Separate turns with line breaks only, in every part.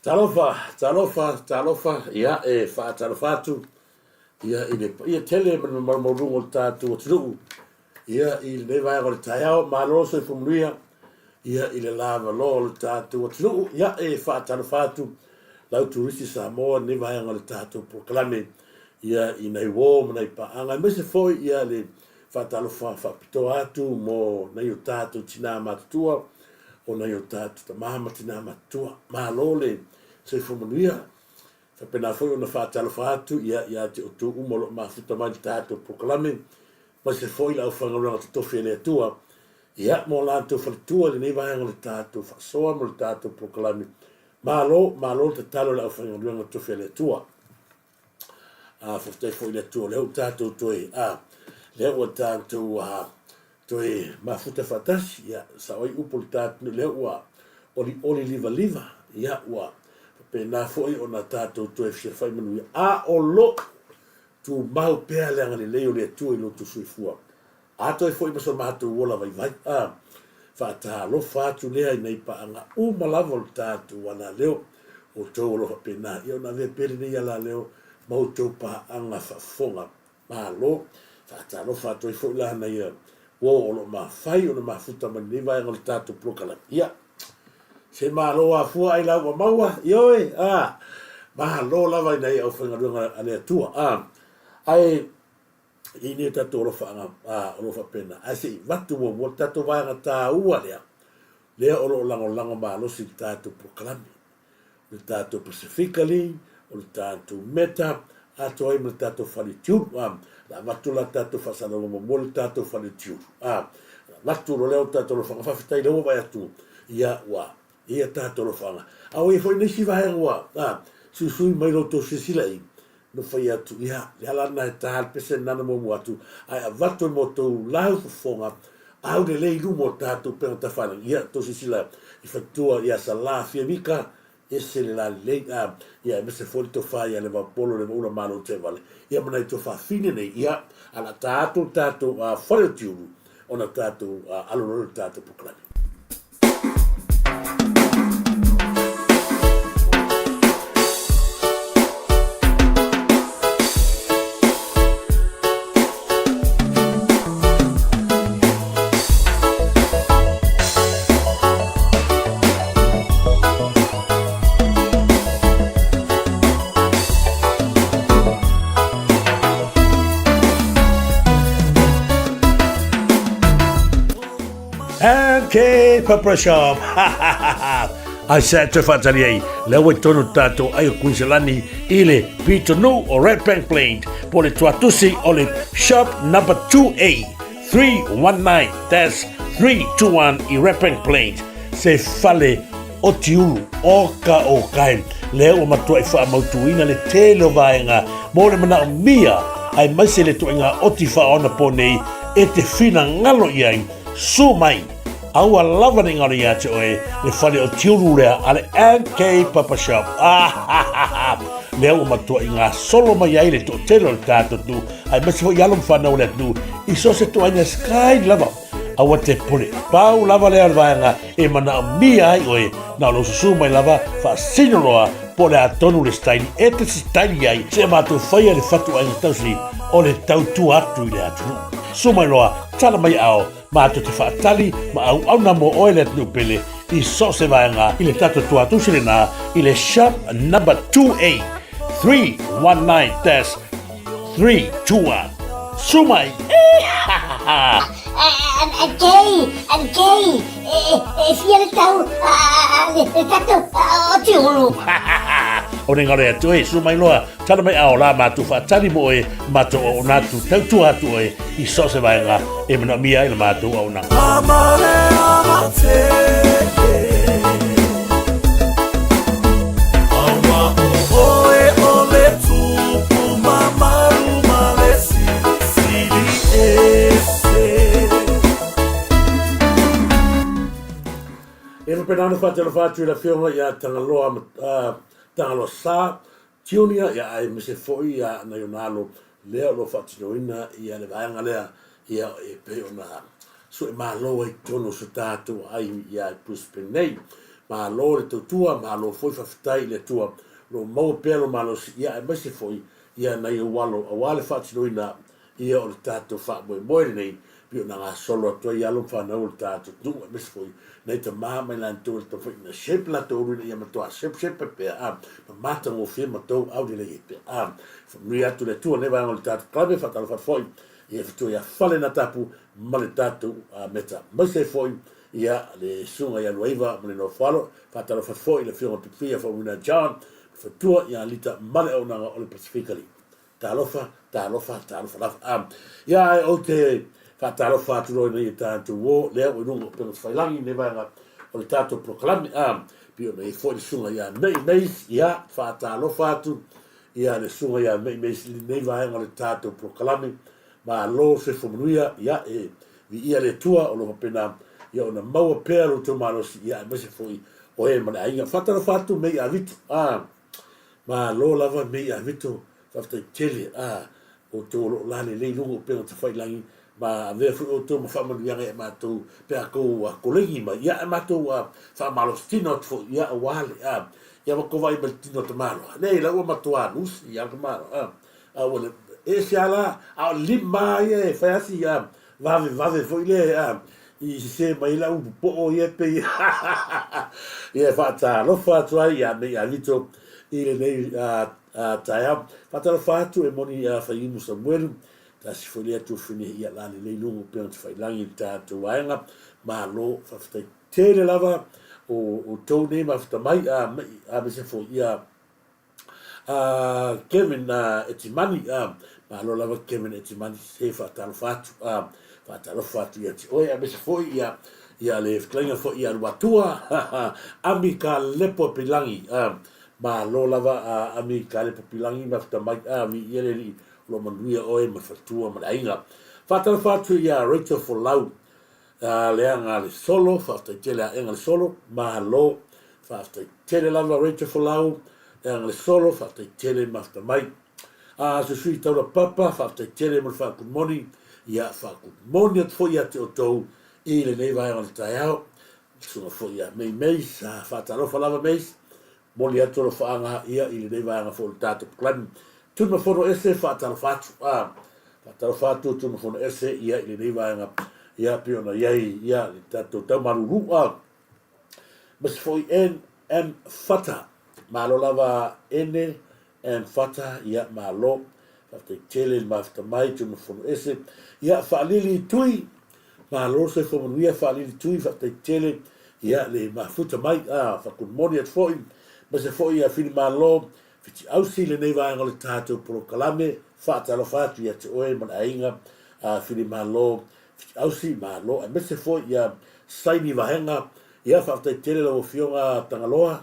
Talofa, ia e whaatalofatu, ia tele marungo tātu o tunu, ia I le vai o le taiao, malo se fumuia, ia I le lava lo le tātu o tunu, ia e whaatalofatu, lau Turisi Samoa ne vai o le tātu proklame, ia I nei wō, nei paanga, mese foi ia le whaatalofa whapito atu, mo nei o tātu tina matutua, o nei o tātu ta mahama tina matutua, malo le, se fumuia, fa pena foi ona whaatalofa atu, ia te o tu umolo mafuta mai tātu proklame, ma se foi lau whangaranga te tofi le atua, ia mo lanto whalitua le nei vai o le tātu, whasoa mo le tātu proklame, malo te talo lau whangaranga tofi le atua, faftai foi le atua, leo tātu toi, leo o tātu, toi mafuta whatasi, ia, sa oi upo le tātu, leo ua, oli liva, ia ua, pena foi ona tātou toi fai manuia. O lo tu mau pea leanga le leo le atua I lo tu suifua. Toi foi maso mātou wola vai. Whata lo whātu lea I nei paanga. Malava le tātou wana leo o tau aloha pena. Ia ona vea pere nei ala leo mau tau paanga whafonga. Malo. Whata lo whātu I foi laha nei wo olo ma whai ona ma futa mani nei vai le tātou plokala. Ia. Se malo a fua ai lau wa maua, ioe, malo lava nei au whangarunga ane atua, ai, I ni tato orofa anga, orofa pena, ai se watu mo tato vanga tā ua lea oro lango malo si tato proklami, le tato pacifically, o le tato meta, ato ai me tato whalitiu, la watu la tato whasalonga mo le tato whalitiu, watu lo leo tato lo whangawhawhitai leo vai atu, ia wa, ia tātoro whanga. Au foi nisi vai angua, susui mai roto sisila I, no whai atu, ia, le halana e tahal pese nana mo atu, ai a vato mo tau lau whonga, au le lei lumo tātou pena ta whana, ia to sisila, I whaktua, ia sa la fia mika, se le la lei, ia me se foli to whai, ia le vapolo, le maula malo te vale, ia mana I to whawhine nei, ia, ala tātou, whare tiuru, ona tātou, alororo tātou puklani. Okay, Papa Shop. I said to Fatalier, Lewe Tono Tato, Ayo Kunselani, Ile, Pito No, or Red Bank Plain, Pole Tuatusi, Ole, shop number 2A, 319-321, I Red Bank Plain, Se Fale, Otiu, Oka Okain, Leo Matua Ifa Mautuina, Le Telo Vaenga, Mole Mana Mia, I Masele Tuenga, Otifa on the Pone, Ete Fina Ngalo Yang, Sumai. Aua lava ni ngari ate oe, le whale o tiuru rea, ale NK Papa Shop. Leo matua I ngā solo mai ai le to telo le tātou tu, ai masi fo yalom whanau le tu, I so se to aina sky lava. Aua te pole, pau lava lea vaenga, e mana mi ai oe, na lo susu mai lava, wha sinoroa, pole a tonu le staili, e te staili ai, se mātou whaia le whatu aina tausi, o le tau tu atu I le atu. Sumai loa, tala mai ao, Mato te whaatali, ma au na mo oile atu pele, I so se vaenga, I le tato tua tusilena, I le shop number 2A, 319-321. Sumai!
Gay! Fia le tau, le tato, o tiuru.
O ne ngare atu sumai loa, tala mai ao la matu whaatali mo e, mato o natu tautua atu e, I so se vaenga, e mana mia I le matu au na.
Amare amate, awa oe ole tupu mamaru malesi, sili ese.
E no penano whaatelo whaatu I la whionga ia tangaloa, tangaloa sā, tionia ia ai mese foi ia na yonalo, lea lo whaatinoina ia le vaenga lea, ia e pe ona, so e malo I tono sa tātou ai ia e puspe nei, malo le tutua malo foi fafitai le tua lo mau pelo malo ia e mese foi ia na ia walo a wale fatinoina ia o le tatou fa'amoemoe lenei pio na gasolo atua ia lo fanau le tatou tu'u e mese foi nei tamā mai lantou le tafai na sepe latou luina ia matoa sepe pea a ma matagofia matou aulelei pea a fanui atu le tua nei vaega o le tatou kalame fa'atalofa fo'i ia fitua ia fale na tapu ma le tatou meta mase fo'i ia le sunga ia luaiva ma le nofalo fa'atalofa fo'i le fioga pipia fa'auina John fatua ia lita male aunaga o le Pacificali talofa lafa ia o te fa'atalofa atu loi nei tatou o lea ua inuga o pega failagi nei vaega o le tatou proklami pio nei fo'i le sunga ia nei ia fa'atalofa atu ia le sunga ia nei nei vaega o le tatou proklami ma lo se fomanuia ia e vi ia le tua o lo pena ia ona maua pea lo tau malosi ia mese foi o e mana ainga fatalofa atu mei avitu ma lo lava mei avitu faftai tele o tō lo lale lei lungo pena ta whailangi ma vea fu o tō ma whamanuianga e mātou pea kou kolegi ma ia e mātou whamalos tino tfo ia a wale ia wako vai ma tino ta malo nei la ua matua nus ia ka malo wale e se ala a lima ia e whaiasi vave foi le i se mai la upu po o ia pe ia whaata lofa atua ia mei avito i le nei taia whaatalofa atu e moni whaimu Samuelu ta si foi lea tu whine ia lale lei lungo pēna te whailangi tātou waenga ma lo whaftai tere lava o tau nei ma whita mai me se foi ia Kevin Etimani ma lo lava Kevin Etimani se whaatalofa atu whaatalofa atu ia te oe a me se foi ia le whklainga foi ia ruatua ami ka lepo pilangi ma lo lava ami ka lepo pilangi ma whita mai mi ia le li lo manuia oe ma whatua ma ainga whaatalofa atu ia Rachel for Lau leanga le solo whaftai tele a enga le solo ma lo whaftai tele lava Rachel for Lau leanga le solo whaftai tele ma whita mai so sui taura papa whaftai tele ma whakumoni ia whakumoni at fo ia te o tau i le nei vai o le tai au sunga fo ia mei whaatalofa lava meis moli atu lo whaanga ia i le nei vai fo le tātou klani tuna fono ese whaatalofa atu tuna fono ese ia i le nei vai ia pio na iai ia le tātou tau maruru mas fo i en fata malo lava ene en fata ia malo fata tele mafta mai tuna fono ese ia whaalili tui malo se fomanuia whaalili tui fata tele ia le mafuta mai whakunmoni at foi mas e foi ia fini malo fiti ausi le nei vaenga le tātou prokalame whaatalofa atu ia te oe mana ainga fini malo fiti ausi malo e mese foi ia saini vahenga ia whaftai tele lau fionga tangaloa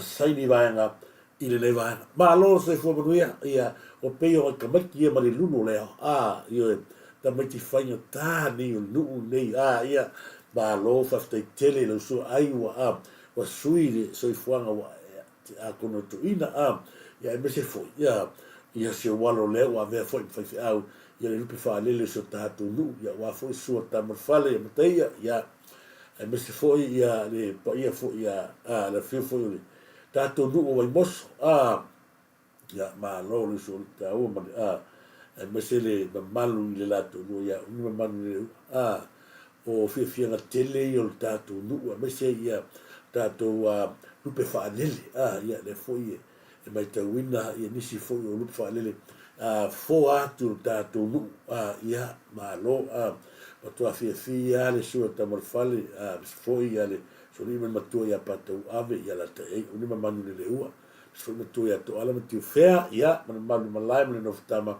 saini vahenga i le nei vahenga malo se fomanuia ia o peo o kamaki ia mali lulu leo ia ta meti whainga tā nei o nuu nei ia malo whaftai tele lau sua aiwa wa sui le soifuanga wa a kono tuina ia e mese foi ia se walo leo a vea foi fai au ia le lupi whaalele so tātou nu ia wa foi sua tamarwhale ia mateia ia e mese foi ia le pa ia foi ia le fio foi le tātou nu o wai moso ia ma lo le so ta o ma e mese le malu i le lato nu ia uni malu le o fia na tele i o tātou nu a mese ia tātou lupe whaalele ia le foi e mai tauina ia nisi foi o lupe whaalele fo atu tātou nu ia ma lo o toa fia le sua tamarwhale foi ia le so ni matua ia patau ave ia la te unima manu le ua so matua ia to ala matua fea ia manu malai manu nofutama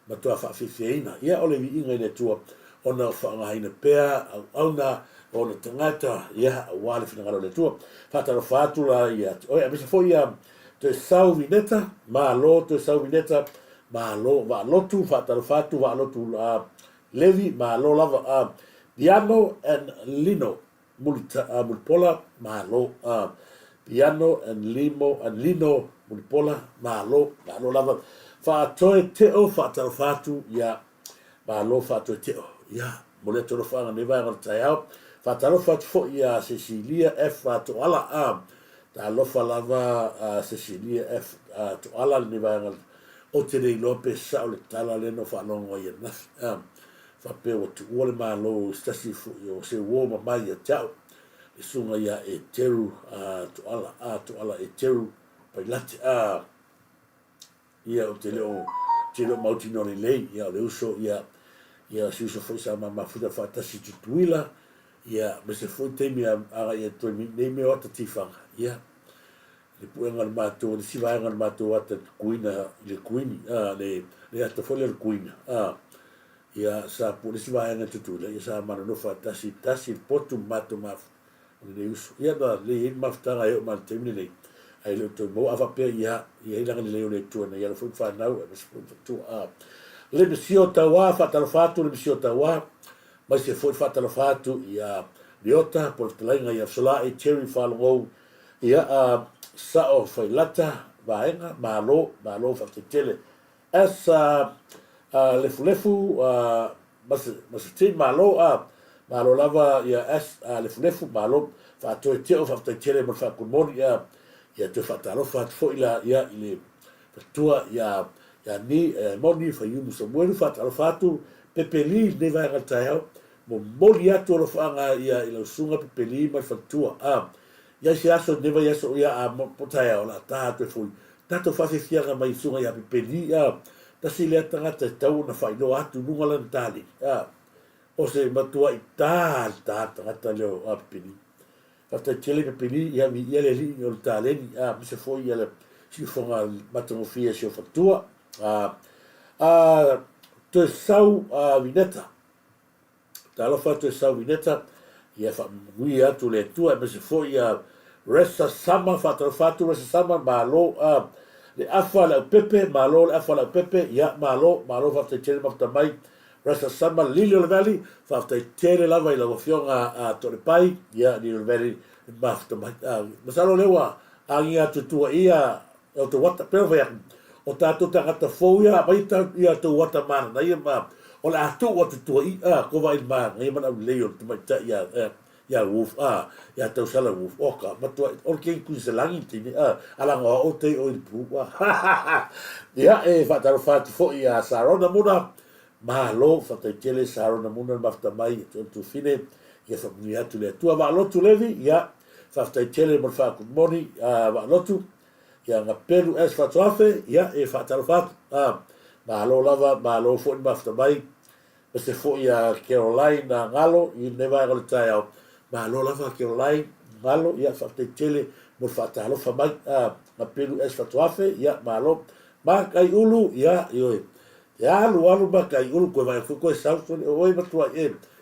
matua whaafifiaina ia ole vi inga le tua ona whaangahaina pea au na ona tangata ia wale finangalo le tua whataro whaatula ia oe amisa foi ia te sau vineta ma lo te sau vineta ma lo va lotu whataro whaatu va lotu levi ma lo lava piano and lino mulpola ma lo piano and lino mulpola ma lo lava fa toe teo fa tal fatu ia ma lo fa toe teo ia mo le tolo whaanga ne vai ngal tai au, whatalofa atu fo ia Cecilia F. to ala ta lofa lava Cecilia F. to ala ne vai ngal o te rei lope sa o le tala le no whanongo ia nafi, whapeo tu ole maa lo stasi fu o se uoma mai a tau, le sunga ia e teru to ala e teru pai lati ia o te leo mauti noni lei, ia o le uso ia si uso foi sa mafuta whatasi tutuila, ia me se foi teimi aga ia toi nei me o ata tifanga, ia le puenga le mātou, le sivaenga le mātou ata kuina, le kuini, le ata foi le kuina, ia sa po le sivaenga tutuila, ia sa mana no whatasi potu mātou mafu, le uso, ia na le in mafutanga eo ma le teimi nei, ai le toi mo avapea ia ilanga le leo le tuana, ia le foi whanau, e me se foi tua, le misio tawa fatalafatu le misio tawa mai se foi fatalafatu ia liota por tlainga ia sola e cherry falongo ia sao failata vaenga malo fatetele asa lefu mas tin malo lava ia lefu malo fa to tio fatetele mo fa kumoni ia te fatalofa fo ila ia ile tua ia ni moni fa yumu so bueno fat al fatu pepeli ne vai ngatao mo moli atu lo fanga ia ilo sunga pepeli mai fatua ia se aso ne vai aso ia mo potaya la tato fu tato fa se fianga mai sunga ia pepeli ta si le tanga te tau na fa no atu nunga lan tali o se matua ita ta leo pepeli fata chele pepeli ia mi ia le li o taleni mi se foi ia le si fonga matomofia se fatua to sau vineta talofa to sau vineta ia fa wi atu le tua me se foi ia resa sama fatu resa sama malo le afa la pepe malo le afa la pepe ia malo fa te chele mafta mai resa sama lili le valley fa te chele lava i la fionga to le pai ia ni le valley mafta mai masalo lewa angia tutua ia o te wata pero vai o tātou tangata fōia, mai ia tau wata mana, na ia ma, o le atu wata tua i, ko vai mana, na ia mana au leo, te mai ta ia wolf, ia tau sala wolf, oka, matua, o kei kui se langi tini, alanga o te o i pu, ia whataro whatu fo ia sarona muna, mahalo, whatai tele sarona muna, mafta mai, tu fine, ia whamuni atu le tua, wa lotu levi, ia, whatai tele mon whaku moni, wa lotu, ia nga peru es fatoafe ia e fatalofat malo lava malo fo mafta mai se fo ia Carolina ngalo i neva ngalo taiao malo lava Carolina ngalo ia fatetele mo fatalofa mai nga peru es fatoafe ia malo makai ulu ia io ia lu makai ulu ko vai ko sauso oi matua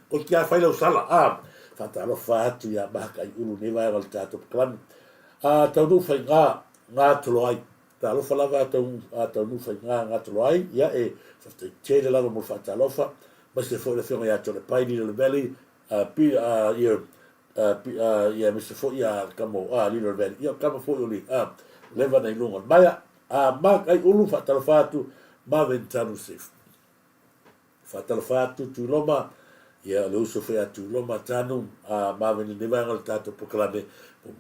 ko kia faila usala fatalofa atu ia makai ulu neva ngalo tato klan tau du fa ngā tolo ai. Tā alofa lava atau nufa ngā tolo ai, ia e tēne lava mo whatalofa, mai se fo le whionga ia tole pai ni le valley, ia me se fo ia kamo, Little Valley, ia kamo fo ioli, leva nei lunga. Maia, mak ai ulu whatalofa atu, ma ventanu sef. Whatalofa atu tu loma, ia le uso whea tu loma tanu, ma veni nevanga le tātou pokalame,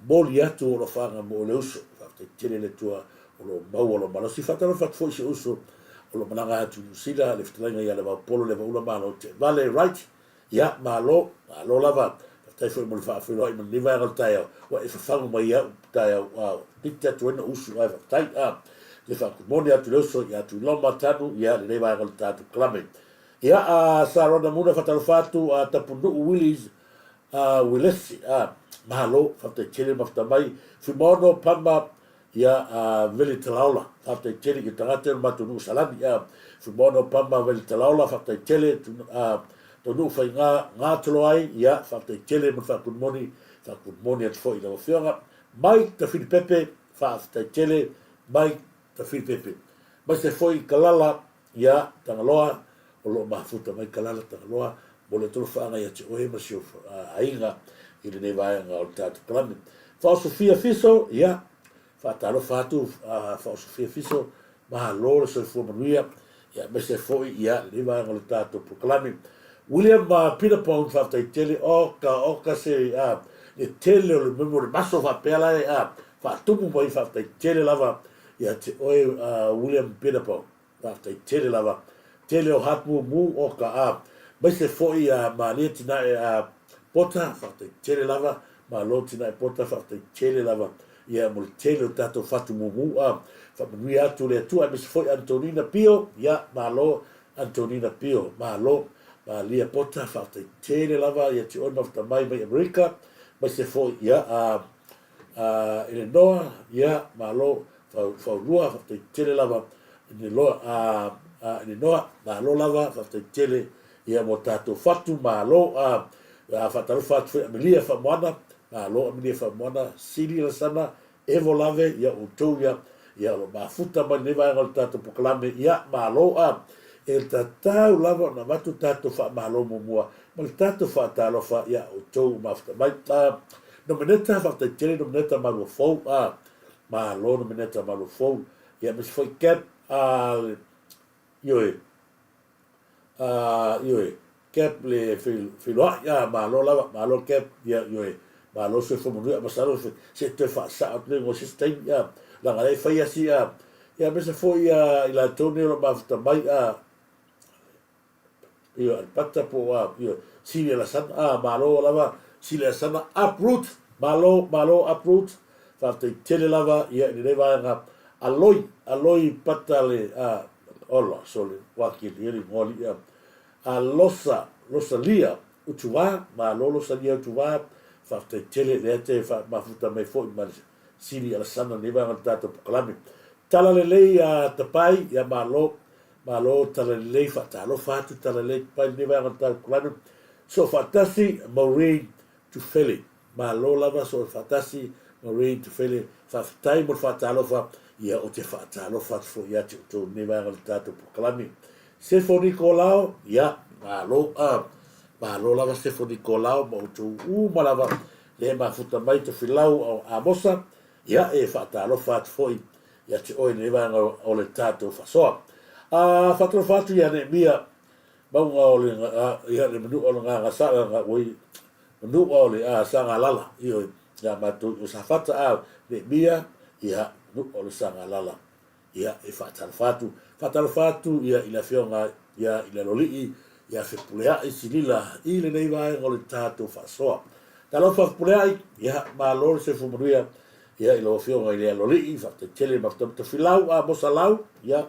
moli atu o lo whanga mo le uso, tele le tua o lo mau o lo malo si fatalo fat foi se uso o lo mananga atu sila le fitanga ia le va polo le va ula malo te vale right ia malo lava tai foi mo fa foi no ni va al tai o e fa mai ia tai o dicta tu no uso va tai le fa moni atu le uso ia tu lo matanu ia le va al tatu klame ia sa ronda muna fatalo fatu tapunu willis willesi malo fatte chele mafta mai fimono pamba ia veli talaula fatte chele ki tangate matu nu salami ia fimono pamba veli talaula fatte chele to nu fai nga tolo ai ia fatte chele mo fa moni at foi la fiora mai ta fil pepe fatte chele mai ta fil pepe mai se foi kalala ia tangaloa o lo mafuta mai kalala tangaloa mo le tolo fa nga ia te oe masio ainga i le nei vai nga o tatu kalame. Whao Sofia Fiso, ia, whaatalo whatu, whao Sofia Fiso, maha lore so fua manuia, ia, me se foi, ia, le nei vai nga o tatu kalame. William Peter Pound whaftai tele oka se e tele o le memore maso whapela whatumu mai whaftai tele lava ia te oe William Peter Pound whaftai tele lava tele o hatu mu oka mai se foi ma le tina pota whaftai tele lava ma lo tina e pota whaftai tele lava ia mo le tele o tato whatu mu whamanui atu le atua me se foi Antonina Pio ia ma lo Antonina Pio ma lo ma lia pota whaftai tele lava ia te oe mafta mai Amerika mai se foi ia Illinois ia ma lo whaurua whaftai tele lava Illinois ma lo lava whaftai tele ia mo tato whatu ma lo whataru whatu Amelia Whamoana ma lo Amelia Whamoana sili la sana evo lave ia utou ia lo mafuta mai neva ngal tato poklame ia ma lo e tatau lava na matu tato wha malo mumua ma le tato wha talo wha ia utou mafuta mai no meneta whaftai tele no meneta malu fau ma lo no meneta malu fau ia mis foi cap ioe cap le filoa ia ma lo lava ma lo cap ia ioe ma lo se fo munu ma salo se te fa sa at le mo sistem ia la ngale fai asi ia mis foi ila tone lo mafuta mai io al patta po io sile la san malo lava sile la sana uproot malo uproot fa te tele lava ia ni leva nga aloi patta le ola sole waki le ngoli losa lia utua malo losa lia utua fa te tele le te fa mafuta mai fo ma sile la sana ni va nga tato klami tala le tapai ia malo tala lei fatalo fatu tala lei pai ni va ngata kulanu so fatasi Maureen to Philly malo lava so fatasi Maureen to Philly fa tai mo fatalo fa ia o te fatalo fat fo ia to ni va ngata to kulami se fo Nicolau ia malo lava se fo Nicolau mo to malava le ma futa mai to filau a mosa ia e fatalo fat fo ia te oi ni va o le tato fa so fatro fatu ia ne mia maunga o le ia le menu o nga sa nga oi menu o le sanga lala io ia matu o sa fata le mia ia nu o le sanga lala ia e fatal fatu ia ila fionga ia ila loli ia fe pulea e silila i le nei vai o le tato fa soa talo fa pulea ia ma lor se fumuria ia ila fionga ila loli fa te tele ma to filau mosalau ia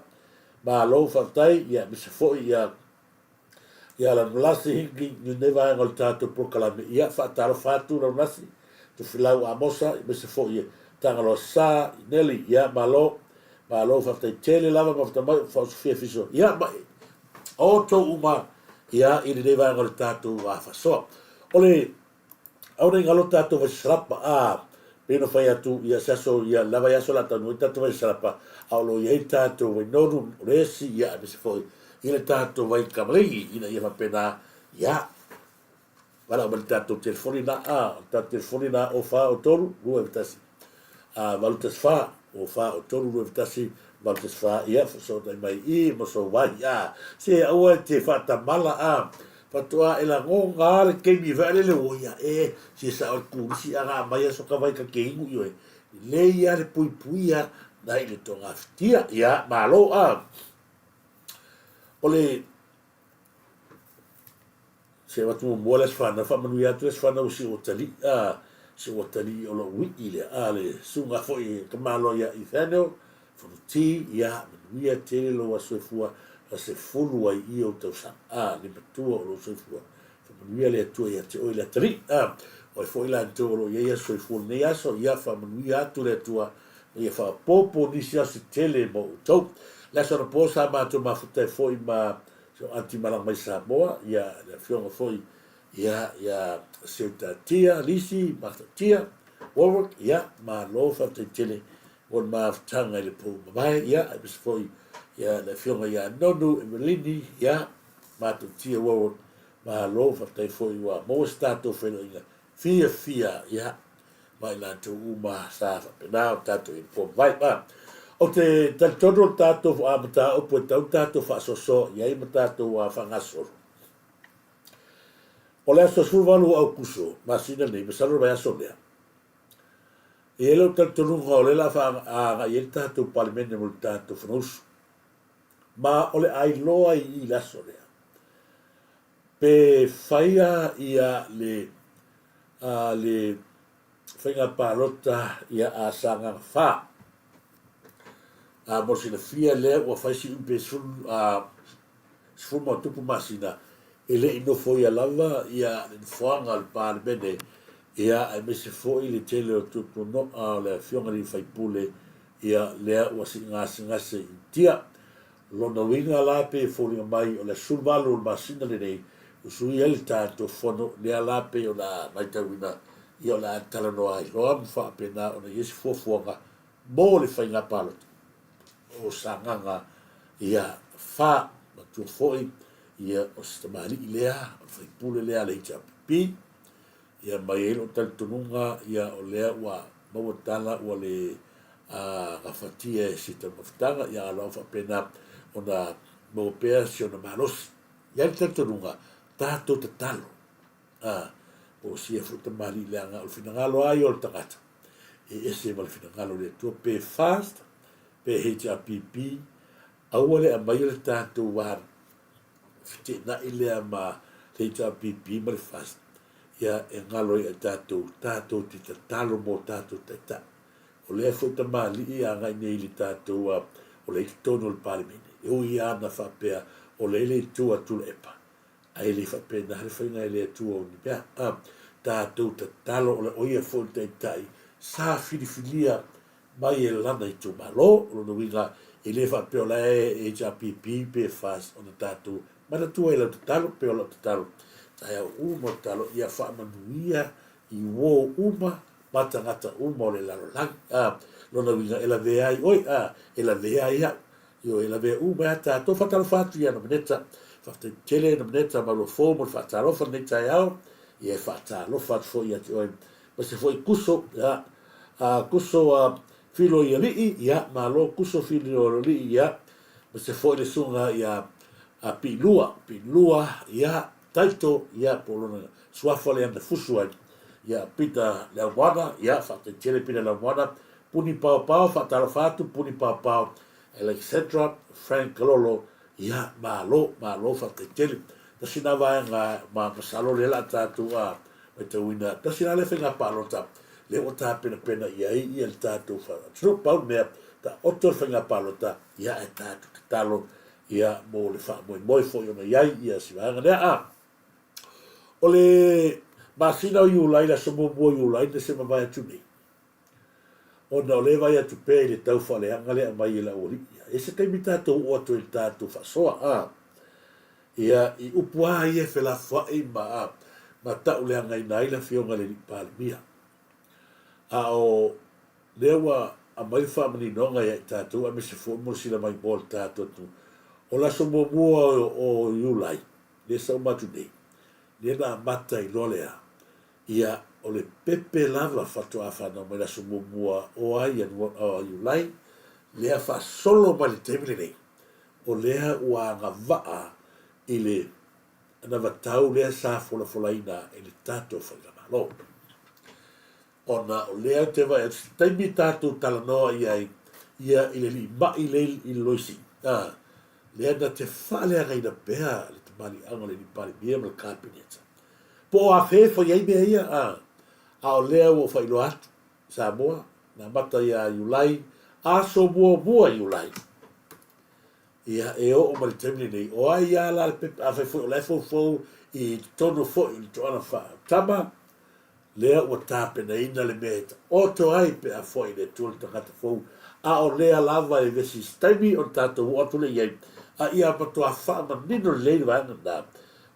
ma lo fatai ia mi se fo ia la lasi hingi ni neva ngol tato proclame ia fatalo fatu la nasi to filau a mosa mi se fo ia tangalo sa neli ia malo fatai tele lava ma fatai fa sofia fiso ia ma auto uma ia i neva ngol tato a faso ole ora ngalo tato va srapa peno fai atu ia saso ia lava ia sola tanu tato va srapa aulo ia tato vai nonu resi ia mi se foi ia tato vai kamlei ina ia pena ia wala mal tato telefonina telefonina o fa o tolu lu evitasi valutas fa o fa o tolu lu evitasi valutas fa ia so dai mai I mo so vai se au te fa tamala fatua ela ngonga le ke mi vale le oia se sa o kurisi aga mai so ka vai ka ke ingu yo le ia le puipuia dai le tonga ftia ia malo ole se watu mo les fana fa manu ya tu es fana usi otali se otali o lo wi ile ale sunga foi ka malo ya ifano fruti ya manu ya te lo so fua se fulu ai o tau sa le betua o lo so fua fa manu ya le tu ya te o le tri o foi la to lo ya so fulu ne ya so ya fa manu ya tu le tua ia fa popo ni sia se tele mo tau la so po sa ma to ma futa foi ma so anti malang mai Samoa ia la fionga foi ia se tia lisi ma tia work ia ma lo fa te tele on ma tanga le po mai ia bis foi ia la fionga ia nonu emelini ia ma to tia work ma lo fa te foi wa mo stato fe fia ia mai la tu uma sa pena tato in po vai ba o te todo tato a mata o po tato fa so ia i mata to a fa ngaso O le aso sulvalu au kuso, masina nei, masalo vai aso lea. E ele o taltonunga o le la fa a i el tātou palimene mo le tātou whanausu. Ma o le ailoa i laso lea. Pe whaia ia le whainga pālota ia a sanga wha. Mo sina fia lea ua whaisi upe sun sfuma tupu masina. Ele ino foi a lava ia whaanga le palimene ia ai mese foi le tele o tupu no a le fionga ni whaipule ia lea ua singase i tia. Lona winga la pe fōringa mai o le sulvalu o le masina le nei usui ele tātou whono lea la pe o la maitawina ia o la talanoa ai. Loa mwha apena o na yesi fuafuanga mō le whainga palota o sanganga ia wha matua foi ia o sitamari i lea o whaipule lea le HRPP ia mai ele o talitonunga ia o lea ua mawatala ua le gafatia e sita mawhatanga ia aloa whapena o na mawapea si o na malosi. Ia le talitonunga tātou te talo. O sia futamari leanga o le finangalo ai o le tangata. E ese ma le finangalo le tua pe fast, pe HRPP, aua le amai le tātou wāna. Fite na ilea ma HRPP ma le fast. Ia e ngalo e tātou te talo mo tātou te ta. O lea futamari i a ngai nei le tātou o le tono le palimene. E o ia na whapea o le tua tula epa. Ai le whapea na harewhainga le tua o ni pia. Tātou te talo o le oia fōtai tai. Sā whiriwhiria mai e lana i tō malo. O no winga e le whapea o la HRPP pe fast o na tātou. Mana tua e la te talo pe o la te talo. Tai au uma talo ia whaamanuia i wō uma matangata uma o le lalo lang. Lona winga e la vea i oi. E la vea i hau. Io e la vea uma tātou whatalo whatu ia na maneta. Whaftai tele na maneta malo fōmo le whatalo whaneta i au. Ia whatalo whatu fo ia te oi. Ma se fo i kuso. Kuso filo i alii. Ia malo kuso filo i alii. Ia. Ma se fo i le sunga ia pilua. Pilua ia taito ia polona. Suafa le anda fusu ai. Ia pita le wana. Ia whaftai tele pita le wana. Puni pao pao whatalo whatu. Puni pao pao. Alexandra Frank Kalolo ia malo whate tele. Tasina vaenga ma masalo le la tātou mai te wina. Tasina le whenga palota le o tā pena ia i el tātou wha. Tino pau mea ta oto whenga palota ia e tātou te talo ia mō le wha moi fo iona iai ia si vaenga nea. O le masina o iulai la somo mua iulai ne se mawai atu nei. O na o le vai atu pē le tau whaleanga le amai e la ori. E se kai mi tātou o atu e tātou whasoa. Ia i upua i e whela whae ma tau le angai nai la whionga le nipāle mia. O lewa a mai whamani nonga i tātou a me se fōmo sila mai mō le tātou tu. O la so mua o iulai. Le sau matu nei. Le na mata i lolea. Ia o le pepe lava whatu a whanau mai la so mua o ai anu o iulai. Lea wha solo mai le temile nei. O lea ua ngā waa i le ana watau lea sa fola ina i le tātou whainga malo. Ona o lea te vai, taimi tātou talanoa ia i le li mai le i loisi. Lea na te whalea ngai na pēa le te mani anga le ni pari mia ma le kāpineta. Po a whewha iai mea ia a o lea o whailo atu Samoa, na mata ia iulai, aso mua iulai. Ia e o mali temini nei, o ai ia la le pepe, a whai o lai fau i tono fo i to ana wha. Tama, lea ua tāpena ina le mea ta oto ai pe a fo i le tuoli tangata fau. A o lea lava e vesi staimi o tātou o atule iai. A ia mato a wha ma nino le leiri vanga nā.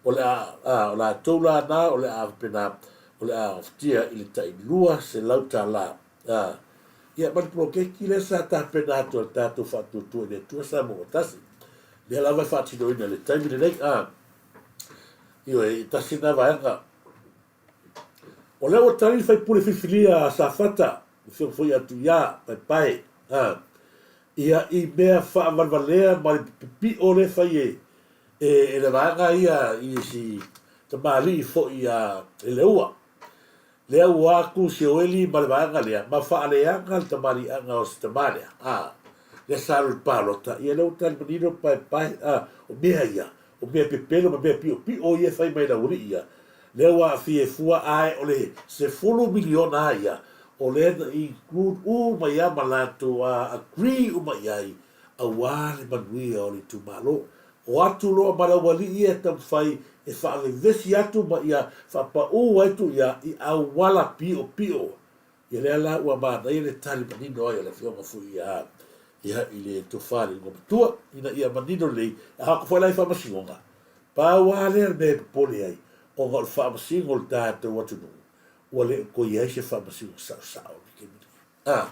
O le a toula nā, o le a pena, o le a oftia i le tai lua se lauta la. Ia mani pro keki le sa tāpena ato le tātou whatu tu e le tua sa mo tasi. Lea lava e whatino ina le taimi le nei. Io e tasina vanga. O lea o tari fai pule whiwhilia sa whata. Foi atu ia, pai. Ia i mea whaamalvalea mai pipi o le whai e le vanga ia i si te mali fo ia leua lea ua aku se oeli ma le vaega lea ma faaleaga le tamaliaga o se tamale le salu palota ia leu talimanino paepae o mea ia o mea pepelo ma mea piʻopio ia fai mai laulii ia lea ua afiefua ae o le 10 miliona ia o le na include uma ia ma latou agree uma ia ai auā le manuia o le tumalo o atu loa malaualii ia tamafai e faavevesi atu ma ia faapaʻū atu ia i auala piʻopio ia lea la ua manaia le talimanino ai o le afioga foi ia i le tofā le luga matua ina ia manino lei ahako foi lai faamasigoga pauā lea le mea popole ai o ga o le faamasigo o le tatou atunuu ua le koi ai se faamasigo saʻosaʻo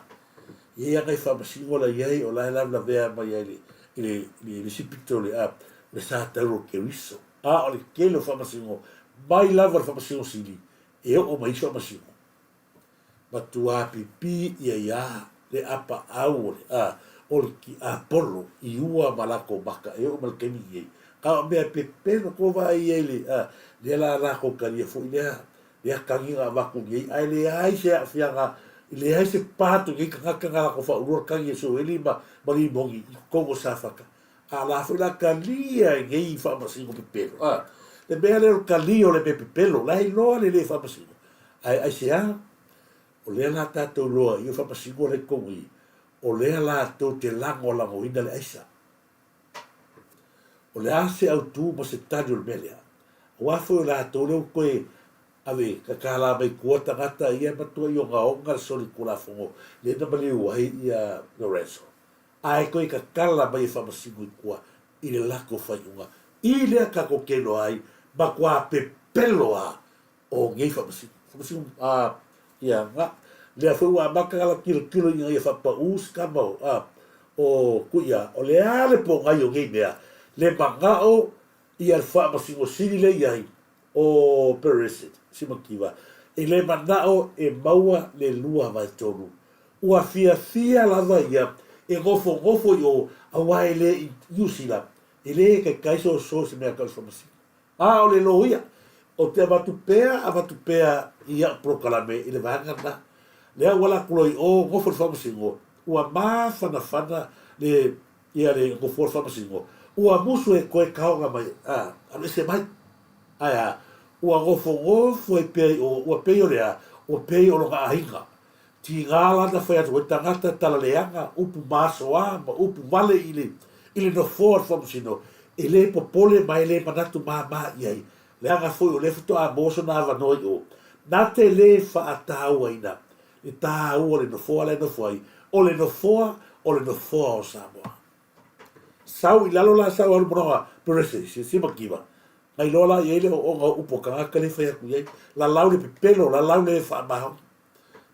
ia gai faamasigo lai ai o lae lavelavea mai ai le sipito le sa tauro keriso o le kele o faamasigo mai lava le faamasigo sili e oo mai so faamasigo matuā pipi ia iā le apaau o le ki apolo i ua ma lako maka e oo ma le kaimigi ai ka o mea pepena ko vai ai le la lako kalia foʻi lea kagiga avakugi ai ae leai se aafiaga i leai se pato i kagakaga lako faʻulua kagi e soeli ma limogi i kogo safaka la foi la kalia e gei faamasigo pepelo le mea le kalia o le mea pepelo lai loa le lē faamasigo ai seā o lea la tatou loa i o faamasigo le kogi o lea latou te lagoina le aisa o le a se autū ma se tali o le mea lea ua foi o latou leu koe ave kakala mai kua tagata ia matua i o gaoga le solikulafogo lena maliu ai ia Lorenzo ae koe kakala mai e faamasigo i kua i le lako faiʻuga i lea kakokelo ai ma kua pepelo o gei faamasigo ia ga lea foi ua amaka ala kilokilo i ia faapaʻū skama o kuia o lea le pogai o gei mea le magaʻo ia le faamasigosili lei ai o Turisi Samoa e le manaʻo e maua le lua vaitolu ua fiafia lava ia e gofogofo i o auā e lē i iusila e lē kaikai soso se mea kau faamasigo o le lo ia o te avatupea ia prokalame i le vagana lea ua lakuloi o gofo le faamasigo ua mafanafana le ia le gofo le faamasigo ua musu e koe kaoga mai alo ese mai aia ua gofogofo e pei ua pei o lea ua pei o loga aiga tigā lana fai atu e tagata talaleaga upu masoā ma upu vale i le nofoa le faamasino e lē popole mai lē manatu mamā i ai le aga foi o le fotoamoso na avanoi o na te lē faatauaina le tāua le nofoa le nofo ai o le nofoa o Samoa sau i lalo la sau alumonoga Turisi Samoa mai lola i ele o upo kagaka le fai aku iai lalau le pepelo lalau le faamahau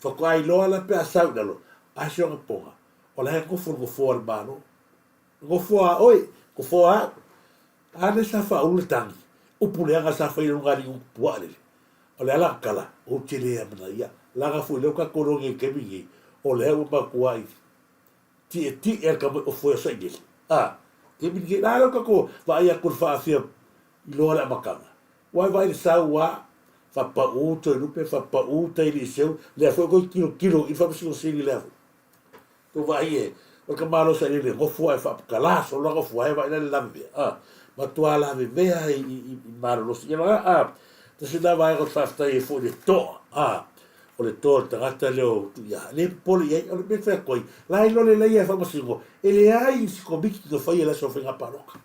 fakoai loa la pe asau nalo asioga poga o le gofo gofoa le malo gofoa oi gofoa ale sa faulu le tangi upu leaga sa fai lugari upua lele o le ala kala o tele amana ia laga foi leu kakologi e kemigi o le ua makuai ti e ka o foi sa igele kemigi la leu kako vai aku faafia i loa le amakaga vai le saua fapaʻū toe lupe fapaʻū taili seu lea foi koi kilokilo i faamasigosili lea foi tovai e o le kamalosa i le gofua e faapakalaso o lagofua e vaina le lavevea matuā lavevea i malolosi ia laga tasina vaega o le faafetai e foi le toa o le toa le tagata leo tuia le popole i ai o le mea feakoi lai lo le laia e faamasigo e leai sikomiki gafai e laso faiga paloka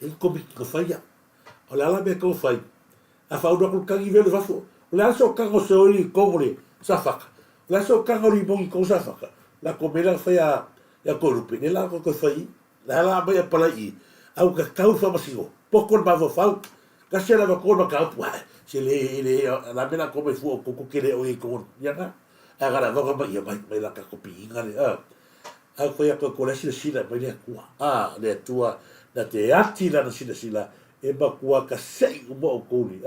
le komiki gafaia o le ala mea kaufai a faunakulukagi vele fafo o le aso kaga o seoili kogo le safaka o le aso kaga o limogi kogo safaka la komela fai a korupe le la koe fai la la mai a palai au kakau faamasigo poko le mavafau kasi ala makon makaupu se le la mena kome fu o koko kele o i kogo ianga a gara vaga mai ia mai la kakopiinga le au fai a koe kole sila mai le akua le atua na te ati lana sila e makua ka sei o mo o kouli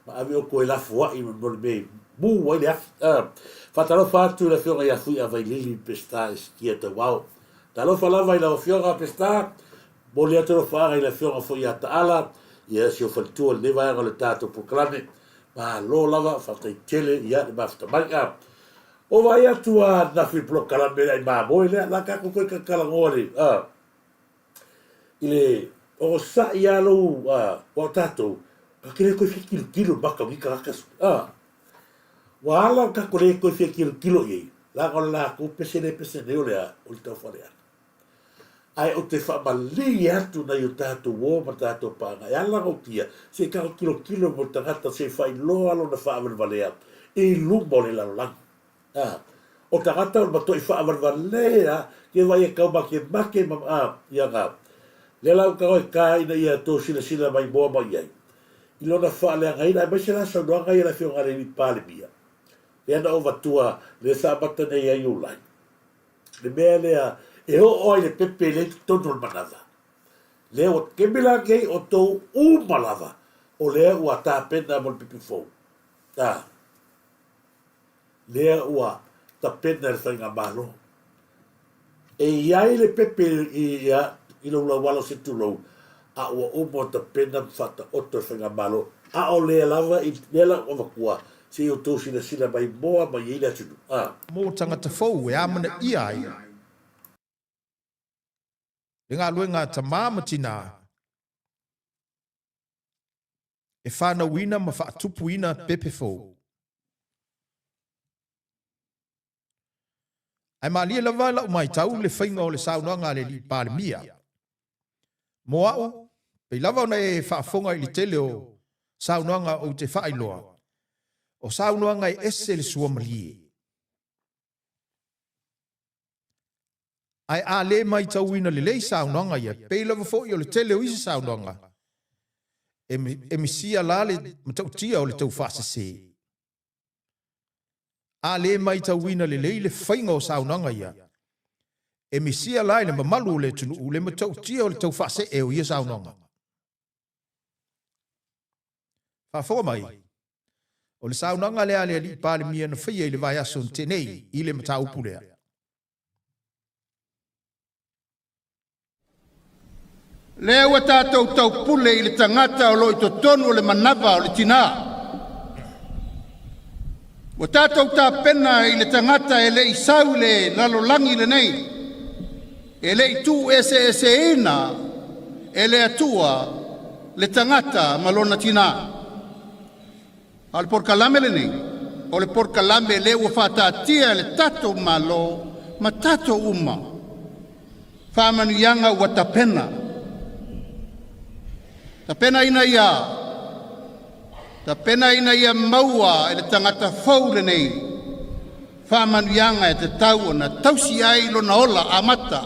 ma ave o koe la fua i no le mei mu wai le afi fatalo fatu la fionga ia fui a vai lili pesta eskia te wao talo fala vai la fionga pesta mo le atoro fara i la fionga fui a taala ia si o falitua le vaega le tatou pokalame malo lava faataitele ia le mafatamai o vai atu a nafi pokalame ai mamoe lea la kako koe kakalagoa le i le o saʻi a lou o tatou kakele koe fekilokilo makauika akasu ua ala kako lē koe fekilokilo i ai laga o le lakou pesene pesene o le taufaleana ai o te whaamali atu nei o tātou o ma tātou pānga. E ala ngautia, se kao kilo mo tangata se whai loa alo na whaamalvalea e lumo le lalang. O tangata o matoi whaamalvalea ke vai e kau make ia ngā. Le lau kau e kāina ia tō sila mai moa mai ai. I lona whaalea ngai na mai se la saunoa ngai la whio ngare ni pālemia. Le ana o vatua le sābata nei ai ulai. Le mea lea e o le pepe le tono manava. Le o kemila kei o tau malava. O le ua tāpena mo le pipi fou. Le ua tāpena le whainga malo. E iai le pepe i lau la wala se tulou. A ua umo tāpena mwhata oto le whainga malo. A o le lava i lela o wakua. Se o tau sila mai moa mai ila tunu.
Mō tangata fou e amana iai. Le ngā luenga ta māmatina. E whāna wina ma whaatupu ina pepe fōu. Ai mā lia lawa lau mai tau le whainga o le saunoanga le li pālemia. Mō au, pei lawa na e whaafonga i li tele o saunoanga o te whaailoa. O saunoanga e ese le suamalie. Ai a le mai tau ina le lei saunoanga ia, pei lava fo i o le tele o isi saunoanga. E misia la le matautia o le tau whaasese. A le mai tau ina le lei le whainga o saunoanga ia. E misia la le mamalu o le tunu u le matautia o le tau whaase e o ia saunoanga. Whaafonga mai. O le saunoanga le ale ali pālemia na whaia i le vai aso tenei i le mataupu lea.
Le ua tātou tau pule i le tangata o loi to tonu o le manava o le tina. Ua tātou tā pena i le tangata e le i sau le lalolangi le nei. E le i tū ese ina e le atua le tangata malona tina. A le porkalame le nei. O le porkalame le ua whātātia le tātou malo ma tātou uma. Whāmanu yanga ua tā pena. Ta pena ina ia maua e le tangata fau le nei. Whamanuianga e te tau na tausi ai lona ola a mata.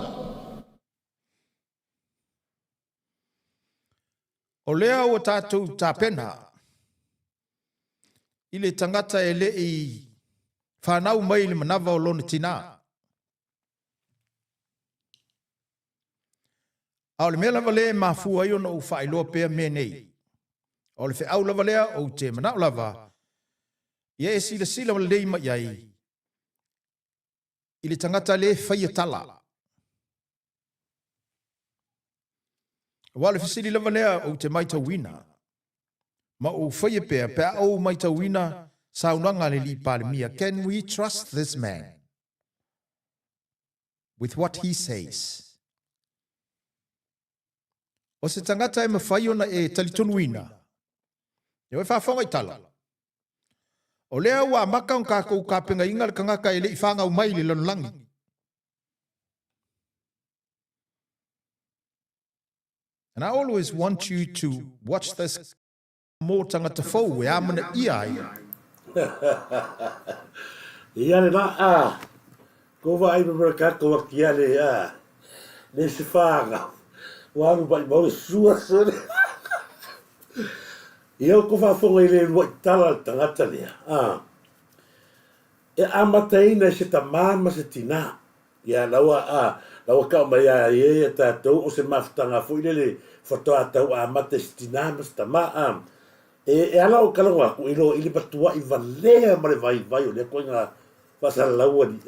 O lea o tātou tā pena. I le tangata e le i whanau mai le manawa o lona tina. Au le mea lava lea mafua i ona u whaailoa pēr me nei. O le whiau lava lea o te manau lava. Ia e sila wala lei mai ai. I le tangata le whaia tala. Wa le fisili lava lea o te maita wina. Ma o whaia pēr, pēr au maita wina saunanga le li pālemia. Can we trust this man? With what he says? O se tangata e mawhai ona e talitonuina. E wai whaafonga i tala. O lea ua maka on kākou kāpenga inga le kangaka e le i whanga umai le lanolangi. And I always want you to watch this more tangata fau e amana ia ai.
Ia le na ko vai me kako wakia le se whanga. Waru bai mau sua. Ia ko whaafonga i le rua i tala tangata lea. E amataina se ta mama se tina. Ia laua kau mai a e tātou o se maftanga fo i le whatoa tau amate se tina ma se ta maa. E ala o kalangwa ku ilo i le patua i valea ma le vai o le koe ngā whasara laua ni.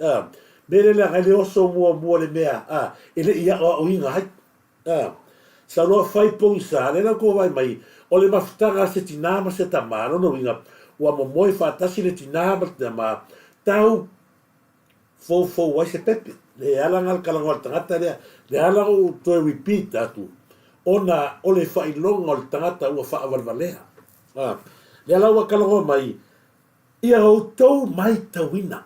Mele le ngai le oso mua le mea. E le ia o inga hai. sa loa fai po isa le na ko vai mai o le mafutanga se tina ma se tamano no winga ua momoi fatasi le tina ma te ma tau fo wai se pepe le ala ngal kala ngol tangata le ala o to repeat atu ona o le fai longa o le tangata ua fa avalvalea le ala ua kala ngol mai ia o tau mai tawina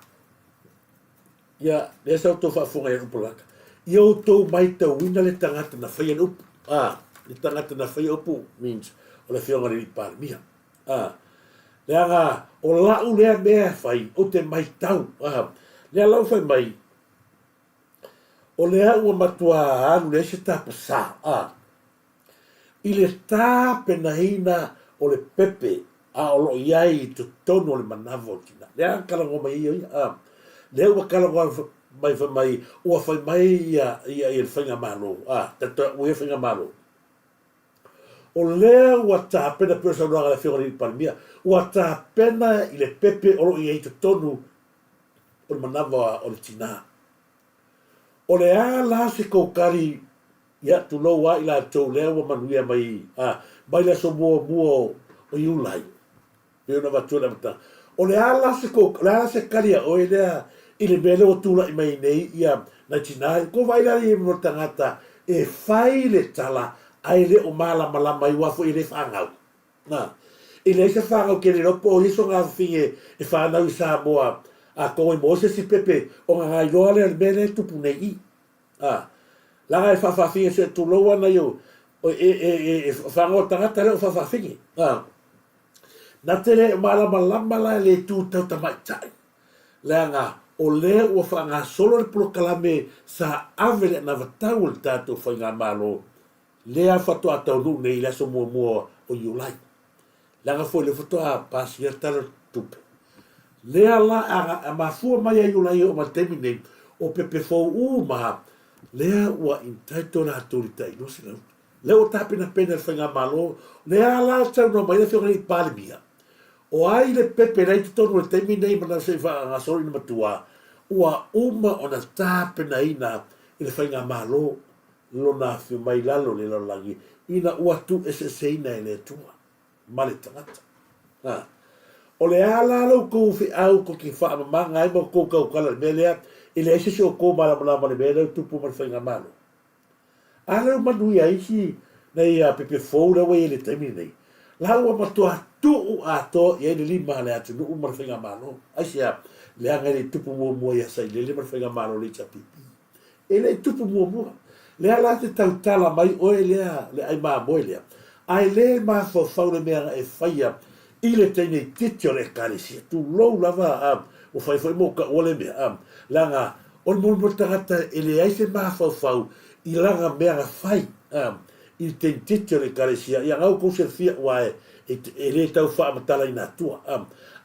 ia le sa to fa fonga ia upolaka ia o tau mai tawina le tangata na fai upu le tangata na fai upu means o le fionga le palmia le anga o lau lea mea fai o te mai tau le lau fai mai o lea ua matua anu le se tapasa i le tāpena hina o le pepe o lo iai to tono o le manava o tina le anga kalango mai ia le ua kalango mai fai mai ua fai mai ia le whainga malo tata ua whainga malo o lea ua tāpena pesa unaga le whionga ni palmia ua tāpena i le pepe o lo iai to tonu o le manava o le tina o le ala se koukari ia tu lo wa ila to le wa manuia mai mai le so mo o iulai pe ona va tu la mata o le ala se la se karia o ile ile bele o tu la mai nei ia na tina ko vai la i mo tangata e fai le tala ai le o mala mala mai wa fo ile fanga na ile se fanga ke le po iso nga finge e fa na usa boa ko mo se si pepe o nga yo le bele tu punei la ga fa finge se tu lo wana yo fa ngo tangata le fa finge na tele mala le tu ta mai tai la nga o le o fa nga solo le proclame sa avele na vatau le tato fa nga malo le a fato a tau nei la so mo o yulai la nga fo le foto a pasia talo tupe le ala a mafua mai a yulai o matemine o pepe fo ma le wa intaito na autoritai no se le o tapina pena fa nga malo le ala tau no mai le fo ni palmia o ai le pepe nei tonu le temine mana se fa nga sori na matua ua uma ona tapena ina i le whainga malo lona fi mai lalo le lalangi ina ua tu ese ina e le tua ma le tangata o le ala lau kou fi au ko ki wha amamanga ai mo kou kau kala le melea i le ese o kou mala ma le melea tupu ma le whainga malo ala manui a isi nei a pepe fou le wei le temine nei lau a matua tu ato i le lima le atu nu ma le whainga malo aisi a le anga le tupu mua ia sai le ma le whainga malo le chapipi e le tupu mua le ala te tautala mai oe lea le ai maa moe lea ai le maa fau le mea e whaia i le teine titio le karisia tu lou lava o whai mo ka ole mea langa o le mo tangata e le ai se maa fau i langa mea whai i teine titio le karisia i angau kou se fia wae e le tau wha amatala i nā tua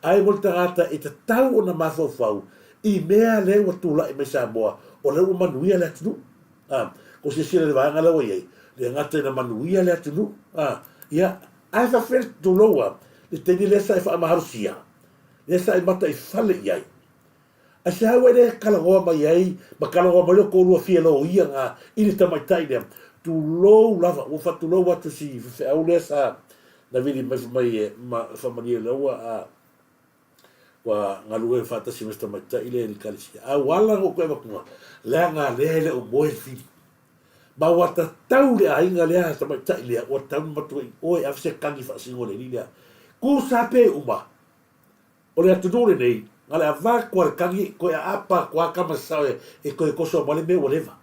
ai mo tangata e te tau o na maa fau i mea le wa tula i me Samoa o le manuia le atunu ko se sira le vanga la wai le ngata na manuia le atunu ia ai fa fer tu loa le teni le sa fa maharusia le sa i mata i fale iai a se hawe le kalagoa mai ai ma kalagoa mai ko lua fia lo ia nga i le tamaitai le tu lo lava o fa tu lo wa tu si fe au le sa na vidi mai fa mania le wa ngalu e fa ta si mesta mai le kalisia a wala ko ko ma la nga le o moe fi ma wata tau le ainga lea ta mai tai lea o tau matu oi a se kangi fa singo le lea ku sape uma o le atu dole nei ngale a va kwa kangi ko a apa kwa kama sawe e ko so mole me whatever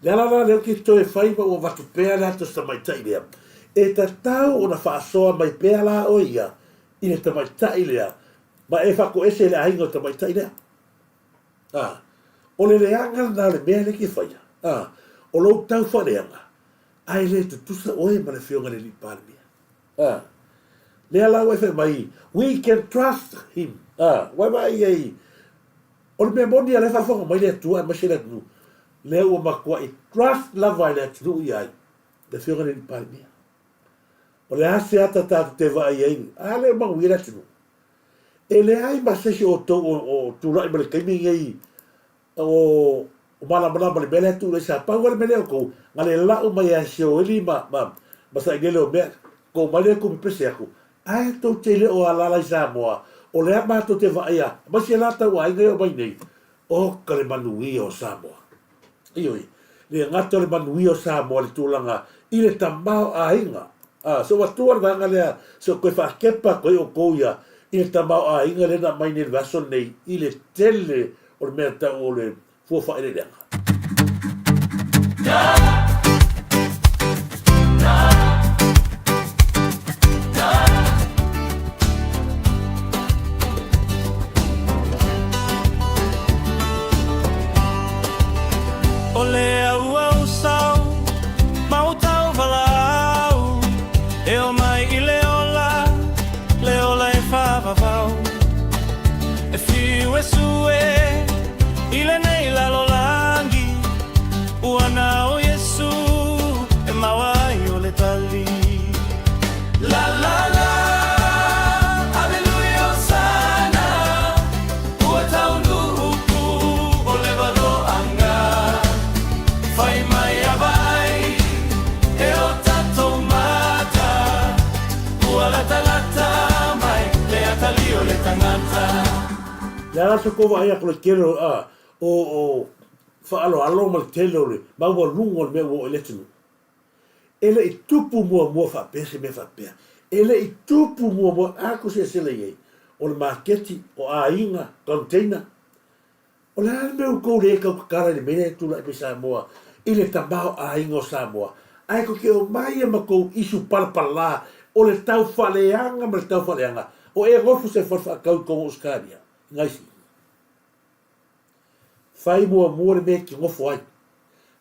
le ala le ki to e fai ba o va tu pe ala to sta mai tai lea e ta tau ona fa so mai pe ala o ia i le ta mai tai lea ma e fa ko ese le ainga ta mai tai lea o le anga na le me le ki fai o lo tau whareanga. Ai le tu tusa oe ma le whionga le li palmia. Le ala ue whai mai, we can trust him. Wai mai ei. O le mea moni a le whawhonga mai le atua, ma se le atu. Le ua makua i trust lava i le atu i ai. Le whionga le li palmia. O le ase ata tātu te vai ei. Le mangu i le atu. E le ai ma sesi o tu rai ma le kaimi ei. O o malama le mele tu le sa pa wale mele ko ngale la o mai se o li ma sa ngele o me ko male ko pese ko ai to te le o ala la Samoa o le ma to te va ia ma se la ta wa ngai o mai nei o kale manui o Samoa ioi le ngata le manui o Samoa le tulanga i le tamao a inga so wa tuar nga le so ko fa kepa ko o ko ia i le tamao a inga le na mai ne vaso nei i le tele o le meta o le fo fa ele lenga
Ole au au sau, mau tau valau, e o mai I le ola e whawawau. E fiu e sue, I le nei lalolangi, uana o Yesu, e mawai o le tali. La la la, aleluia osana, ua tau nuku o le waroanga. Fai mai avai, e o tatou mata, ua lata mai, le atali o le tangata.
le ala so ko va ia ko le kero o fa alo mal tele le ma wo lungo me wo le tunu ele I tupu mo fa pese me fa pe ele I tupu mo ako se le ye o le marketi o ainga container o le me ko le ka kara le mene tu la pe Samoa ile tambao ainga o Samoa ai ko ke o mai ma ko isu palpala o le tau faleanga ma le tau faleanga o e rofu se fa ka ko Oscaria ngai si fai mua le me ki ngofo ai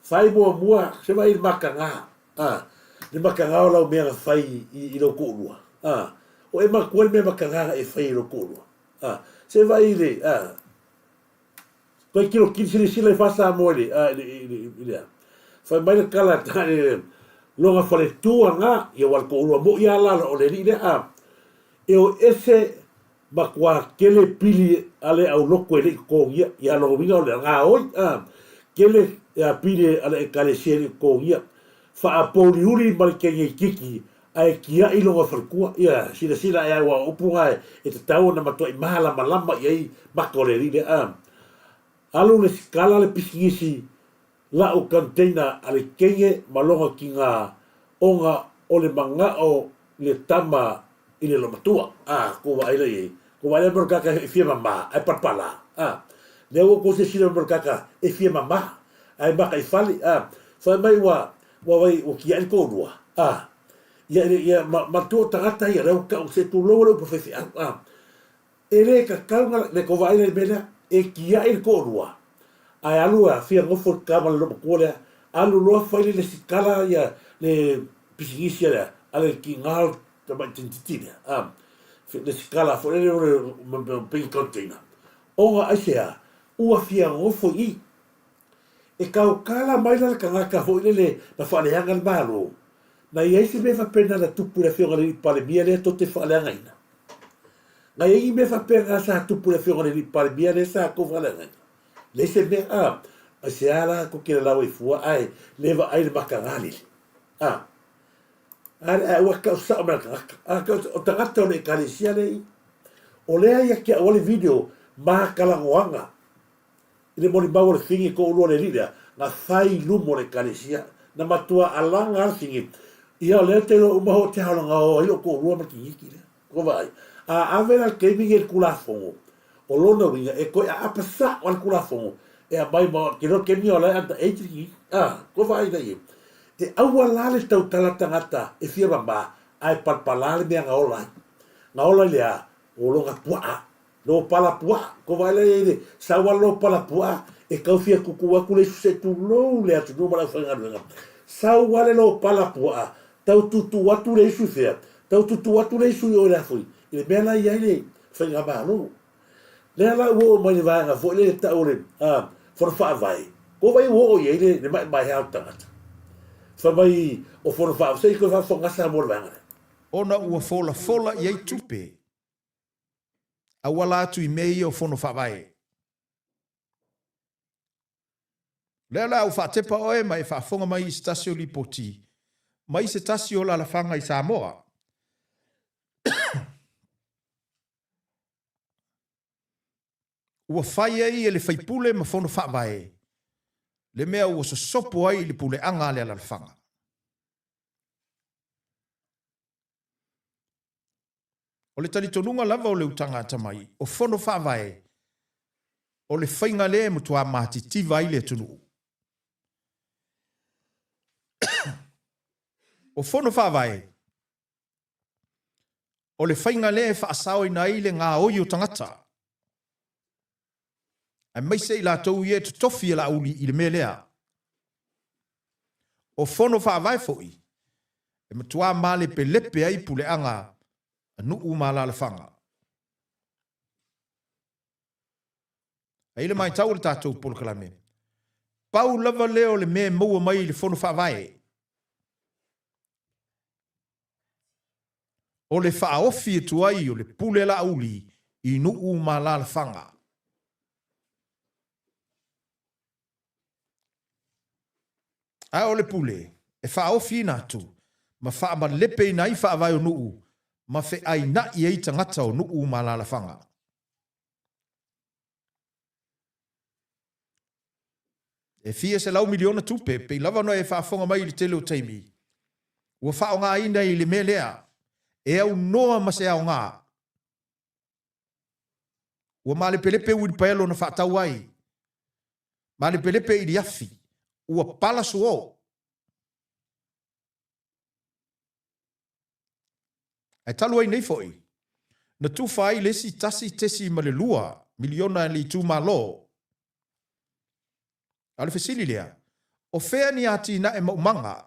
fai mua se vai I makanga le makanga o lau mea fai I lo kulua o e makuel me makanga e fai I lo kulua se vai le koe kilo sila I fasa moile fai mai le kala tane longa fale tua nga ia wal kulua mo ia la o le ni e o ese makua kele pili ale au loko ele ko ia lo winga o le nga oi kele pili ale kale seri ko ia fa apoli uri mal kenye kiki ai kia I longa farkua ia sila ai wa upunga e te tau na mato I mahala malama ia makole ri alu le skala le pisingisi la o container ale kenye malonga kinga onga o le manga o le tama I le lomatua ko wa ile ko wa le merkaka e fia mama ai parpala le o ko se sila merkaka e fia mama ai maka I fali fa mai wa vai o kia ko lua ia ma to tangata ia le ka o se tu lo profesi ele ka kaunga le ko wa ile bela e kia ko lua ai alua fia ngofo kama lo ko le alu lo fa ile le sikala ia le pisingisia ale kingal tama tintitina le skala fo le pink container onga asia ua fia ngofo I e kau kala mai la kanga fo le na fa le hanga malo na ia se me fa pena la tupu le fionga le pale mia le to te fa le ngaina na ia me fa pena sa tupu le fionga le pale mia le sa ko fa le ngaina le se me asia la ko ke la we fua ai leva ai le makangali ai wa ka sa ma ka o tangata o le kalisia le o le ia ke o le video ma kala ngoanga ile moni bawo le fingi ko ulo le lida na fai lumo le kalisia na matua alanga singi ia le te lo mo te halanga o ilo ko ulo ma ki le ko vai avela ke mi el kulafongo o lona winga e ko a pasa o kulafongo e a mai ma ke no ke mi ola anta e tri ko vai dai e awala le tau tala tangata e fia mama ai palpalale me nga ola le o longa pua no pala pua ko vai le sa walo pala pua e kau fia kuku aku le se tu lo le atu no mala fanga nga sa wale lo pala pua tau tutu watu le su fia tau tutu watu le su yo la fui ile bela ia ile fanga ba lo le ala wo mai va nga fo le ta ole for fa vai ko vai wo ia ile le mai ha tangata fa mai o for fa sei ko fa fonga sa mo vanga
Ona ua fola iai tupe. A wala atu I mei o fono whawai. Lea la au whaatepa oe mai whaafonga mai i stasio Lipoti. Mai se tasio la lafanga i Samoa. Ua whai ai e le whaipule ma whono whaavae. Le mea ua sosopo ai li pule anga le lafanga. O le talitonunga lava o le utanga atamai, o whono whaavae, o le whainga le mutua mātitiva i le tunu. O whono whaavae, o le whainga le whaasao i na ile ngā oi o tangata. Ai mai se i la tau i e tutofi e la uli i le mea lea. O whono whaavae foi, e mutua male pe lepe ai pule anga, anu umala la fanga. Ai le mai tau le tātou polokalame. Pau lava leo le mea maua mai le whono whaavae. O le whaofi e tuai o le pule la uli i nu umala la fanga. Ai o le pule, e whaofi natu, ma whaama lepe i nai whaavai o nuu, ma fe ai na i ei tangata o nuu ma la fanga. E fia se lau miliona tupe, pe lava no e whaafonga mai li tele o teimi. Ua whao ngā ina i le me lea, e au noa ma se au ngā. Ua male pelepe ui paelo na whaatau ai. Male pelepe i li afi, ua pala suo. Ai talu ai nei foi. Na tu fai lesi tasi tesi ma le lua, miliona li tu ma lo. Ale fesili lea. O fea ni ati na e maumanga.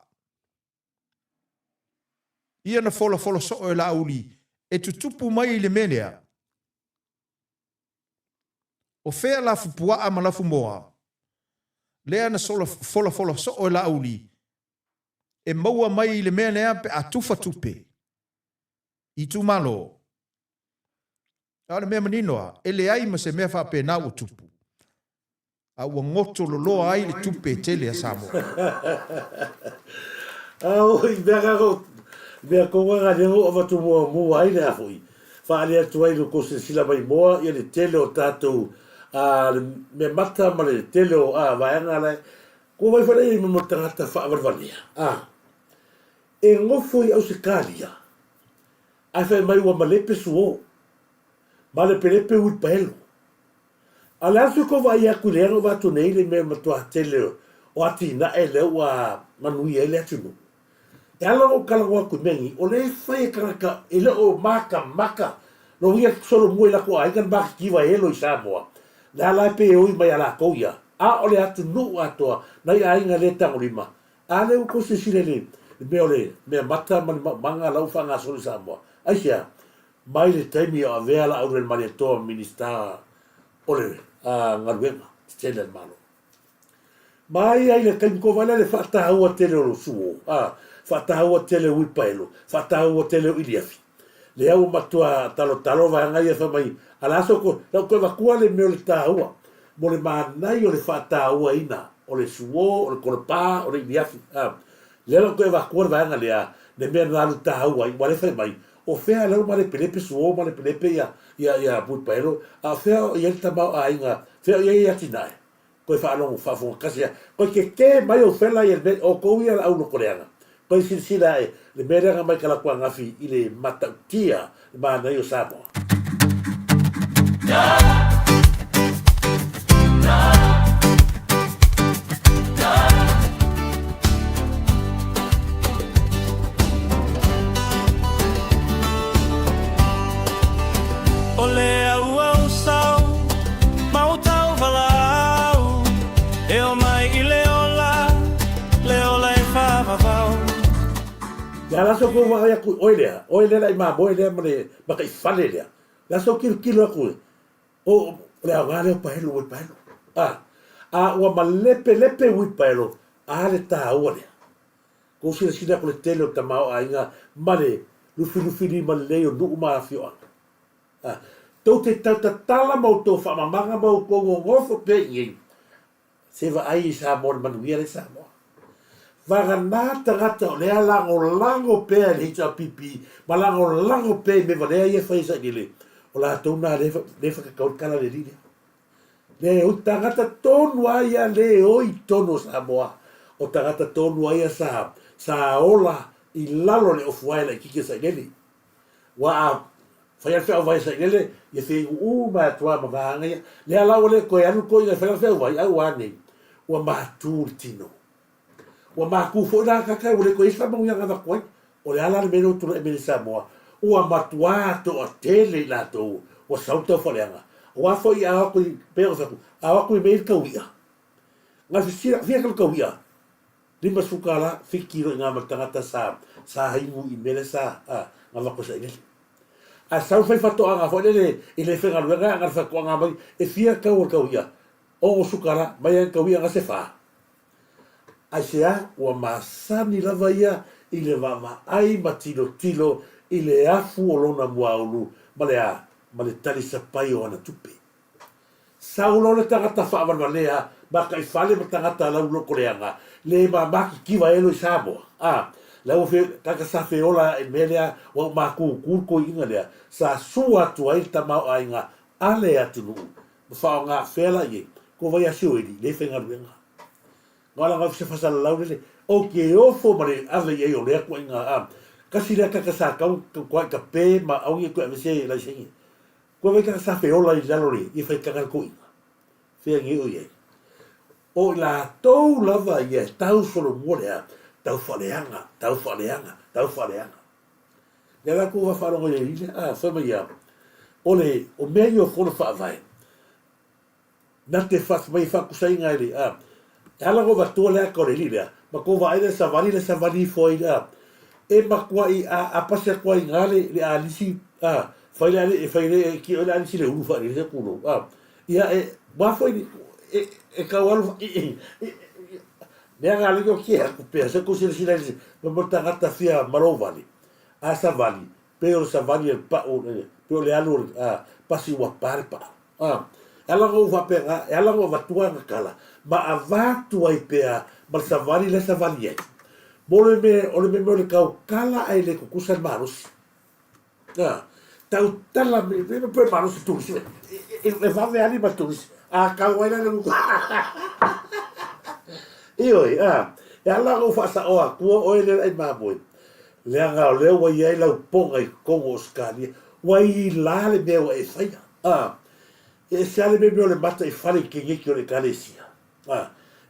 Ia na fola so e la uli, e tutupu mai le menea. O fea la fupua ama la fumoa. Lea na fola so e la uli, e maua mai le menea pe atufa tupe. I tu malo. Aole mea maninoa, ele ai ma se mea whape na o tupu. A ua ngoto lolo ai le tupe tele a Samoa.
Oi, mea kako, mea konga ngā neho o watu mua ai le afoi. Whaale atu ai lo kose sila mai moa, ia le tele o tātou, me mata ma le tele o vaianga lai, ko vai whanei me mo tangata whaawarwania. E ngofo i au se kālia. Ai whai mai ua malepe suo. Malepe lepe ui paelo. A le asu ko vai aku lea no watu nei le mea matua tele o ati na e leo a manui e le atu no. E ala o kalawa ku mengi, o le whai e karaka e leo maka. No ia solo mua i lako aigan maka kiwa e lo i Samoa. Le ala pe e oi mai ala kouia. A o le atu no atoa, nai ainga le tangorima. A leo ko se sile le mea ole, mea mata manga lau whanga soli Samoa. Aisia, mai le taimi o avea la aurel mani toa minister ole ngaruenga, stele malo. Mai ai le taimi ko vale le whaatahua tele o lo suo, whaatahua tele ui paelo, whaatahua tele o iliafi. Le au matua talo vai ngai e whamai, alaso ko, lau koe wakua le meo le tahua, mo le maanai o le whaatahua ina, o le suo, o le korepā, o le iliafi. Le lau koe wakua le vai ngai le mea nalu tahua, i wale whai mai, o fea lau male pelepe suo, male pelepe ia pui paelo, a fea i el tamau a inga, fea i ati nae. Koe whaalongo whafonga kasia, koe ke mai o fela i el o kou ia au no koreanga. Koe sila e, le merenga mai kalakua ngafi i le matautia, le maanai o Samoa. Ya la so ko wa ya ku oile la ima boile mo le ba kai fale le. La so kilo ku. O le avale pa helo wi pa helo. Wa malepe wi pa helo. Le ta ole. Ko sila ko le tele o tamao ainga male lufi male o nu ma fio. To te tala mo to fa mamanga mo ko ngofo pe ngi. Se va ai Samoa manuia le Samoa. Vagana tangata o lea lango pea le hita pipi, ma lango pea me valea ia whaisa ni le. O la tona le whakakaut kala le lile. Le o tangata tonu aia le oi tono Samoa. O tangata tonu aia sa ola i lalo le ofuai la kike sa ineli. Wa a whaiar whea vai sa inele, ia whi ma tua ma vahanga ia. Le alau le koe anu koe ia whaiar whea vai, au ane. Ua mahatu le tino. Ua maku fo na kakai ule ko isla mo yang avak koi o le ala le meno tu le Samoa ua matua to a tele la to o sauta fo le anga o fo ia ko pe o saku a ko me ka uia nga fia ka uia lima sukala fikiro nga matangata sa haimu i mele sa nga va ko sa ile a sau fai fato anga fo le ile fenga luenga nga fa ko nga mai e fia ka uia o sukala mai ka uia nga se fa Aisea ua masani lava ia i le vama ai ma tilo i le afu o lona muaulu ma le tali sapai o ana tupe. Saulo le tangata whaamana lea ma kai whale ma tangata lau loko leanga le ma maki kiwa elo i Samoa. Lau kaka sa feola e melea o maku kurko inga lea sa sua tua i tamau ainga ale atu nuu. Mawhao ngā whela i ko vai asio eri le whenga ruenga. Ngala ngau se fasala laurele o ke ofo mare ave ye o le ko inga kasi le ka sa ka ko ka pe ma au ye ko ave la singi ko ve ka sa fe ola i lalori i fe ka ko inga fe ngi o ye o la to lava ye tau solo morea tau faleanga le la ko va falo ngo ye fa ma ya o meio fo fa vai na te fa mai fa ku sai ngai ala go vatua le ko le lile ma ko vai le savani foi e ma kwai a pase kwai ngale le alisi foi le ki o alisi le ulu fa le kulo ia e ma foi e ka walu ne ngale ko ki ku pe se ko se le ma tangata fia marovali a savani pero savani pa o pero le alu pasi wa parpa ela go va pega ela go vatua na kala ma avatu ai pea ma savali le savali ole me le kau kala ai le kukusa marus tau tala me pe marus tu e va ve ali ma tu a kau ai le io ela go fa sa o ku o le ai ma boy le anga le wa ia la ponga i kongo skali wa i la le me o e fai e se ale me le mata i fale ke ngeki o le kalesia.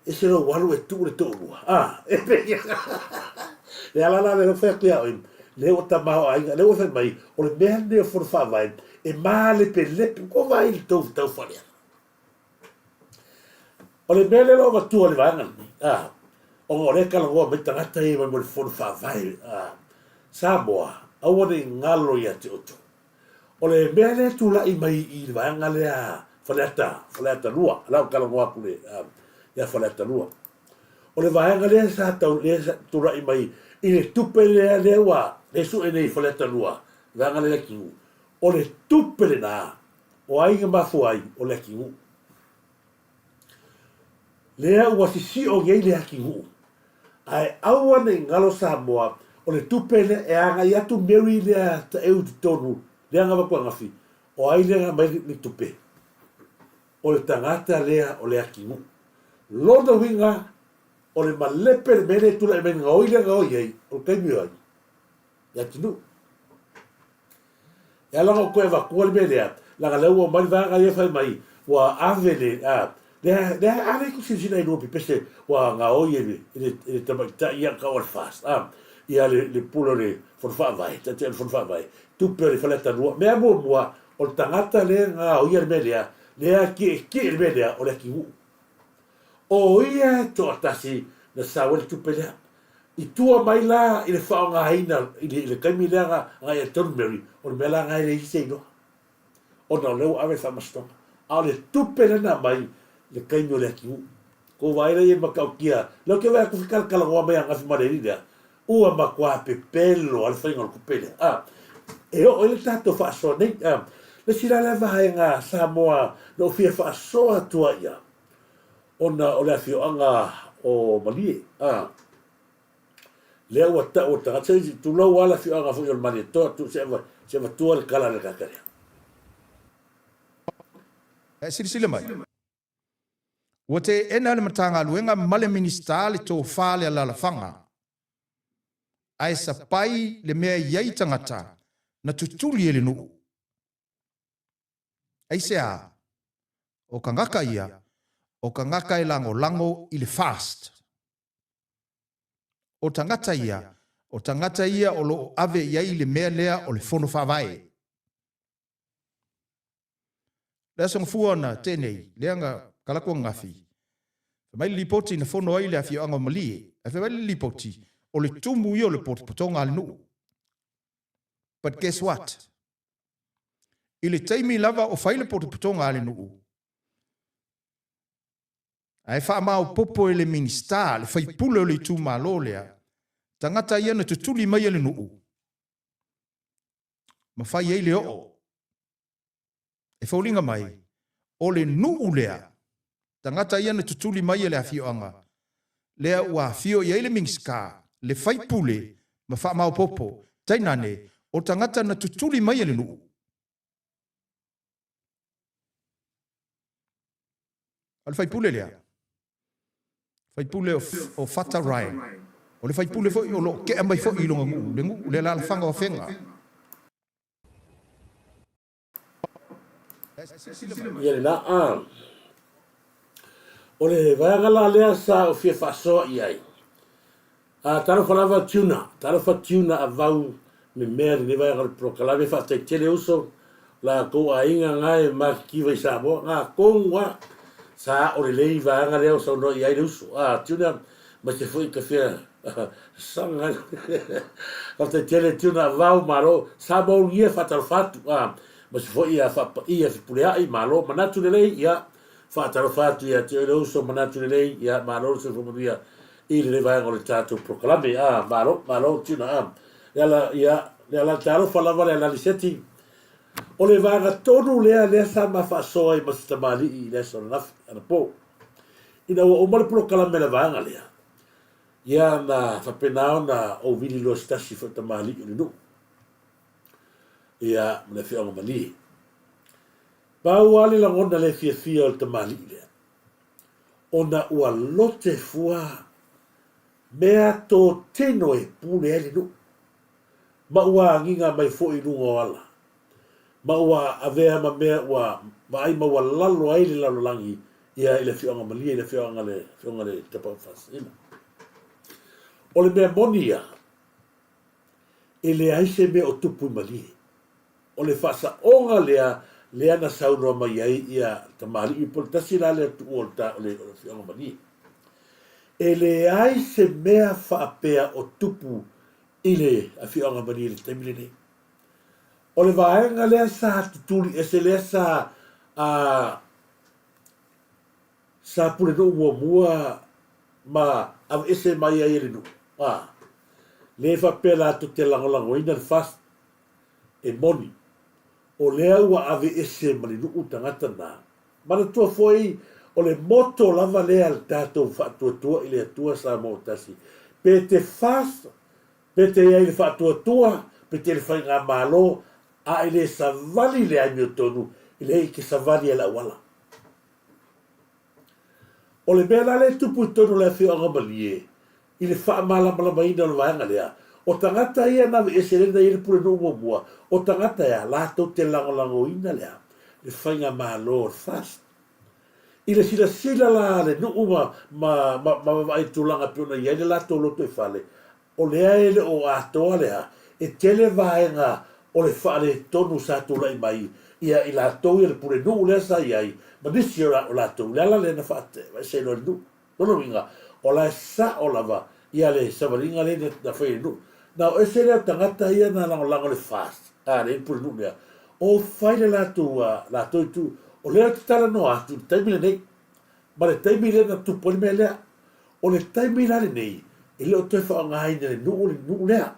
E se lo walu e tu le tōrua. E pe le alala le whea kia oim. Le o tamao ainga, le o whea mai, o le mea neo forfa vai, e maa le pe lepe, ko vai il tau whalea. O le mea le lo matua le vangan. O le kalangoa mai tangata e mai mo le forfa vai. Samoa, awa ne ngalo ia te oto. O le mea le tula i mai i vanga le a whaleata lua, lau kalangoa kule, ia whaleata lua. O le vanga le sa tau le tula i mai i le tupe le wa, le su e nei whaleata lua, vanga le kingu. O le tupe le na, o ainga mafu ai, o le kingu. Lea ua sisi o ngei le kingu. Ai aua ne ngalo Samoa, o le tupe le e anga i atu meri le ta eu di tonu, lea nga wakua ngafi, o ai lea mai ni tupe. O le tangata lea o lea kingu. Lona winga, o le malepe le mene tula e mene ngoi lea ngoi ei, o le kaimi ai. Ia tinu. Ia langa o koe wakua le mene langa leu o mani vanga ia fai mai, wa ave le, lea ane kusisina i lupi pese, wa nga oi e le tamakita ia ka o le fast. Ia le pulo le forfa vai, te le forfa vai. Tupe le faleta lua, mea mua, o le tangata le nga o ia le melea, lea ki le melea o le ki u. O ia to atasi na sawe le tupe lea. I tua mai la i le whao ngā haina, i le kaimi lea ngā ia tonmeri, o le mea la ngā ile hise ino. O na leo awe whamastonga. A le tupe le na mai, le kaimi o le ki u. Ko waira i makau kia, leo ke wea kufikala kalangoa mea ngafi mareri lea. Ua makua pepelo al whainga o kupele. E o ele tato whaasoa nei. Le sira le vahe ngā Samoa no fia whaasoa tua ia. ona o le afioaga o malie lea ua ta'u o tagata i tulou ala afioaga fo'i o le mali atoa tu se avatua le kala le kakalea
e silisile mai ua te ena le matagaluega ma le minista le tofā le alalafaga ae sapai le mea iai tagata na tutuli e le nuu aisea o ka ngaka ia o ka ngaka e lango i le fast o tangata ia o lo ave iai le mea lea o le fono whawai lea song fuana tenei leanga kalakua ngafi mai lipoti na fono ai le afio anga malie mai lipoti o le tumu i o le potonga al nuu but guess what i le taimi lava o whaile potonga al nuu ai wha mau popo e le minista le whaipule o le tu malo lea tangata ia na tutuli mai e le nuu ma whai ei le o e whaulinga mai o le nuu lea tangata ia na tutuli mai e le afioanga lea ua fio i le minska le whaipule ma wha mau popo tainane o tangata na tutuli mai e le nuu al whaipule lea whaipule o Fata Ryan. O le whaipule fo o lo ke amai fo i longa ngu. Le ngu, le la whanga o whenga.
ia le na o le vaegala lea sa o fia fa'asoa i ai talo falava tuna a vau me mea le vaegala prokalame fa'ataitele uso la kou aiga gae makikiva i Samoa ga koua sa o le lei vaega lea o saunoa i ai le uso tuna ma se foi kafia sanga fa'ataitele tuna a vau malo sa maulia fa'atalofatu ma se foi ia fa'apaia fepulea'i malo manatu lelei ia fa'atalofatu ia te le uso manatu lelei ia malo se fomanuia i le vaega o le tatou prokalame malo tuna le ala talofa lava le alaliseti o le vaega tonu lea sa mafa'asoa i ma se tamali'i i le asolonafi ana po ina ua uma le prokalame le vaega lea ia na fa'apena ona ou vili loa stasi fa tamali'i o le nu'u ia le fe'oga malie pau ale lagona le fiafia o le tamali'i lea ona ua lote fua mea totino e pule ai le nu'u ma ua agiga mai fo'i luga o ala ma ua avea ma mea ua ai ma ua lalo ai le lalolagi ia i le fe'oga malie i le fe'oga le tapa'ufasina o le mea moni ia e leai se mea o tupu i malie o le fa'asa'oga lea na saunoa mai ai ia tamali'i po le tasi la le atu'u o le fe'oga malie e leai se mea fa'apea o tupu i le afio'aga malie le taimi lenei o le vaega lea sa tutuli ese lea sa pule nu'u muamua ma ese mai ai le nu'u le fa'apea latou te lagolagoina le fast e moni o lea ua ave ese ma le nu'u tagata na manatua fo'i o le moto lava lea le tatou fa'atuatua i le atua sa mo tasi pe te fast pe te ai le fa'atuatua pe te le faiga malo a i le savali le ai tonu i le ke savali ala wala o le mea la le tupu tonu le afio'aga malie i le fa'amalamalamaina o le vaega lea o tagata ia na ese lena i le pule nu'u muamua o tagata ia latou te lagolagoina lea le faiga malo le fast i le silasila la le nu'u ma va'aitulaga pe ona iai le latou loto e fale o lea e le o atoa lea e tele vaega o le fa'ale tonu sa tula'i mai ia i latou ia le pule nu'u lea sa iai ma nisi o latou le ala lena fa'aseino le nu'u lolomiga o la sa'o lava ia le savaliga le na fai le nu'u na o ese lea tagata ia na lagolago le fast le pule nu'u lea o fai le latou itu o lea te talanoa atu le taimi lenei ma le taimi lea na tupu ai le mea lea o le taimi la lenei e le o toe fa'aogāina le nu'u lea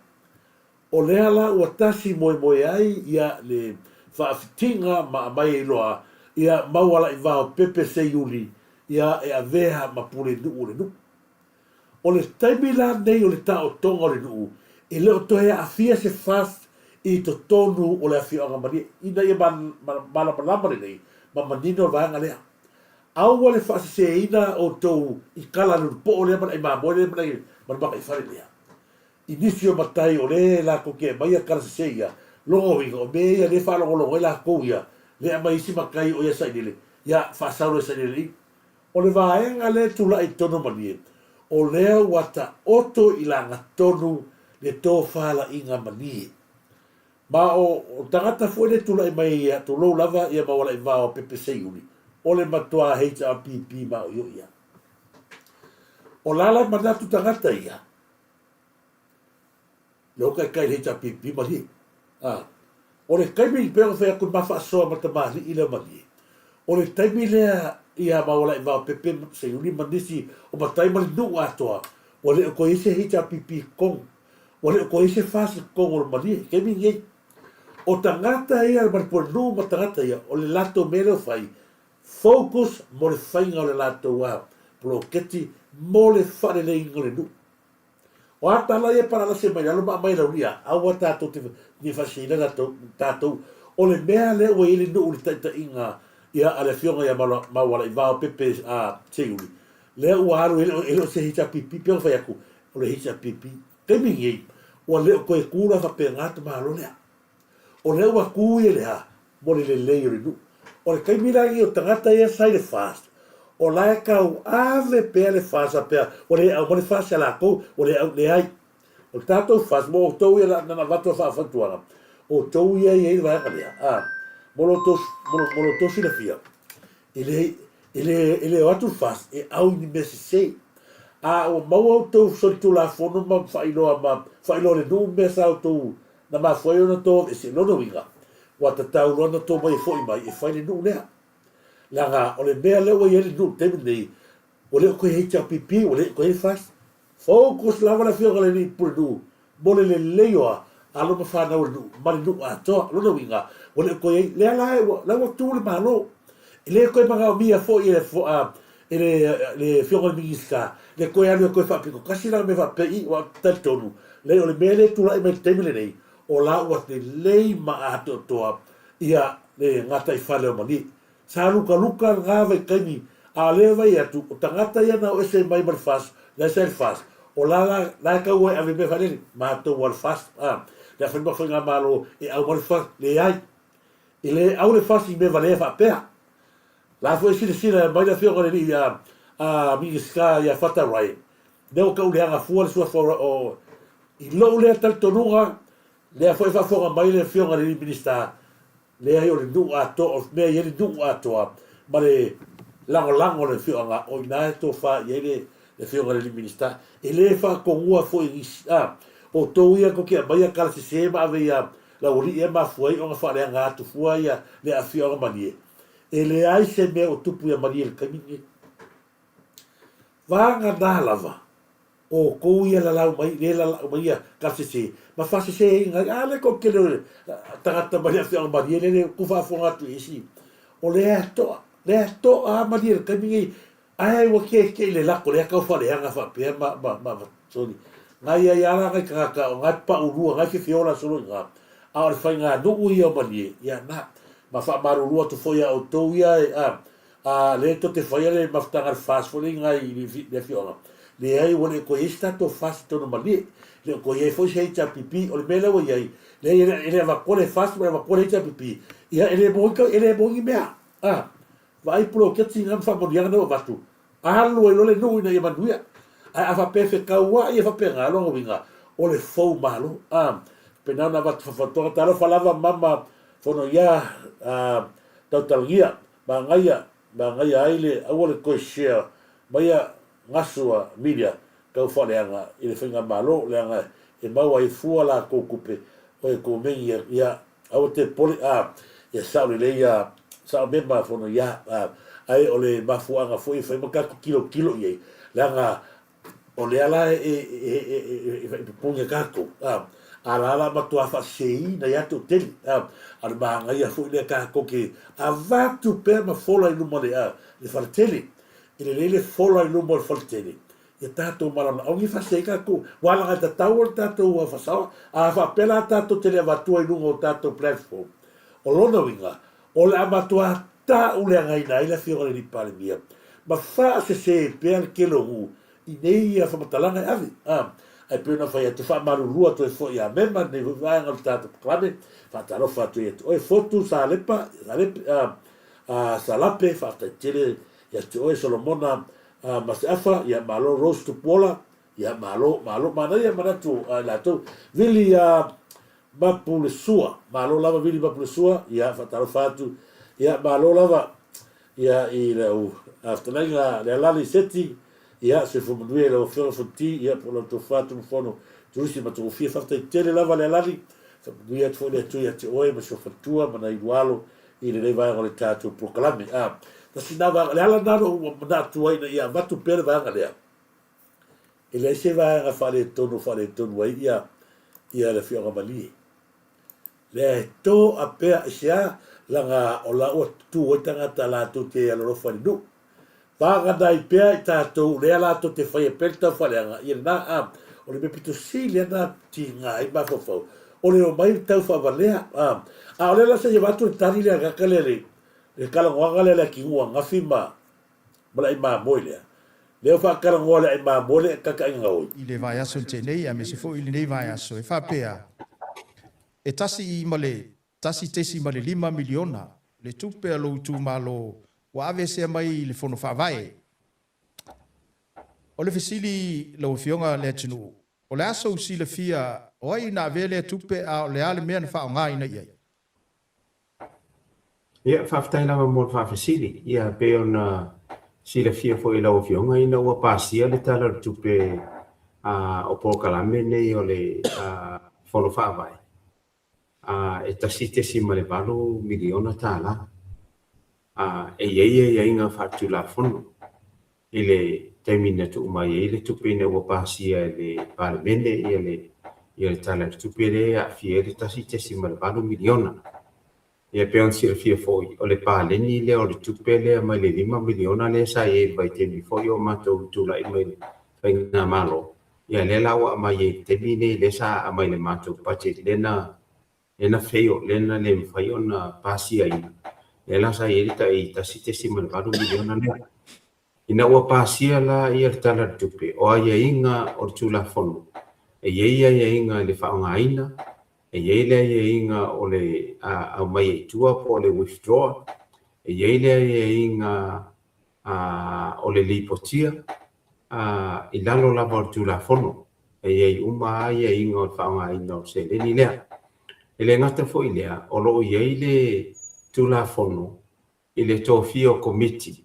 o lea la ua tasi moemoe ai ia le fa'afitiga ma mai iloa ia mau ala i vao pepe se iuli ia e avea ma pule nu le nu. O le taimi la nei o le ta o tonga o le nu, e leo toe a fia se fast i to tonu o le afio anga mani, ina ia malama nei, ma manino vanga lea. Aua le fase se ina o tou i kala nu po o lea mana i mamoe lea mana i maka i fare lea. Inisio matai o le la ko ke mai kala se ia, longo winga o me ia le fa longo la ko ia, le mai isi makai o ia sa ile, ia fa sa o sa ile. O le vaenga le tula i tono mani, o lea wata oto i la ngatonu le tō whala inga mani. Ma o tangata fwoi le tula i mai ia, to lou lava ia mawala i VAO pepe uni. O le matua HRPP ma o yo ia. O lala manatu tangata ia. Le okai kai le HRPP mani. O le kaimi i pēo whea kun mawha asoa matamahli i le mani. O le taimi lea ia mawala i VAO pepe uni manisi o matai mali nu atoa. O le ko ise HRPP kong. O le ko ise fasi kong o le mani. Kaimi ngei. O tangata ia mar por nu ma tangata ia o le lato mele fai focus mo le fainga o le lato wa proketi mo le fare le ingole nu o ata la ia para la se mai lo mai la uria a wa tato te ni fasina tato o le mea le o ile nu le tata inga ia ale fionga ia ma wala i VAO pepe a tseuli le o aru ele se hita pipi pe fai aku o le hita pipi te mingi o le ko e kula fa pe ngata ma lo le o le ua kui e le ha, mo le lei o le nu. O le kaimirangi o tangata ia sai le fast. O lae kau ave pea le fast a pea, o le au mo le fast a la kou, o le au le ai. O le tātou fast, mo o tau ia la nana watu a whaafantuanga. O tau ia i eira vaenga lea. Mo lo tosi la fia. Ele o atu fast, e au ni mesi sei. O mau au tau solitu la fono ma whailoa le nu mesa au tau na ma foi ona to e se lono winga wa ta tau lona to mai foi mai e fai le nu lea langa o le mea le o ele nu te nei o le ko hecha pipi o le ko e fast focus la wala fio le ni por du mo le leo a lo ma fa na o nu ma nu a to lono winga o le ko e le la o tu le malo le ko e manga mia foi e fo a le fio le mingiska le ko e ko fa piko kasi la me va pe i o tal tonu le o le mele tu la me te nei o la ua te lei ma ato toa ia le ngata i whale o mani. Sa luka ngā vai kaimi a lea vai atu o tangata ia na o ese mai mara fast, le ese fast. O la ka ua ave me whaneri, ma ato wal fast. Le a whanima whainga malo e au mara fast, le ai. I le au le fast i me valea whapea. La fo e sila mai na whionga ni a mingiska ia whata rai. Neo ka uleanga fua le sua fora o i lo lea tal tonunga le foi fa fonga mai le fionga le minista le ai o le nu ato o me ye le nu ato ma le lango le fionga o ina to fa ye le fionga le minista e le fa con ua foi o to ia ko ke mai ka se ma ave ia la uri e ma foi o fa le nga tu foi ia le a fionga manie e le ai se me o tupu ia manie le kamini vanga na lava o ko ia la mai le la mai ka se ma fa se inga ale ko ke le tangata mai a fionga manie le ku fa fonga tu isi o le to a manie le kamini ai wa ke le la ko le ka fa le nga fa pe ma sorry ngai ia la ka o ngat pa uru ngai ke fiola solo nga a o fa nga no ia manie ia na ma fa maru lu to foi o to ia a le to te foi le maftangar fast for ngai le fiola le ai wole ko esta to fast to no manie le ko ia foi sei cha pipi o le mele o ia le va ko le fast va ko le cha pipi ia ele bo mea vai pro ke tinga fa mo dia no vatu lu le no ina ia manuia a fa pefe ka wa ia fa penga lo winga o le fo malo pena na va fa to ta lo falava mama fono ia total ia bangaia ile a wole ko share maia ngasua media ka fa le anga ile finga malo le anga e mau ai fu la ko kupe o e ko mengia ia a te poli ia sa le ia sa bemba fono ia ai ole mafuanga foi foi maka kilo ye langa ole ala punga kako ala matua fa sei na ya to tel al manga ia foi le kako ke avatu per ma fola i numale le farteli Ile lele fola I lumo le faltene. Ia tātou marana. Au ni whaseka ko. Wala ngai tatau o tātou a whasawa. A whapela tātou tele avatua I lunga o tātou platform. O lona winga. O le amatua tā ule ngai na ila whionga le ripare mia. Ma wha se pēr kelo ngu. I nei a whamatalanga ave. Ai pēna whai atu wha marurua to e fo ia mema. Nei vanga le tātou klame. Whataro whatu e tu. Oe fotu sa lepa. Sa lape. Whata tele. Ia tu oe Solomona. Mas afa ia malo roast to pola ia malo mana ia manatu la to vili mapule sua malo lava vili mapule sua ia fatalo fatu ia malo lava ia I le after le lali seti ia se fu mudue le ofero futi ia por to fatu fono Turisi matu fia fata tele lava le lali ia tu le tu ia te oe ma so fatua mana I walo I le vai ngole tatu proclame Tasi nawa, le ala naro manatu ai na ia watu pere vanga lea. E le se vanga whare tonu ai ia le whionga mali. Le tō a pēr isia langa o la ua tu o tangata la tu te alorofa ni nu. Vanga nai pēr I tātou le ala tu te whaia pelta whareanga. Ia na o le mepito si le na ti ngā I mawhawhau. O le o mai tau whavalea. O le la se watu tari le akakalele. Le kalangoanga le ki ua ngafi ma I moile. Le fa kalangoa le I moile kaka inga oi.
I le vai aso te nei, a me se fo I le nei vai aso. E whapea, e tasi tesi ma le 5 miliona, le tupe alo tu malo, wa ave se mai I le fono whawai. O le fesili lau fionga le tinu. O le aso usi le fia, oi na vele tupe a le ale mea na wha o ngā ina iai.
Ia whaftainanga mō whawhasili. Ia pe ona sila fia fo I lau fionga ina ua pāsia le tala tupe o pōkalame nei o le whono whawai. E tasi tesi ma le 8 miliona tāla. E ia inga whatu la whono. I le taimina tu umai le tupe ina ua pāsia le paramene ia le tala tupe le a fia le tasi tesi ma le 8 miliona. Ia pe on sila fia foi o le paleni le o le tupe le mai le 5 miliona le sa e vai te mi foi o matou tula I mai vai na malo ia le lawa mai e te mine le sa mai le matou pache le na feo le na le fai ona pasia I le la sa e ta I ta site si mal 4 miliona le ina ua pasia la ia tala tupe o ia inga o tula fono e ia inga le faongaina e ia inga o le a mai tua po le withdraw e ia inga o le lipotia I lalo la portu la fono e ia uma ia inga o whaonga ina o se leni lea e le ngata fo I lea o lo ia le tu la fono I le tofio committee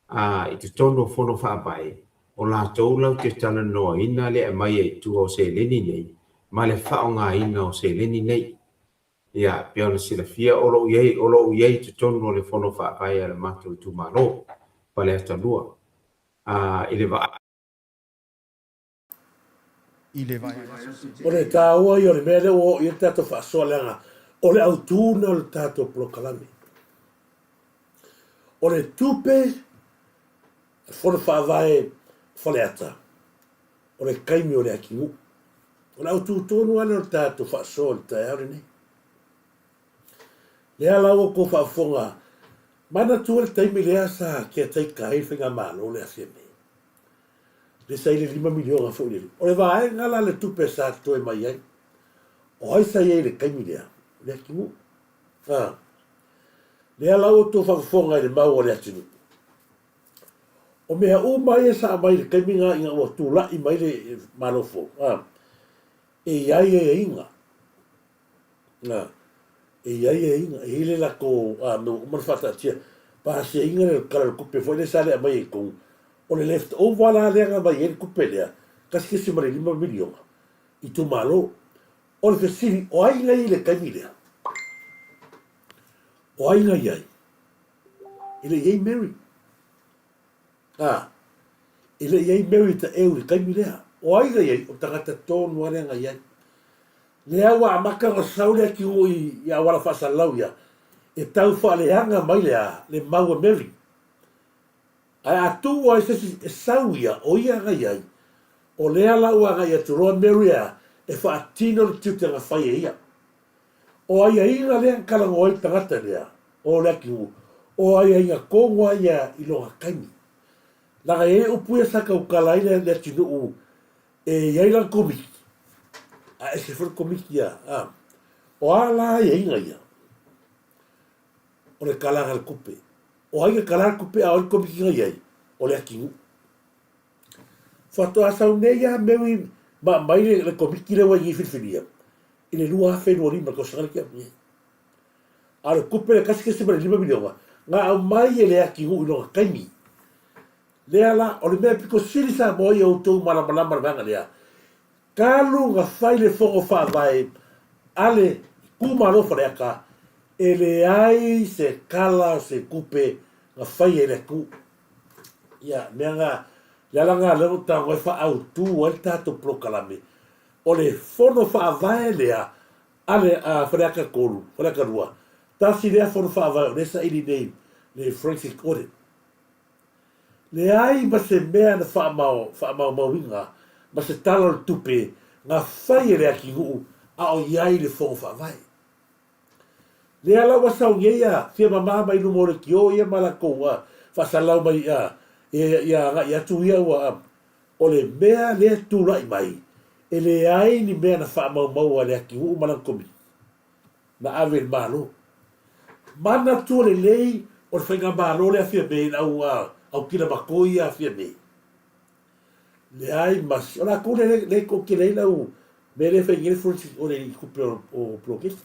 I te tono fono whaapai o la taulau te tana noa ina le mai tu o se leni nei ma le whaonga ina o se leni nei. Ia, pe ona sila fia o lo iei te tono le fono whaapai a le matou tu malo, pa le atalua. I le va.
O le tāua I o le mele o I tātou whaasoa leanga, o le autūna o le tātou prokalami. O le tupe, fono whaavae whaleata, o le kaimi o le akingu. O la tūtonu ana o tātou whaasoa le tai aure nei. Lea lau ko whaafonga, mana tua le taimi lea sa kia tai kai whinga malo le afia mei. Le sai le 5 miliona fo le. O le vae ngala le tupe sa toe mai ai. O hai sai le kaimi lea, le akimu. Lea lau to whaafonga le mau o le atinu. O mea o mai sa mai le kaimi ngā inga o tūla I mai le malofo. E iai inga. E iai inga. E ile la ko no manfata tia. Pa se inga le kala kupe foi le sale mai ko. O le left over la le mai e kupe le. Kasi se mare 5 miliona. I tu malo. O le fesili o ai ngai le kamile. O ai ngai ai. Ile iai Mary. Ile iai Mary ta e le kamile. O ai ngai o tangata tonu ale ngai ai. Le awa amaka o saule ki o I awala whasalau ia. E tau whaleanga mai lea le maua Mary. Ai atu ai se sauia o ia ngai ai. O lea lau a ngai atu roa meria e wha atino le tiutanga whai e ia. O ai a inga lea kalango ai tangata lea. O lea ki u. O ai a inga kongoa ia i longa kaimi. Langa e upuia saka ukalaina lea tinu u e iai lang komiki. A e se fur komiki ia. O ala ia inga ia. O le kalanga le kupe. O ai ka kalanga kupe a oi komiki ngai ai. O lea ki u. Fato asau neia mewi ma mai le komiki le wangi filfilia. Ile lua hafe no lima ko sangale kia mie. A le kupe le kasi kese ma le 5 milionga. Nga au mai e lea ki u ino kaimi. Lea la, o le mea piko siri sa moi au tau malamalama vanga lea. Kalu nga fai le fongo wha vai, ale kumalofa lea ka, e le ai se kala se kupe nga fai e le ku. Ia, mea nga, lea nga leo ta ngoi wha au tu, wale tato prokalame. O le fono wha vai lea, ale a whareaka koru, whareaka rua. Tasi lea fono wha vai, o nesa ili nei, le forensic audit. Le ai ma se mea na wha mawinga, ma se tala le tupe, ngā whai e rea ki nguu, a o iai le whongo wha vai. Le ala wasau ngeia, fia mamā mai numore ki o ia malako wa, wha salau mai ia tu ia wa, o le mea lea tūrai mai, e le ai ni mea na wha mau a lea ki nguu malankomi. Na ave le malo. Mana tua le lei, o le whainga malo lea fia mea au kila makoi a fia me. Le ai mas, ora kone le ko kile ina u, me le whainga le furensi o le kupe o prokesi.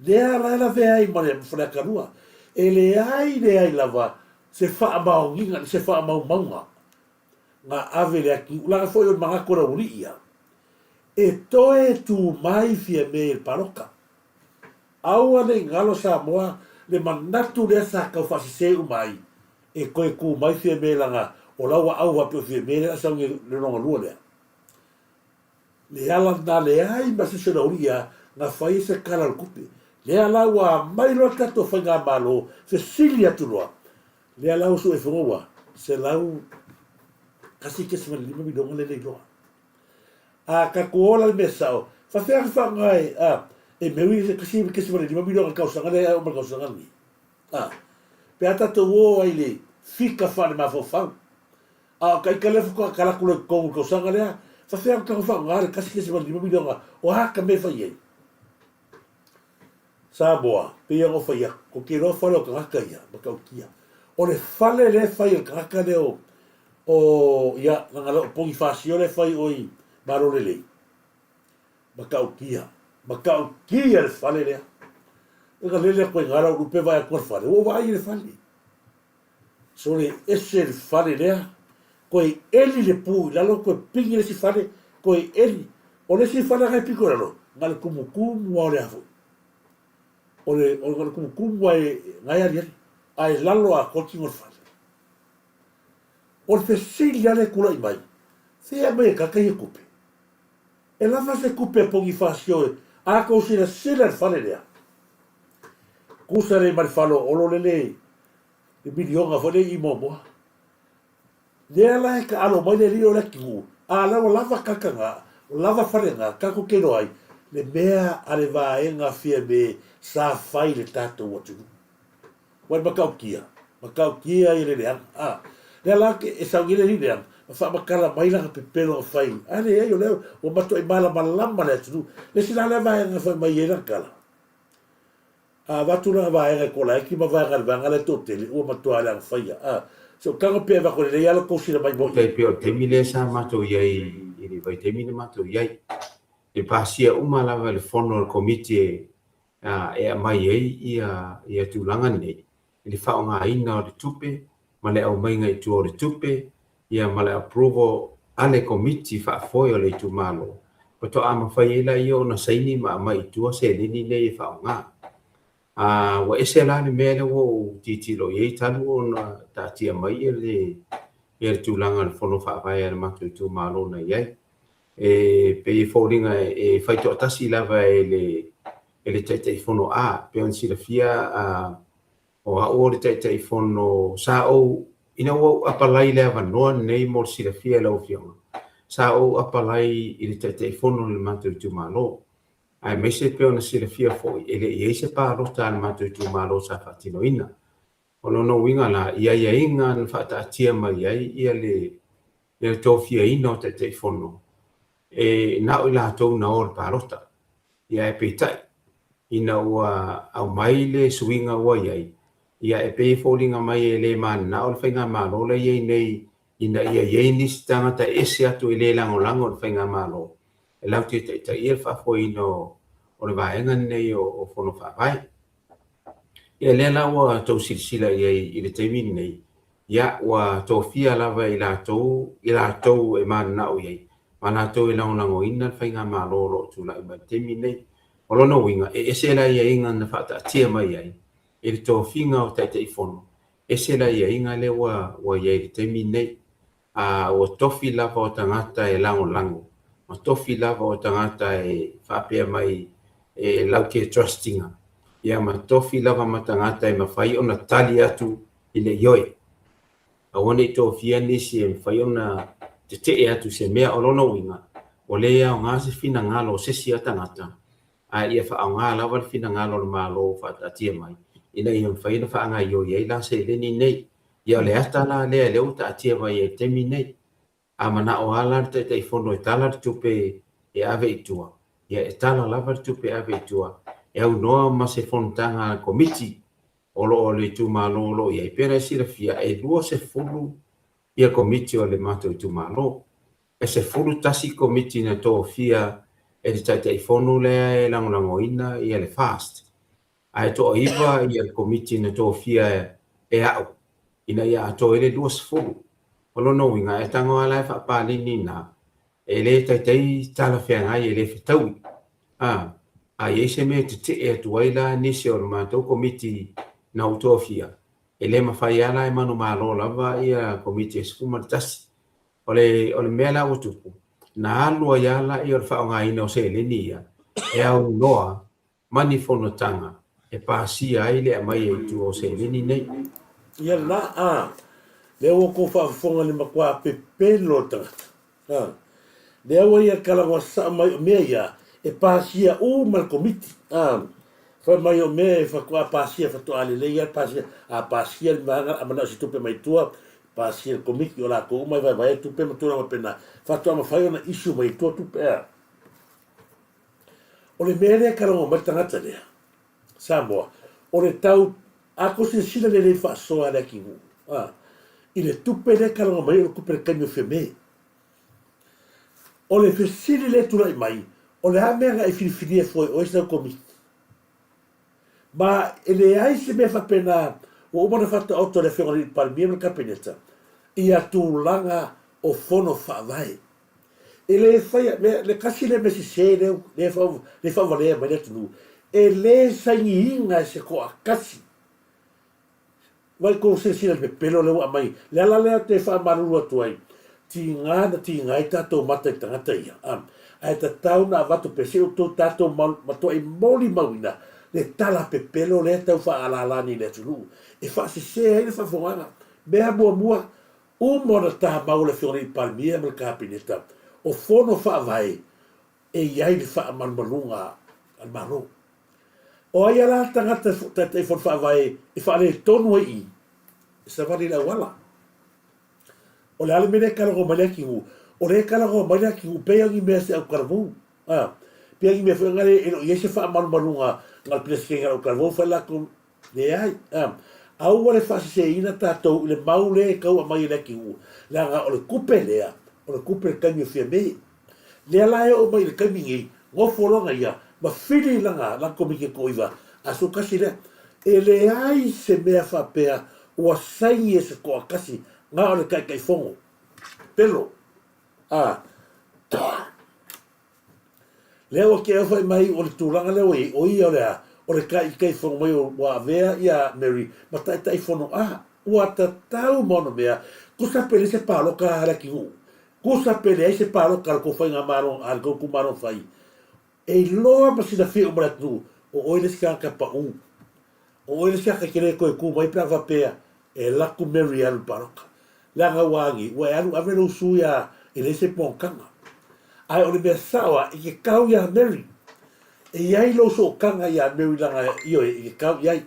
Le ala vea ai ma le mwhanaka rua. E le ai lava, se wha amau nginga, se wha amau maunga. Nga ave le aki, ulanga foi o mga kora uri ia. E toe tu mai fia me il paroka. Aua ne ngalo Samoa, le manatu lea sa kau whasise umai. E koe ku mai fia me langa o laua au hape fia me lea saunge le ronga lua lea. Le ala na le ai ma se sena uria nga whai se kala le kupe. Le ala wa mai loa kato whai ngā malo se sili atu loa. Le ala usu e whangoa se lau kasi kesi mani 5 milionga le lei loa. A ka kuola le mesao. Whawhea ka whangai e mewi se kasi kesi mani 5 milionga kausanga le au ma kausanga ni. Pe ata to wo ai le fika fane ma fo fang. A kai kalefu ko kala kula ko ko sanga le. Fa fe ka fa ngare kasi kesi ma 5 milionga. O ha ka me fa ye. Samoa, pe yo fa ya. Ko ki ro fa lo ka ka ya, ba ka kia. O le fale le fa ye ka ka le o ya nga lo pongi fa si le fa oi ma ro le le. Ba ka kia. Ba ka kia le fale le. E ka lele koe ngara upe vai a kua whare. O vai le whare. So le ese le whare lea. Koe eli le pū. Lalo koe pingi le si whare. Koe eli. O le si whare ngai piko lalo. Ngā le kumukumu wa o le hafu. O le kumukumu wa e ngai ari ari. Ai lalo a kokingo le whare. O le whesili ale kula i mai. Thea mai e kakai e kupe. E lawa se kupe pongi whasioe. A kou sila sila le whare lea. Kusa le marifalo olo lele e milionga fole i momoa. Le ala e ka alo mai le rio le kiu. A lava kakanga, lava wharenga, kako kero ai. Le mea ale vaenga fia me sa fai le tatou atunu. Wai makau kia i le leanga. Le ala ke e saungile li leanga. Ma wha makala mai langa pepelo a fai. Ale e o leo, o mato e mala malama le atunu. Le sila le vaenga fai mai e langkala. A watu na vaenga ko la ki ma vaenga vanga le totele o matua la faia. So kanga pe va ko le ala ko sila mai mo.
Pe pe te mile sa mato yai ili vai te mile mato yai. E pasia uma la le fono committee e mai ia tu langa nei. Ili fa nga ina de tupe ma le au mai ngai tu de tupe ia ma le approval ale committee fa foi le tu malo. Pato ama fai la io na saini ma mai tu se ni nei fa nga. Wa ese la ni mele wo titilo ye talu ona tatia mai le tulanga le fono fa vai le matu tu malo na ye pe folinga e fai to tasi lava ele tete fono pe on si la fia o le tete fono sa o ina o apalai le avanoa nei mo silafia lau fionga. Sa o apalai i le telefono le matou tu malo. Ai me se pe ona silafia foi ele i se pa rota le matou tu malo sa fatino ina. Ono no winga la ia inga na fata tia mai ai ia le tofia ina o te telefono. E na o la tau na o pa rota. Ia e peitai. Ina ua au mai le suinga ua iai. Ia e pei fōlinga mai e le man na o le whainga malo le iei nei ina ia iei nisi tangata ese atu i le lango le whainga malo. E lau te ia whafo ino o le vaenga nei o whono whawai. Ia le la ua tau silisila iei i le teimini nei. Ia ua tau fia lava i la tau e man na o iei. Mana tau i lango ina le whainga malo lo tu la i mai teimini nei. O lona winga, e ese la ia inga na whata atia mai ai. E le tō whinga o tai fono. Ese la ia inga le wa iai le temi nei. O tofi lava o tangata e lango. O tofi lava o tangata e whapea mai e lauke trustinga. Ia ma tofi lava ma tangata e mawhai ona tali atu i le ioi. A wane i tō whia nisi e mawhai ona te te atu se mea o lona winga. O lea o ngase fina ngalo sesi a tangata. A ia whaanga lawa le fina ngalo le malo whatatia mai. Ina ia mwhaina whaanga i o iei la se leni nei. Ia le ata la lea leo ta atia mai e temi nei. A mana o ala te te fono e tala tupe e ave i tua. Ia e tala lawa tupe e ave i tua. E au noa ma se fontanga komiti. Olo o le tu malo lo ia i pera e sira fia e lua se fulu ia komiti o le mato i tu malo. E se fulu tasi komiti na tō fia e te tai fono lea e lango ina i le fast. Ai to iwa i le komiti na tō fia e au. Ina ia ato ele duas fulu. Olo no winga e tango ala e whapalini na. E le tai tala whea ngai e le whetaui. A i se me te e tuaila nisi o le mātou komiti na uto fia. E le mawhai ala e manu malo lava i a komiti e sfumatasi. Ole mea la utupu. Na alua yala i or whaonga ina o se lenia, e au noa, mani fono tanga, e pāsia aile a mai e tu o se leni nei.
Ia la leo ko whaafonga ni makua pepelo tangata. Leo ia kalawa sa mai o mea ia, e pāsia o mal komiti. Wha mai o mea e whakua pāsia whatu alele ia, pāsia ni maanga, amana o si tupe mai tua, pāsia komiti o la ko mai vai tupe matura ma pena. Fatua ma fai ona isu mai tua tupe ea. O le mea lea karango mai tangata lea. Samoa. O le tau, ako se sila le le whaasoa lea ki ngu. I le tupe lea karango mai o le kupe le kanyo whiame. O le whesiri le tulai mai, o le hameanga e whiriwhiria foi o esa komiti. Ma e le aise mea whapena, o umana whata auto le whiongari palmia me kapeneta, i atulanga o fono whaavai. E le whaia, le kasi le mesi se leo, le whaavarea mai le tunu, e le saingi inga se ko a kasi. Wai ko se sila le pelo leo a mai, le ala lea te whaamaruru atu ai, ti ngai tatou mata i tangata ia. Ai ta tau na watu pese o tō tatou mato e moli mauina, le tala pe pelo le tau whaalalani le tunu. E whaase se ai le whaafonganga, mea mua, o mona taha maule whiori palmia me kapineta o fono whaavai e iai le whaamalmalunga al malo. O ai ala tangata te fono whaavai e whaale tonu i e sa wali la wala. O le ale mene kalago maliaki ngu, o le kalago maliaki ngu peangi mea se au karamu. Peangi mea whiangare e no iese whaamalmalunga ngal pilaskenga au karamu whalako le ai. Au wale whasi se ina tātou le maule e kau a mai leki u. Lea ngā o le kupe lea, o le kupe le kaimi o whia mei. Lea lae o mai le kaimi ngei, ngofolonga ia, ma whiri langa, lanko mike koiwa, a so kasi lea. E le ai se mea whapea, ua saingi e se koa kasi, ngā o le kai fongo. Pelo. Lea o ke awhai mai o le tūlanga leo e, o ia o lea, o le kai fono mai o wa vea ia Mary ma tai fono ua tatau mono mea kusa pele se palo ka hala ki hu kusa pele se palo ka ko fai nga maro al ko maro fai e loa ma sina fi o mratu o oile ska ka pa o oile ska ka kire ko ku mai pra va pea e la ku Mary al paroka langa wangi wa alu avelo suya ele se ponkanga ai o le mea sawa i ke kau ya Mary e iai lo so kanga ya Mary langa io i ke kau iai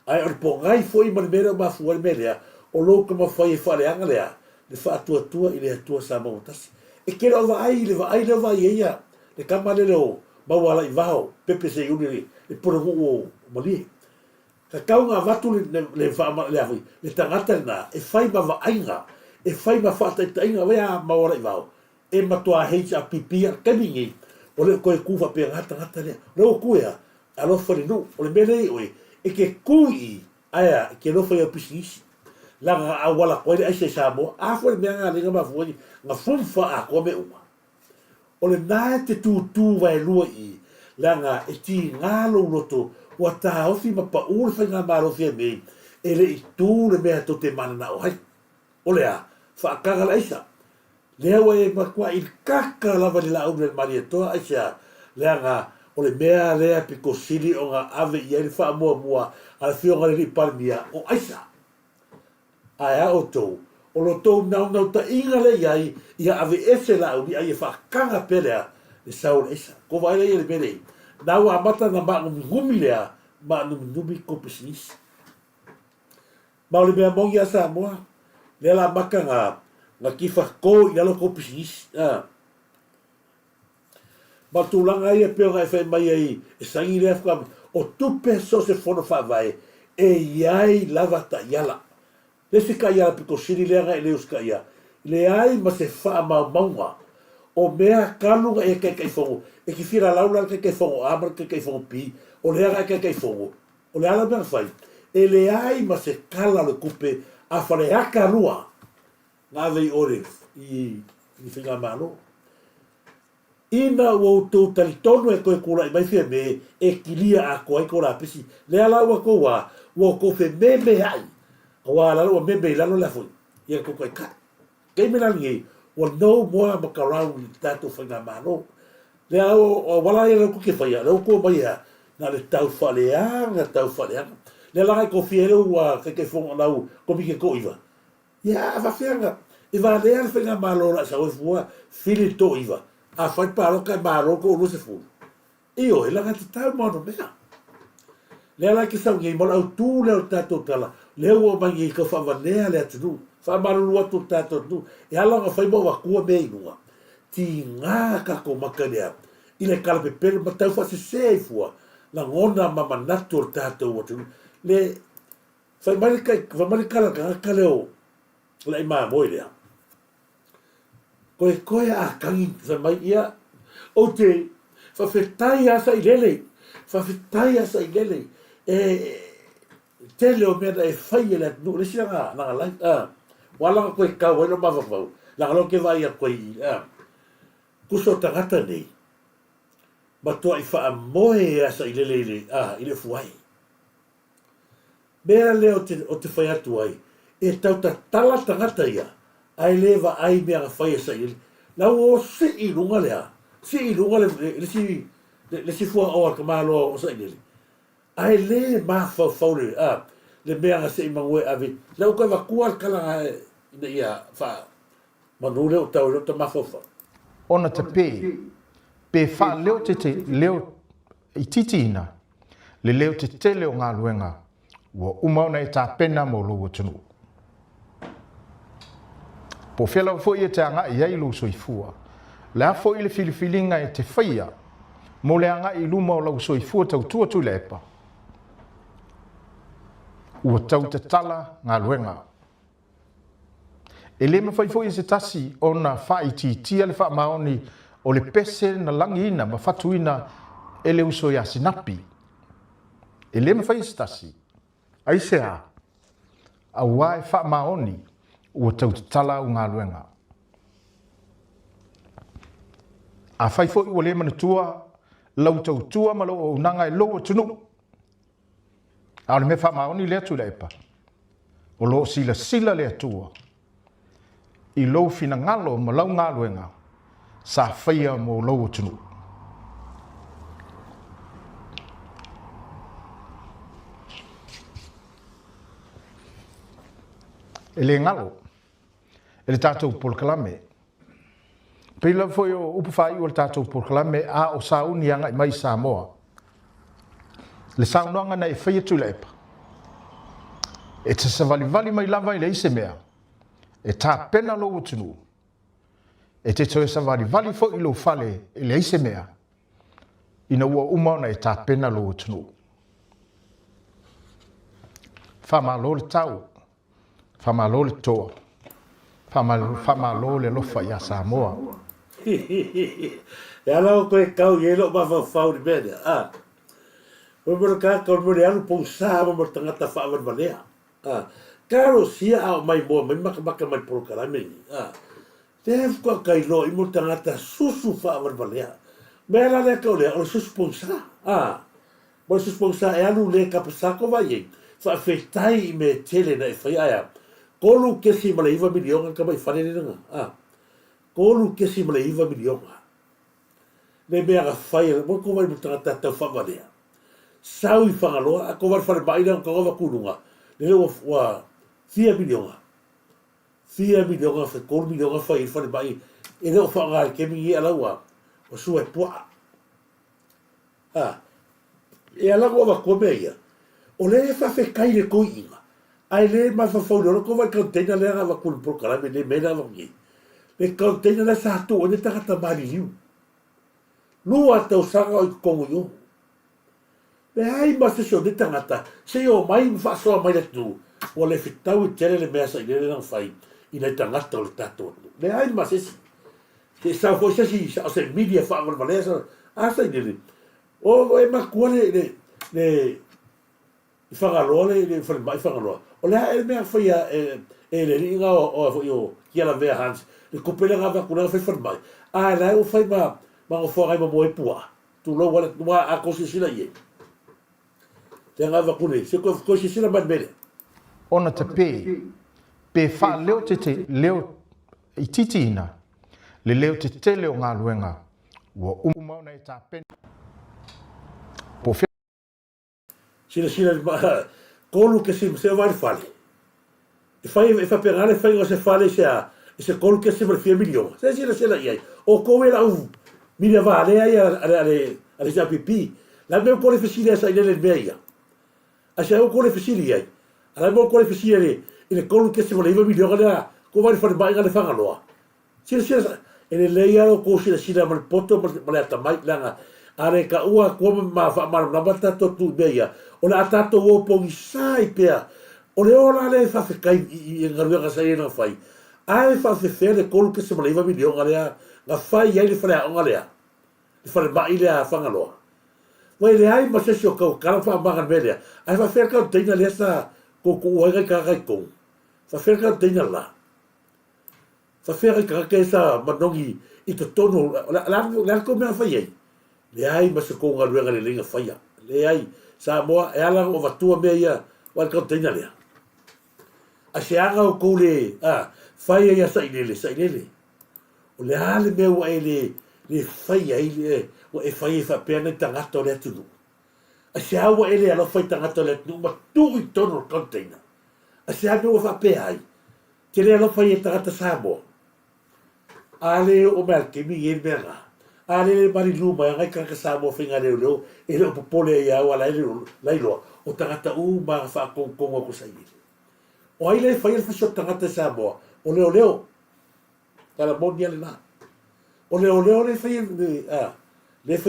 ai o le pongai foi ma le mea ma fuwa le mea o lo ka mawhai e whare anga lea le wha atua i le atua sa mautasi e kera o vai le vai eia le kama le leo mawala i VAO pepe se uni le porangu o malie ka kau ngā watu le wha le ahui le tangata na e whai ma vainga e whai ma whaataitainga wea mawala i VAO e matua HRPP a kamingi o le koe kuwa pe ngata lea leo kuea a lofa le nu o le mele oe e ke kui aya ke lofa i a pisisi langa a wala koe le aise Samoa a fo le mea ngā linga mafuani ngā fumfa a kome uma o le nā te tūtū vai lua i langa e ti ngā loto wa tā ofi ma pa ure whai ngā mārofi e mei e le i tū le mea to te mana na o hai o lea whaakanga la isa lea wa e makua i kaka lava ni la aure maria toa aisa lea ngā o le mea lea piko sili o ngā ave i eri wha mua a le whionga le li parmia o aisa ai o tō o lo tō nau ta inga le iai ia ave ese la uni ai e whaakanga pelea le sao le isa ko vai le mele nau a mata na maa ngumi lea maa ngumi ko pisinisi ma o le mea mongi a Samoa le la maka ngā kifa ko i alo ko pisinisi ma tūlanga ia peo ngai whai mai ai e sangi lea whakam o tupe so se whono whawai e iai lava ta iala le se ka iala piko siri lea ngai leus ka ia le ai ma se wha maunga o mea kalunga e kai fongo e ki whira laula kai fongo amar kai fongo pi o lea kai fongo o le ala mea whai e le ai ma se kala le kupe a whare haka rua ngā vei ore i whinga mano ina o tō talitonu e koe kura i mai whia me e kilia a koe ko rā pisi lea laua ko wā ko whe me ai a wā lalo a me lalo la fui ia ko koe kai kei me nangi wa no moa makarau i tātou whinga mano lea o wala e rau ke whaia rau ko mai ha na le tau whaleanga lea langai ko whiere ua kei whonga nau ko mi ke ko iwa ia a whawhianga i wā lea le whinga malo la sa oi fua whiri tō iwa a whai pāro kai maro ko uru se furu io e langa te tau mono mea lea lai ke sau ngei mola au tū leo tātou tala leo o mangi i ka whawanea lea tunu whamaruru atu tātou tunu e alanga whai mo wakua mea inua ti ngā kako maka lea i le kala pepere ma tau whase se fua la ngona mamanatu o tātou atu le whai kala ka leo la i maa moe lea koe a kangi sa mai ia o te whawhetai asa i lele e te leo mea e whai e le atu lesi nga lai walanga koe kau eno mawawau langa lo ke vai a koe i kuso tangata nei ma toa i wha moe asa i lele i le fuai mea leo o te whai atu ai e tau ta tala tangata ia ai leva ai mea nga whai asa ili. Lau o si i runga lea. Si i runga le si fua oa ka māloa o sa ili. Ai le maa whau le mea nga se i mangwe avi. Lau kai wakua kala ina ia wha manu leo tau leo ta maa whau.
Ona te pe wha leo leo i titina, le leo te leo ngā luenga, wa umauna e tā pena mo lo tunu. Po whela fo i te anga i eilu soifua. Lea fo i le filifilinga e te whaia, mo le anga i luma o lau soifua tau tuatu le epa. Ua tau te tala ngā luenga. E le mawhai fo i se tasi o na whai tia le wha maoni o le pese na langiina ma whatuina e le uso i asinapi. E le mawhai i se tasi. Aisea, a wae wha maoni ua tau te tala o ngā luenga. A whai fo i ua le manatua, lau tau tua ma lo o nanga e lo tunu. A le me wha maoni le atu le epa. O lo sila le atua. I lo fina ngalo ma lau ngā luenga. Sa whaia mo lo tunu. E le ngalo. e le tātou polokalame. Pila foi o upu whai o le tātou polokalame a o sauni anga i mai Samoa. Le saunoanga na e whai atu le epa. E te savali mai lava i le ise mea. E tā pena lo utunu. E te toe savali fo i lo fale i le ise mea. Ina ua umauna e tā pena lo utunu. Whamalo le tau. Whamalo le toa. Whamalo le lofa i a Samoa.
E ala o koe kau i elo mawhau ni mene. Moro ka kau mori anu pong sa mo tangata whaamar malea. Karo sia au mai moa mai maka mai polokarame ni. Te hefu kua kai lo i mo tangata susu whaamar malea. Mea la lea kau lea o le susu pong sa. Mo susu pong sa e anu le kapasako vai ei. Whaafetai i me tele na e whai aia. Kolu kesi male iwa milionga ka mai whane nanga. Kolu kesi male iwa milionga. Ne mea ka whai, mo ko mai mo tangata tau whaamarea. Sau i whangaloa, a ko wari whare mai nang kawa kununga. Ne leo wa 4 milionga. 4 milionga, 4 milionga whai i whare mai. E leo whangai kemi i alaua. O sua e pua. E alaua wa kua mea ia. O le e whawhe kai le koi inga. Ai le ma whawhau lora ko wai kaunteina le anga wa kunu prokarame le mena wa ngi. Le kaunteina le sa hatu o ne takata mali liu. Lua tau sanga o i kongo yo. Le ai ma se so ne tangata. Se o mai mwhasoa mai le tu. O le fitau i tere le mea sa i le nang whai. I le tangata o le tato. Le ai ma se si. Se sa fo se si sa o se media whaamar malea sa. Asa i le. O e ma kua le i whangaloa le whare mai whangaloa. O lea e mea whai e le ringa o kia la vea hans. Le kopela ngā wakuna whai whare mai. A e lai o whai ma o whangai ma moe pua. Tu lo wale tua a kosi sila i e. Te ngā wakune, se kosi sila man mele.
Ona te pe wha leo leo i titi ina. Le leo te leo ngā luenga. Ua umauna e tā pena. Po whia.
Sila kolu ke se vai fale. E fai pegare fai o se fale se kolu ke se per 4 milion. Se sila iai. O koe la u mira vale ai ale ja pipi. La me kole fisile sa ile meia. A se o kole fisile ai. Ala mo kole fisile ile kolu ke se vale 4 milion ala ko vai fare mai ngale fanga loa. Sila ele leia o ko sila mal poto mal ata mai langa. Are ka ua ko ma fa mar na bata to tu meia. O le atato o pongi sai pea. O le ora le fa kai i ngaruga sai na fai. Ai fa fere kolu ke se male 4 milion alea. Nga fai ai le fale a ongalea. Le fale mai le a whangaloa. Wai le ai ma se si o kau kara wha mangan melea. Ai fa fere kau teina lea sa ko uaigai kakai kou. Fa fere kau teina la. Fa fere kakai sa manongi i to tono. La ko mea fai ai. Le ai ma se kou ngaruenga le linga fai a. Le ai Samoa e ala o vatua mea ia wal kau teina lea. A se anga o kou le fai ai a sa inele. O le ale mea ua e le fai ai le o e fai e whapea nei tangata o le atunu. A se awa e le alo fai tangata o le atunu ma tu i tono o container. A se ame ua whapea ai. Te le alo fai e tangata Samoa. Ale o mea kemi e mea ngā. Ale le mari luma e ngai kaka Samoa whinga leo e le o popole e au ala e leiloa o tangata u ma whaakongonga ko sa ile. O ai le fai e whasio tangata Samoa o leo. Kala monia le nā. O leo le fai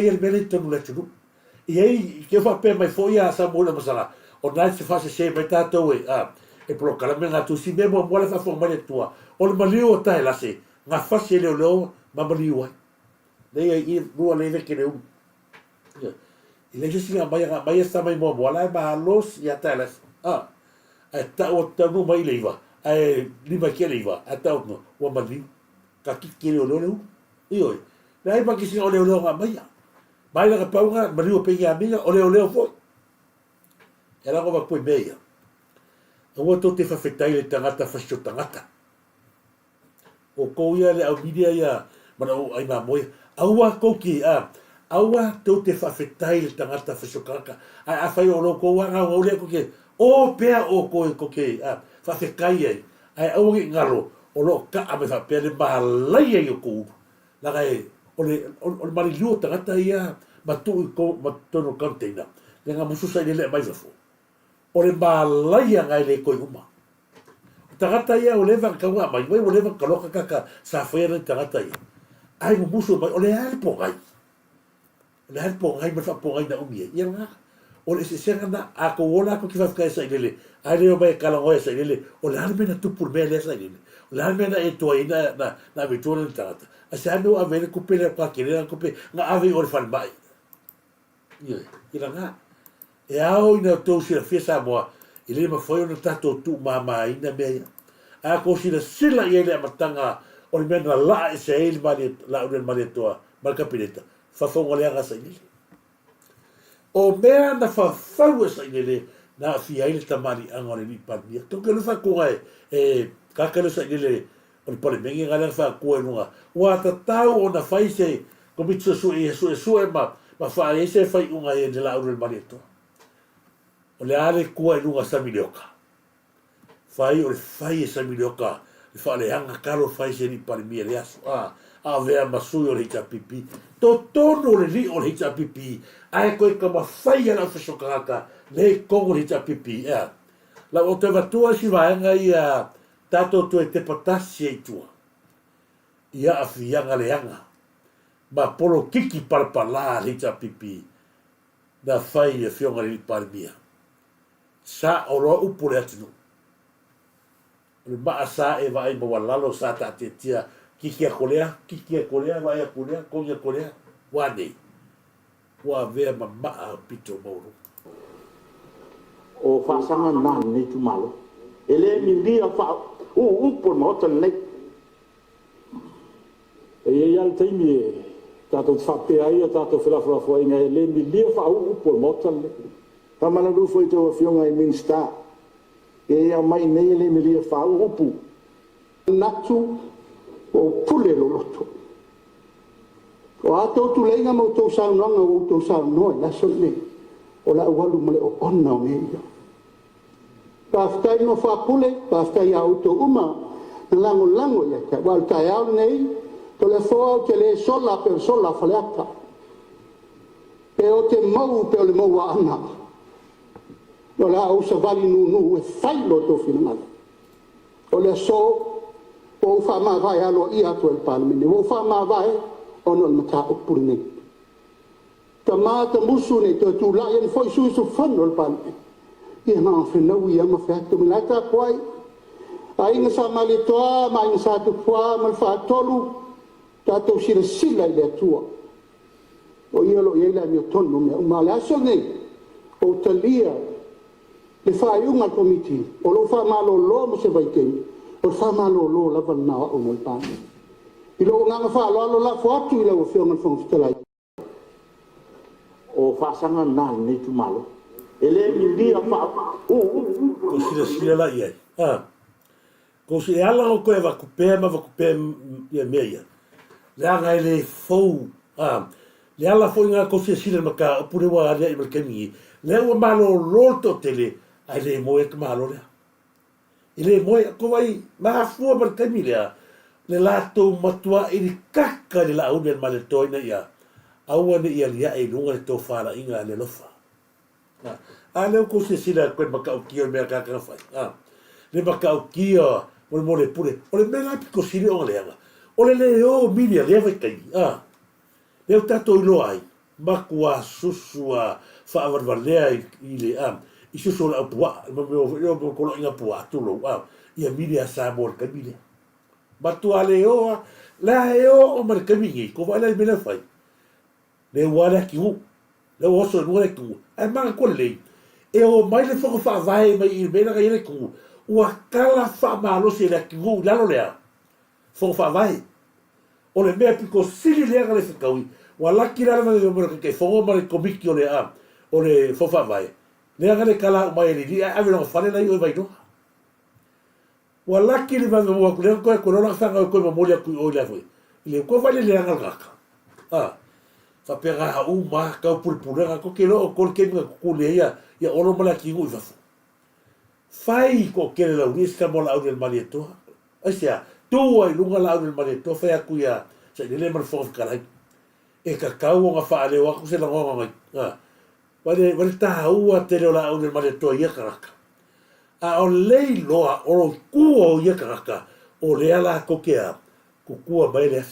le mele tonu le tunu. I ei, ke whapea mai fōi a Samoa na masala. O nai se whase se mai tātou e prokala me ngā tusi me mua le whawha mai le tua. O le maliu o tae lase, ngā whase leo ma maliu ai. Nei i rua le veke le umu. I le jesi ngā mai e sa mai mua la e ma los i a tae lase. A tau o tau mai le iwa. A lima kia le iwa. A tau no, ua maliu. Ka kiki leo. Ioi. Nei ma kisi o leo ngā maia. Mai la ka paunga, mariu pe ia minga, o leo foi. E la ngova koe meia. A ua tō te whawhetai le tangata whasio tangata. O kou ia le au midia ia, mana o ai mā moia. A ua kou ki, a ua tō te whawhetai le tangata whasio tangata. A whai o lo kou anga o lea koke, o pea o koe koke, whawhekai ai. Ai au ki ngaro, o lo ka ame fa pele malai e ko la kai o mari liu tangata ia matu ko matono container le nga musu sai le mai fo o le malai ngai le ko uma tangata ia o le va ka wa mai o le va ka lo ka sa fe le tangata ia ai musu mai o le al po ngai le al po ngai ma fa po ngai na umi ia nga o le se na a ko ola ko ki fa ka sai le ai le mai ka lo sai le o le al mena tu por me le sai le la mena e to ina na vitona tata a sa no avere ku pele pa kele ku pe nga ave or fan bai ila nga e ao ina to si la fiesa mo ile ma foi no tato tu mama ina me a ko si la sila ile matanga o mena la e se il mali la un mali to marca pileta fa fo ngole nga sa ile o mea na fa sa ile na fi ile tamali angore ni pa ni to ke lo fa ko e kakalo sa ile o le pole mengi ngala fa ko nunga wa ta tau o na fai se ko mitsu su ma fa ese fai unga e de la ur marito o le ale ko nunga sa milioka fai o le fai sa milioka le fa le anga kalo fai se ni pale mi le aso a vea masu o le pipi to tono le li o le pipi ai ko ka ma fai ala fa shokaka le ko le pipi la o te vatua si va nga tato tu e te patasi e tua. Ia a fianga leanga. Ma polo kiki parpala hita pipi. Na fai e fionga li parmia. Sa oro upure atinu. Le maa sa e vai mo walalo sa ta te tia. Kiki a kolea, vai a kolea, kongi a kolea. Wane. Wa vea ma maa pito mauru.
O whaasanga nā nei tu malo. Ele mi lia wha por mota nei. E ia taimi e tātou whapea ia tātou whilawhilawha inga ele mi lia wha por mota nei. Tamana rufo i tau whionga i minsta. E ia mai nei ele mi lia wha upu. Natu o pule lo loto. O ato tu leinga mo tau saunanga o tau saunoa na sonne. O la walu male o ona o ngeia. Paftai no whapule, paftai auto uma, na lango ia ka. Wal tai au nei, to le foa ke le sola per sola faleata. Pe o te mau, pe o le mau a ana. O la au sa vali nu e whailo to finangala. O le so, o wha maa vai alo ia to el palamine. O wha maa vai, ono al mata upuri nei. Ta maa ta musu nei, to tu la ian foi sui su whanu el palamine. Ia na whenau ia ma wheatu mi lata koai. A inga sa mali toa, ma inga sa tu pua, ma whaatolu, tātou sila i le atua. O ia lo ia mi o tonu mea. Ma le aso nei, o talia, le whaiunga komiti, o lo wha malo lo mo se vaitei, o wha malo lo lava na o mo pāne. I lo nganga wha lo la fuatu i lau whionga whangfitalai. O whaasanga nā nei tu malo. Ele mi lia fa
ko sila la ia ko si ala o ko eva ku pe ma ku pe ia meia la nga ele fou le ala foi nga ko sila maka pure wa ia i merkami le o malo rolto tele ai le mo e malo le ile mo ko vai ma fu merkami le lato matua i kaka le la une mal toina ia aua ne ia e lunga to fala inga le lofa ale ko se sila ko makau kio me ka ka fai le makau kio mo le pure o le mena piko sili o le o le o milia le vai kai le o tato i lo ai makua susua fa avarvalea i le i susu la pua mo ko inga pua tu lo ia milia sa mo ka milia batu ale o la o mar ka mi ko va le mena fai le wala ki u le o so no le ku ai ma ko le e o mai le foko fa vai mai i mena ga ile ku ua kala fa malo se le ki u la lo le foko fa vai o le mea piko sili le ga le fikaui wala ki la le mo ke foko ma le komiki o le foko fa vai le ga le kala mai le dia ave no fa le na i vai no wala ki le va mo ko le ko no la fa ko mo le ku o le foi le ko va le le ga ga fa pega a uma ka pulpulera ko ke lo ko ke ko le ia oro mala ki u fa fai ko ke la unis ka mola au del malieto asia tu ai lunga la au mare to fa ku ya sa le mar fo ka lai e ka kau nga fa le wa ku se la ngo mai wale ta ua te leo la au mare to ia karaka a o lei loa o kua o ia karaka o le ala ko kea ku kua mai le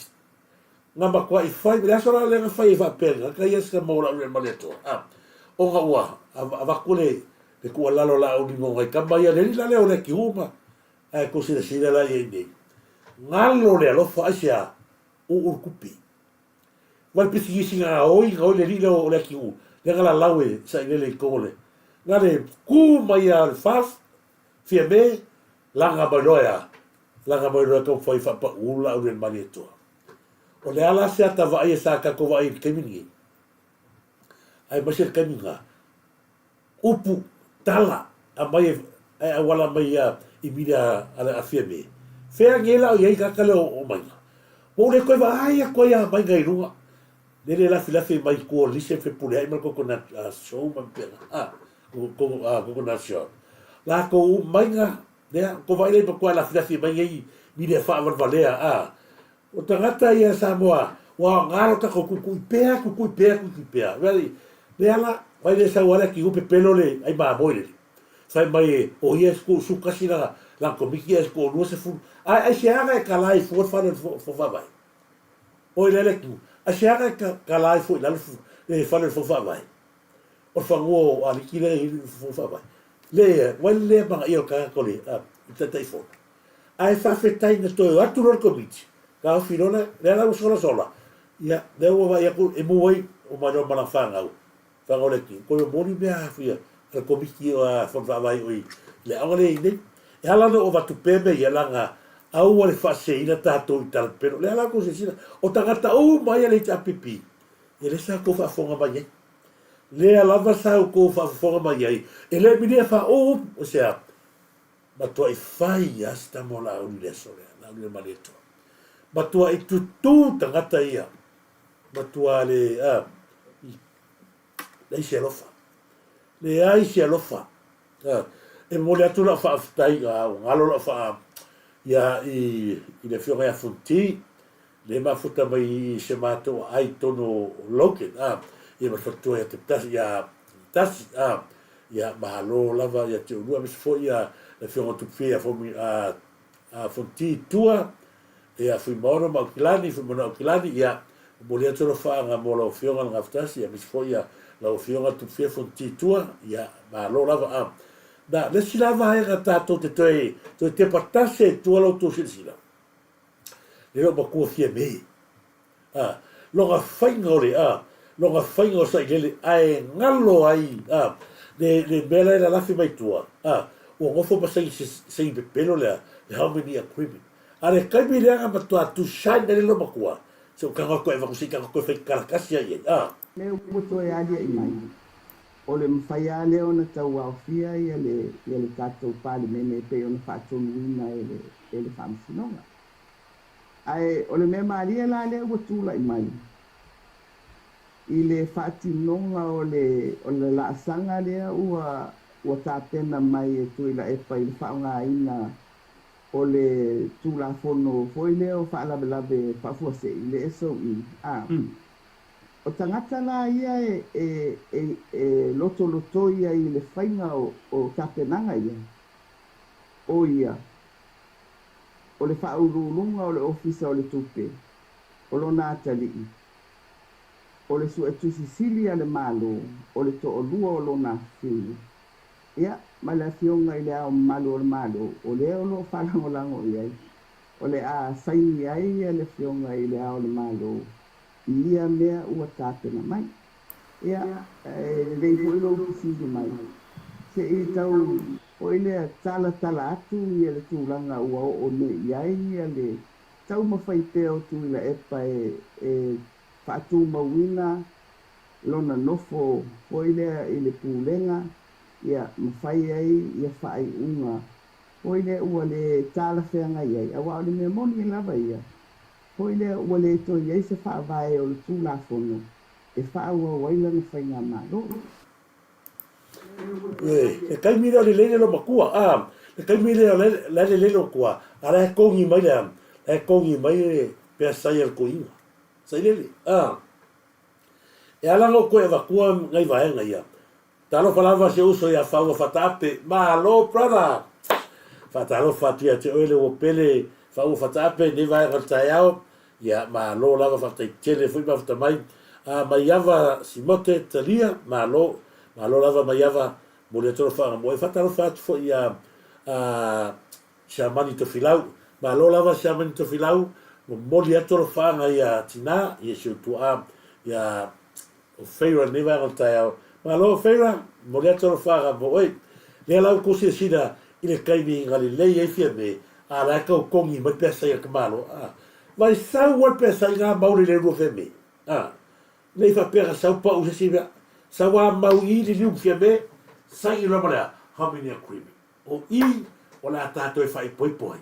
nga ma kwa i fai le asora le nga fai fa pena ka ia se mo la au mare to o nga ua va kule le kua lalo la au ni mo ngai ka mai le la le o le ki uma ai ko se se la ia ni ngalo le lo fa sia o kupi wal pisi singa oi le li o le ki u le ngala lawe sa le kole ngale ku mai al fast fia me langa baloya ko foi fa pa ula o le maneto o le ala se ata vai sa ka ko vai kemini ai masir keminga upu tala a mai ai wala mai i mira ala fia me fea ngela o ia ka kale o mai o le ko vai ko ia mai ngai runga nele la mai ko lise fe pule ai mal ko na show man pena ko na show la ko mai nga ne ko vai le ko la mai ai mi le fa valea o tangata ia Samoa wa ngalo ka ko ku pea veli le ala vai le sa wala ki upe pelo le ai ba boile sai mai o ia ko su kasina la ko mi ki ko no se fu ai se aga ka lai fo vai o le le a siaga ka lai foi la le fale fo fa vai o fa ngo a ki le fo fa vai le wal le ba io ka ko le ta tai fo ai fa fetai na to atu ro ko bit ka filona le la sola ya de o va ya ko e mo vai o ma no mala fa ngau fa ngo le ki ko mo ni be a fia el ko bit o fo fa vai oi le angole ine e ala no o va tu pebe ya la nga au le fa se ina tato i tal pero le ala ko se sina o tangata o mai le ta pipi e le sa ko fa fonga mai le ala va sa ko fa fonga mai e le mi fa o sea ma to i fai hasta mola o le sole na le maleto ma to i tu tangata ia ma to le le se lo fa le ai se lo fa e mo le tu la fa tai ngalo la fa ia i le fiore a funti le mafuta mai se mato ai tono loken ia ma fatu ia te tas ia mahalo lava ia te ulua mis fo ia le fiore tu fia fo mi a funti tua ia fui moro ma kilani ia mo le tolo fa nga mo lo fiore nga ftas ia mis fo ia la fiore tu fia funti tua ia mahalo lava da le sila vai ga tato te te patase tu lo tu sila le lo ko fie me lo ga faingo le lo ga faingo sai le ai ngalo ai le bela la fi mai tua o ngo fo pasai sei be pelo le how many equipment ale kai mi le ga matua tu shine le lo ko so ka ko e va ko si ka ko fe karakasia ye
le mo e ali mai o le mwhaia leo na tau au fia ia le katou pali mene pe o na whaatonuina e le whamsinonga. Ai, o le mea maria la leo wa tūla i mai. I le whaatinonga o le laasanga lea ua tāpena mai e tuila e pai le whaonga ina o le tūla fono foi leo whaalabelabe whaafuase i le eso i. O tangata la ia e loto ia i le whainga o tapenanga ia. O ia. O le whaurulunga o le ofisa o le tupe. O lo nātali i. O le su e tusisili a le malo. O le to o lua o lo nāwhini. Ia, ma le fionga i le ao malo o le malo. O le o lo whalangolango ia. O le a saini ai e le fionga i le ao le malo. Ia mea ua tāpena mai. Ia, rei fo ilo kisiri mai. Se i tau, o ile tala atu ia le tūlanga ua o me iai ia le tau mawhai peo tu ila epa e whaatu mawina lona nofo o ile i le pūlenga ia mawhai ai ia whai unga. O ile ua le tala whenga iai. Awa o le mea moni e lava ia. Hoi lea ua le to iei se whaavae o le tūla fono. E whaaua waila na whainga mālo.
E kaimira le lele lo makua. Le kaimira le lele lo kua. Ara e kongi mai lea. e kongi mai pe sai al kuinga sai lele e ala ngo ko e vakua ngai vaenga ia talo falava se uso ia fa fatape ma lo brother fatalo fatia te ole o pele fa fatape ni vai rataiao ia ma lo lava fatai tele fui ba fatamai mai ava simote talia ma lo lava mai ava mo le tolo fa mo e fatalo fat fo ia Shamani to filau, ma lo lava shamani to filau, mo li atolo whanga ia tina, ia siu tua, ia o whaira newa ngantai ma lo whaira, mo li atolo whanga mo oi, lea lau kusia sina, ile kaini ngali lei e fia me, a la kau kongi mai pesa ia kamalo, vai sau wa pesa ia mauri le rua me, nei fa pera sau pa usa sina, sau a mauri li liu fia me, sai ilo malea, hamini a krimi, o i, o la tato e fai poi poi.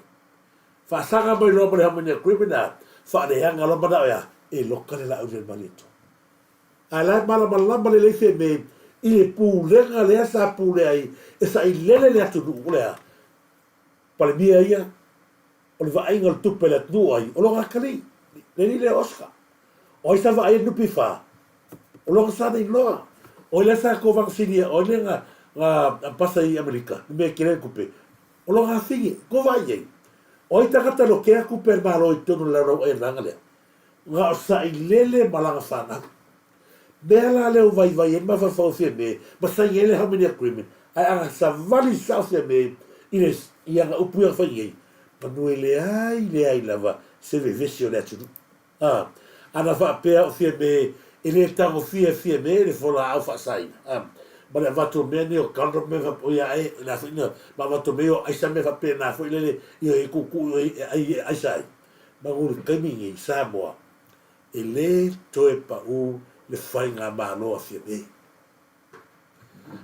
Fa sanga mai lo mare hamene criminal, fa de hanga lo mana ya e lo kale la ule malito. Ala mala le fe me i pu lenga le sa pu le ai e sa i lele le atu ule a. Pale mia ia o le va ainga le tupe le tu ai o lo ngakali le ni le Oscar. O isa va ai nupi fa. O lo sa de lo. O le sa ko vaccine o le nga pasa i Amerika. Me kire kupe. O lo nga figi, ko vai ei. O i takata lo kea kuper malo i tonu la rau e ranga lea. Nga o sa i lele malanga whana. Mea la leo vai e mafa fau fia me, ma sa i ele hamini agreement. Ai anga sa vali sa fia me, i anga upu ia whai ei. Panue le ai lava, se ve vesi o lea tunu. Ana wha pea o fia me, e le tango fia me, le fola au wha saina. Ma le vato me ne o kandro me va o ia e la fina ma vato me o ai sa me va pe na foi le io e kuku ai sai ma o caminho Samoa e le toe pa u le fai nga ma no a fie me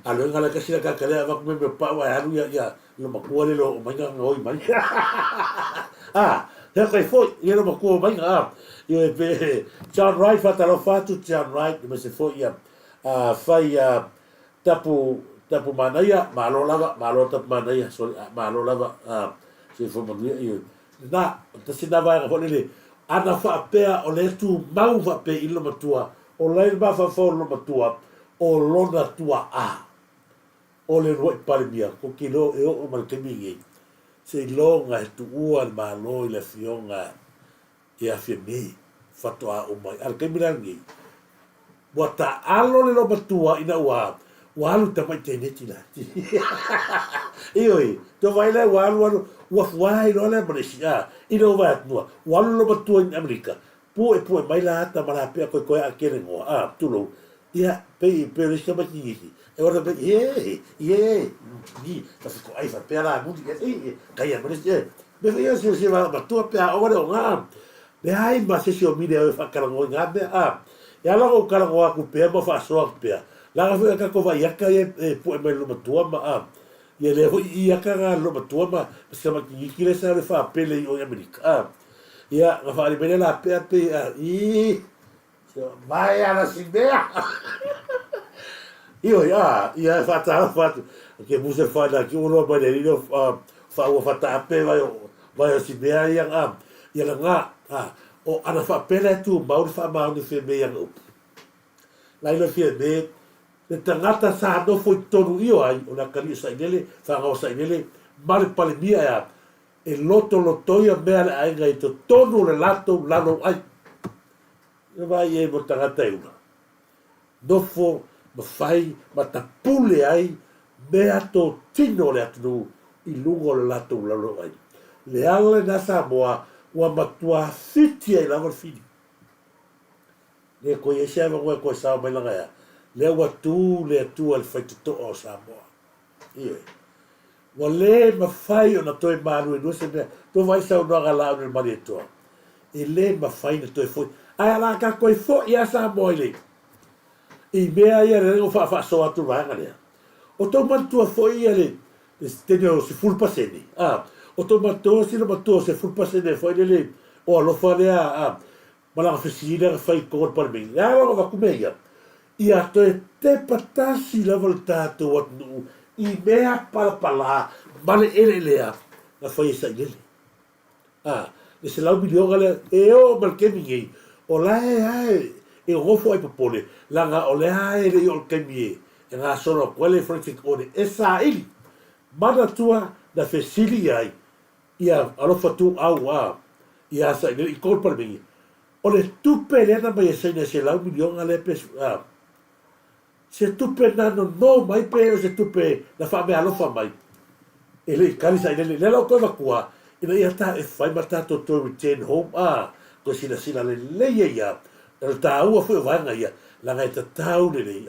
alo nga la kasi ka kale va me pa wa alu ya lo ma ko le lo mai nga oi mai ya kai foi ia lo ma ko mai nga io e pe John Wright fa talo fatu John Wright me se foi ia fai tapu manaya malo tapu manaya so malo lava se fo mo io na te sina va ho le ana fa pea o le tu mau va pe ilo matua o le ba fa fo lo matua o lona tua o le roi palmia ko kilo e o mal temingi se longa tu ua malo le fionga e a femi fatua o mai al kemirangi bota alo le lo matua ina ua walu tamai te neti la. Ioi, to vai le walu wai lo le Malaysia. Ino vai atua. Walu lo batua in Amerika. Pu mai la ata mara pe ko a kere ngo. Tulo. Ia pe risca ba ki. E ora pe ni ta ko ai fa pe la mu di kai a Malaysia. Me vai se va batua pe ora nga. Be ai ma se o mire fa karango nga be Ya la ko karango aku pe mo fa so pe. La ga ka ko vai ka e po me lo matua ma ia le i ka ga lo matua ma se ma ki le sa le fa pele o Amerika ia ga fa le la pe i vai ala sibea io ia fa che mu se fa da ki uno ba le no fa o fa ta pe vai sibea ia ia nga o ana fa pele tu ma ma ni fe me ia la ile fe me le tangata sa no foi tonu io ai o na kari sa inele fa nga sa inele male pale mia ya e lotoia mea le ainga i to tonu le lato lano ai e vai e mo tangata e una nofo ma fai ma tapule ai mea to tino le atunu i lungo le lato lano ai le ale na Samoa ua matua fiti ai lava fini le ko ye seva ko sa mai langa ya le tu al fai to o Samoa ie wa le ma fai ona toi malu no se to vai sa no gala no mali to e le ma fai no toi foi ai la ka ko fo ia Samoa le i mea ia le o fa so atu vanga le o to man tu foi ia le tenho se full paseni o to man to se no to se full paseni foi le o lo fa le ma la fesiina fai ko por mim ya lo va kumeia ia to te patasi la volta to wat nu i mea pala male ele lea na foi sa ele le se lau milionga le e o mal kemi ngai o lae e ngofo ai popole langa o le ai le o kemi e ngā sono kwele Francis Ode e sa ili mana tua na fesili ai ia alofa tu au ia sa i kolpa mingi o le tupe le na mai se se lau milionga le pe se tupe na no mai pe o se tupe na fa me alofa mai e le kali sa le lo ko kua ina ia ta e fai mata to return home ko sina le ia el tau foi vanga ia la ngai ta tau le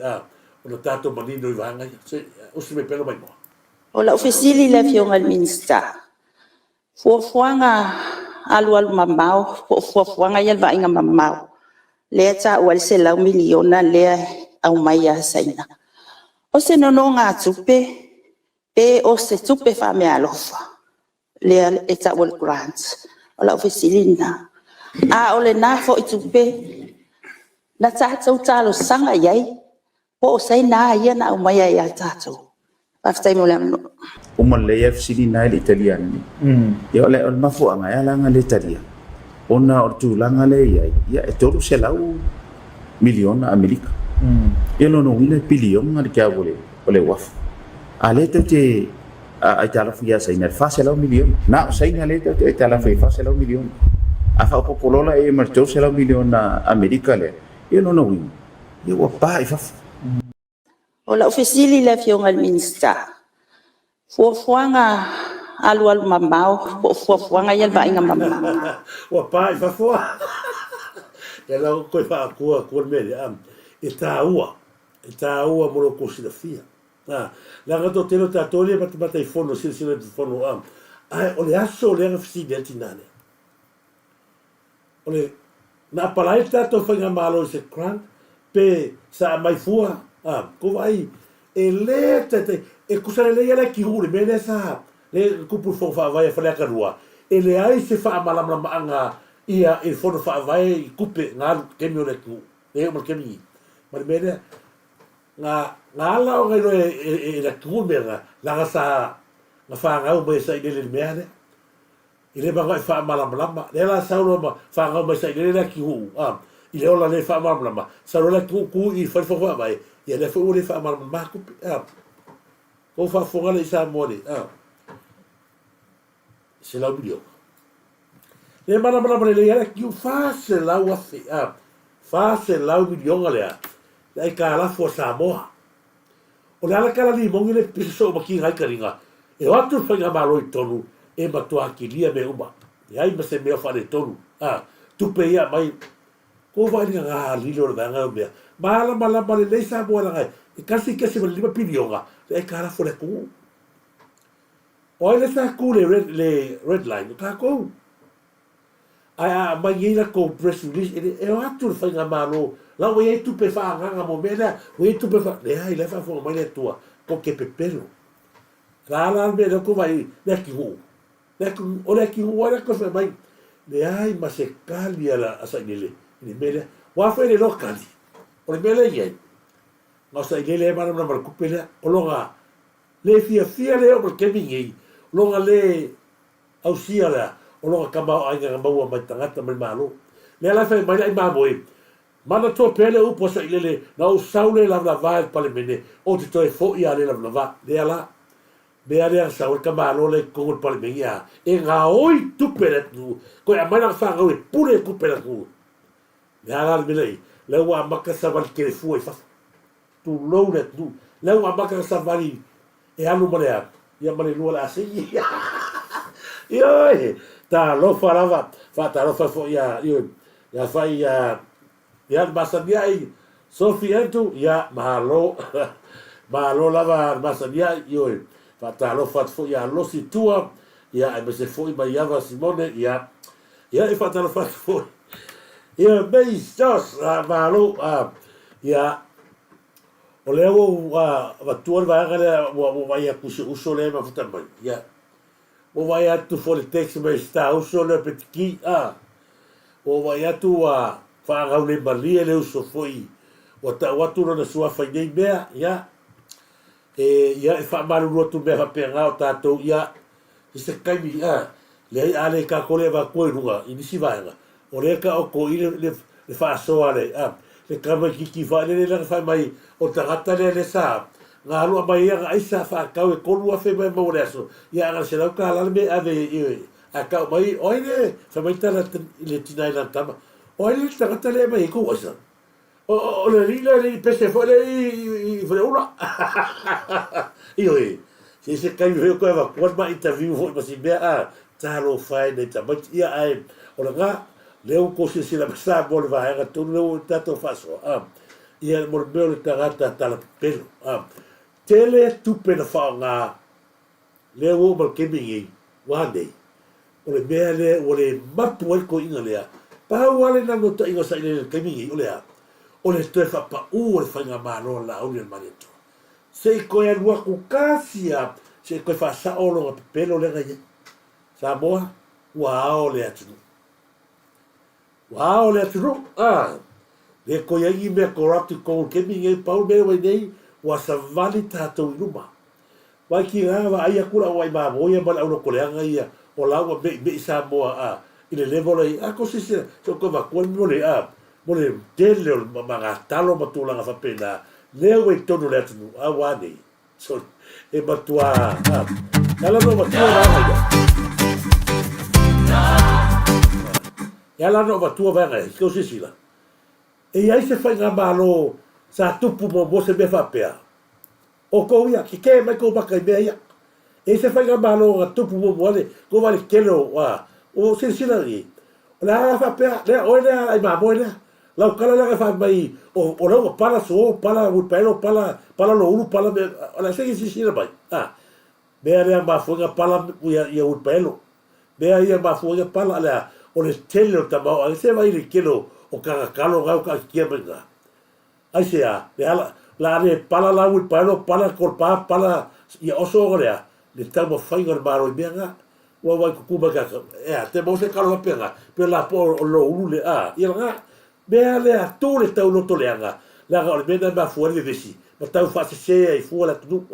o no tato manino i vanga se o se me pelo mai mo
o la ofisili le fionga minsta fuanga alu mamau fuanga ia va inga mamau le ta o se la miliona le au mai a saina o se no nga tupe pe o se tupe fa me alofa le eta wol grants o la ofisili na o le na fo i tupe na tātou tālo sanga iai, po o sei nā ia na umaya ia tātou. Paftai mo lam no.
Uma le FCD na le italiano. Ia le on mafu anga ia langa le Italia. Ona o tu langa le ia e tolu se lau miliona Amerika. Ia no wina bilion ngar kia ole waf. A le te a tala fia sai na fa se lau milion. Na sai na le te tala fa se lau milion. A fa popolola e marcho se lau milion na Amerika le. Ia no win. Ia wa pa i fa.
O la ofisili le fionga minsta. Fuanga alu mamau, fuanga ia va inga mamau.
Wa pa i fa fo. Ia la ko fa ko me e ta ua mo ko si da fia. La gato telo tatoli bata i fono si fono ai o le aso le ofisili tinane. O le na palai tato whainga malo se grant, pe sa mai fua, ko vai, e le te, e kusare le ia ki huri, mene sa, le kupu wha vai e whalea karua, e le ai se wha malamlama anga ia e whono wha vai i kupe ngā kemi o le ku, e o mal kemi, mani mene, ngā ala o ngai roe e la ku mea, langa sa, ngā wha ngau mai sa i le mea ne, i le bangai wha malamalama, le la saulo ma wha ngau mai sa i le ki hu, i le ola le wha malamalama, saulo le ku i whaiwhawha mai, i le wha le wha malamalama kupi, ko wha whongale i sa mori, se lau milio. Le malamalama le le ki hu wha se lau afi, wha se lau milionga lea, le ai ka alafo Samoa. O le ala kala li mongi le piso o maki ngai karinga, e o atu whainga malo i tonu, e matua ki lia me uma. E ai ma se mea whare tonu. Tupe ia mai. Ko vai ngā lilo o vanga o mea. Malama le leisa moa langai. E kasi ma 5 pilionga. Le e kara fo le kū. O ai le sa kū le red line. O tā kou. Ai mai ina ko press release. E o atu le whainga malo. Lau e tupe whaanganga mo mea. O e tupe whaanganga. Le ai le whaanganga mai le tua. Ko ke pepero. Rāla me le ko vai le ki huu. O le ki hua le kosa mai, le ai ma se kali ala asa inele, ni mele, wafa ele lo kali, o le mele iei, ma sa inele e mana mana kupele, o longa, le fia le o ke mingi, longa le au sia le, o longa kama ainga maua mai tangata mai malo, le ala fai mai ai mamoi, mana to pele upo sa inele, na o saule la vai pale mene, o te toi fo ia le la le ala, Bea rea sa o ka malo le kongol pale mengia. E ngā oi tupere tu. Koe a mana whanga e pure kupera tu. Me ala milei. Leu a maka savali kere fua i whasa. Tu lou le tu. Leu a maka savali e anu manea. Ia mane lua la ase. Ioi. Ta lofa rava. Ta lofa fo ia. Ia whai ia. Ia masania i. Sofi entu. Ia mahalo. Mahalo lava masania ioi. Fatalo fat fo ya losi tua ya e se foi mai ava Simone ya e fatalo fat fo ya bem stos malo ya o leo va tuor va gale o vai a puxo o sole ma futa mai ya o vai a tu for text mai sta o sole petki o vai a tu fa ga le balia le so foi o ta o tu na sua fa dei bea ya ia e wha maru rotu me ha pe ngao tātou ia i se kaimi le ale ka kole va ko runga inisi vaenga o le ka o ko ile le fa so ale le kama ki va le fa mai o tangata le sa nga lu mai ia ai sa fa ka e ko lu fe mai mo le so ia nga se la ka la me ave a ka mai o ile fa mai tala le tina ila tama o ile tangata le mai ko wasa o le le pese fo le i fo ula io se kai ve ko va ko ma interview fo ma si be talo fai nei ta but ia ai o nga leo ko se la sa bol va era tu no tato faso ia mo me le tarata tala pelo tele tu pena fa nga leo mo ke mi wa dei o le mele o le mapu ko inga lea pa wale na no ta inga sa ile ke mi o lea o le te fa pa u le fa nga malo la o le maneto se ko e lua ku kasia se ko fa sa o lo pelo le ga Samoa, wow le atu. Wow le atu. Le ko yangi me corrupt ko ke mi ngai pau me wai nei wa sa vali tato iluma. Wai ki nga wa ai akula wai ma boia ma au ko le anga ia o la wa me Samoa ile level ai ko se so ko va ko mo le tele ma ga talo ma tu la fa pena. Le wai tonu le atu wa nei. So e ma tua kala no ma tua ya la no va tua venga ko se sila e ai se fai nga malo sa tupu mo se be fa pea o ko ia ki ke mai ko ba kai be ia e se fai nga malo nga tupu mo le ko vale kelo wa o se sila ri la fa pea le o le ai ma mo le la kala la fa mai o lo pala so pala u pelo pala lo ulu pala la se sila bai be ale ma fu nga pala ia u pelo be ia ma fu nga pala la o le tele o tamau, a se vai le kelo o kakakalo ngau ka kia menga. Ai se le ala, la le pala la ui palo, pala korpa, pala ia oso o lea, le tamo whainga le maro i menga, ua wai kukuma kaka, te mo se kalo penga, pe la po o lo ulu le ia nga, mea lea tō le tau loto leanga, la ga o le mena ma fuari le vesi, ma tau whase sea i fua la tunu,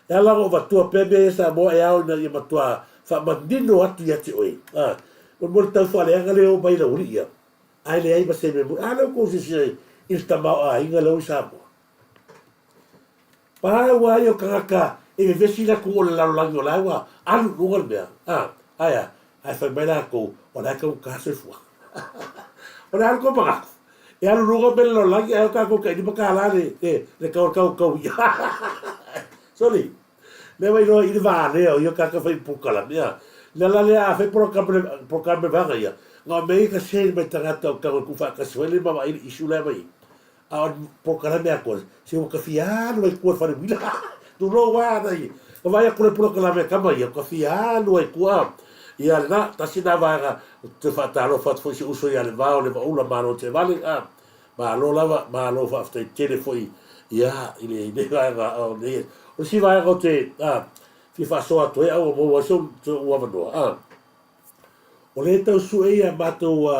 e ala o vatua peme esa mo e au na i matua, wha mandino atu i ati oi, o mo tau fale anga leo mai la uri ia ai le ai se me ana ko se il tamau inga lo sapo pa wa yo kaka e me vesi la ko la lango la wa alu lugar bea aya ai fa bela ko o la ko ka se fu o la ko pa e alu lugar bela lo langi ai ka ko ka ni pa la le ka ya sorry le vai no il va le yo ka fa pu kala ya la a fe programa vanga ia nga me ka se me tangata o ka ku fa ka swele ma mai isu le mai a programa ko se o ka fialo e ku fa bila tu lo wa dai vai a ku programa ka mai ka fialo e ku ia na ta sina va te fa ta lo fa fo si uso ia le va o le ula mano te vale ma lo lava ma lo fa te telefoni ia ile de va o le o si va o te fi fa so atu e au mo so o avano o le tau su e a mato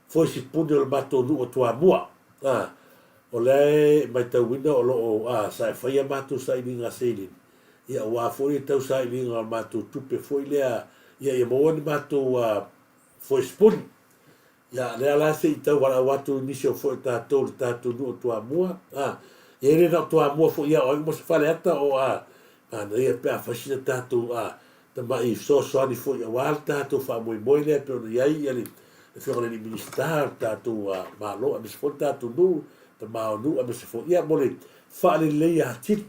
foi si punde o mato nu o tua mua o le mai tau wina o lo sa fai a mato sa i linga seili ia wa foi tau sa i linga mato tupe foi lea ia ia mo ni mato foi spun ia le ala se i tau wala watu nisi o foi tatou nu o tua mua ia le na tua mua foi ia o mo se fale ata o ana ia pe a fasina tatou ta mai so ani foi wal tatou fa moi le pe o ia ia le fero le minister tatou malo a se foi tatou nu ta ma nu a se foi ia mo le fa le le ia tit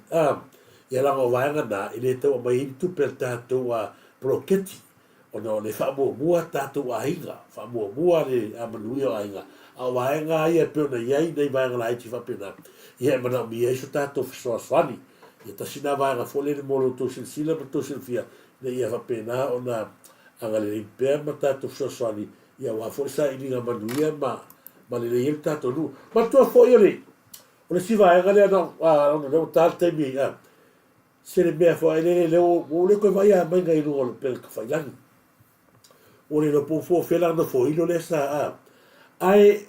ia la o vanga na ile tau mai tu per tatou proketi o no le fa mo mua tatou ainga fa mo mua le a manuia ainga a vanga ia pe o ia nei vanga la ti fa pena ia mana mi e so tatou so ani ia ta sina vaga fole le molo to sila to silfia le ia va pena ona anga le per mata to sosali ia wa forsa i linga manuia ma le le tato nu ma to fo ile o le si va anga le no ona le tal te mi se le me fo ile le o le ko vai a manga i lo per ka fa lan o le no po fo fela no fo ilo le sa ai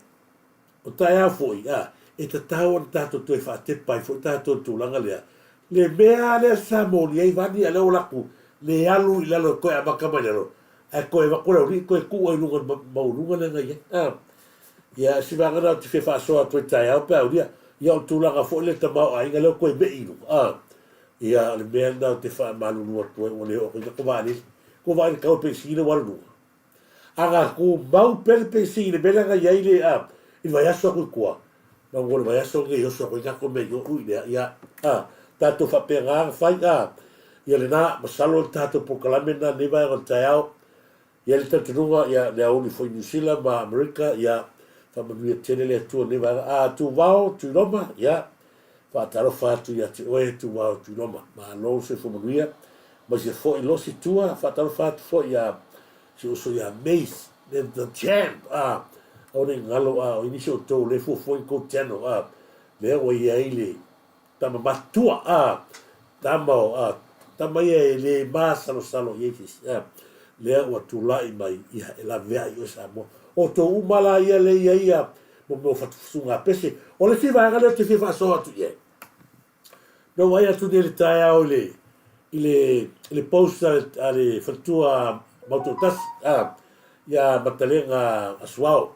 o taia fo e ta tau tato to fa te pai fo tato tu langa le mea le sa mo le vani ale o laku le alu i lalo ko a baka mai lalo a koe wa koe uri koe ku ai lunga maurunga le ngai ia si va ngana te fa so to tai au pe uri ia tu la ga fo le ta ma ai ngalo koe be ilu ia le me na te fa malu no to o le o ko va ni ka pe si le walu aga ku mau pe si le bela ga ia ile il va ya so ko ma ngol va ya so ke yo so ko ka ko me yo ui ia tato fa pe ga fa ia le na masalo tato po kalamena ne va ga tai au ia le tatunga ia le auli foi New Zealand ma America ia fa manuia tele le tu ne va tu VAO tu Roma ia fa taro fa tu ia tu VAO tu Roma ma lo se fo manuia ma se fo lo si tua fa taro fa tu fo ia se uso ia mace the champ o ne ngalo o inicio to le fo ko teno le o ia ile tama matua tama ia le masalo salo yetis le o tu lai mai ia la vea io samo o to umala ia le ia mo fa sunga pese o le fiva ngalo te fiva so tu ia no vai tu le tai o le post ale fatua mototas ia batalenga aswao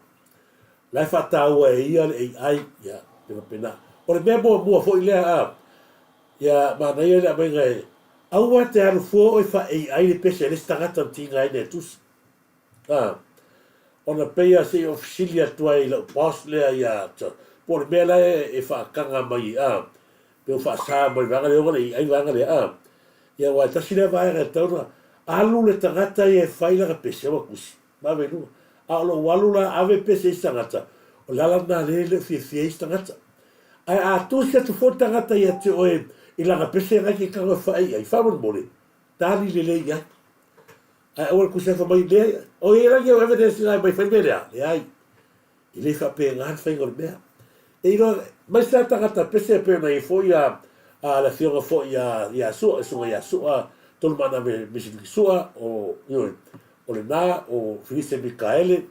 la fata o ia le ai ia pena o le memo mo fo ile ia ma na ia mai ngai au wa te alu fo e fa ai le pese le stangata tinga ai ne tus ona peia se officialia tuai le boss le ia por mela e fa kanga mai pe fa sa mai vanga le ai vanga le ia wa ta sile vai re tona alu le tangata e fai la pese wa kusi ma venu lo walu la ave pese stangata o la na le fi stangata ai tu se tu fo tangata ia te oe i langa pese ngai ki kanga whai ai whamon mole tāni le ia ai awal ku sefa mai le o i rangi o evidence ngai mai whai melea le ai i le whape ngan whai ngol mea e iro mai sa tangata pese pe na i fo ia la fionga fo ia sua sunga ia sua tolu mana me misifiki sua o le nā o Felice Mikaele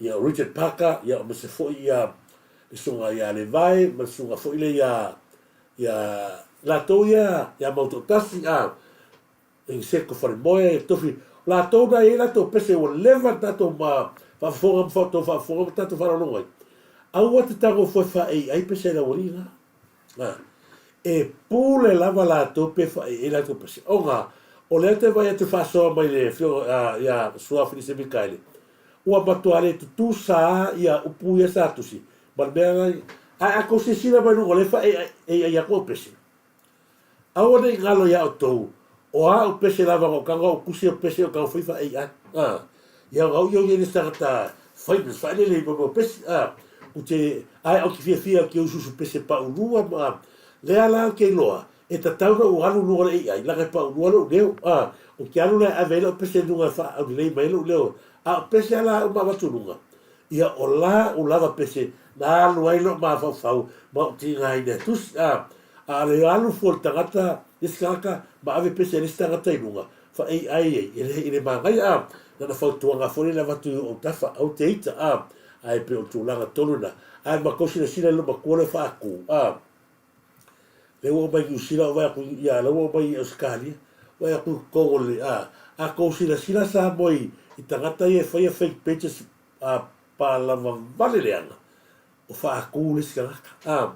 ia Richard Parker ia o mese fo ia sunga ia le vai ma sunga fo ile ia la toia ya mautotasi e seko fare moe e tofi la toda e la to pese o leva tato ma fa fonga tato fara no ai au te tago foi fa ai pese la orina e pule lava la to pe fa e la to pese onga o le te vai te fa so mai le fio ya sua Felice Mikaele ua batuare tu sa ia upu ia sa tusi barbera a ko se sila mai no le fa e ia ko pese awa nei ngalo ia o tou o o pese lava o kanga o kusi o pese o kanga fifa ia ngau yo ye stata famous fa le bo pese o te ai o ki fia ki o susu pese pa ulua ma le ala ke loa e ta tau o alu no le ai la pa ulua lo leo o ki alu le avelo pese no fa o le mai lo leo pese ala ma batulunga ia o lava pese na lo ai lo ma fa ma ti ngai de tus le alu fo tangata iskaka ma ave pese le tangata inunga fa ai ile mangai na fa tuanga fo le vatu o tafa o teita ai pe o tulanga toluna ai ma kosi sila lo ma kole fa ku le wo mai usila va ku ya le wo mai oskali va ku ko le kosi sila sa moi i tangata e fa fake pages pa la vale leanga o fa ku le skaka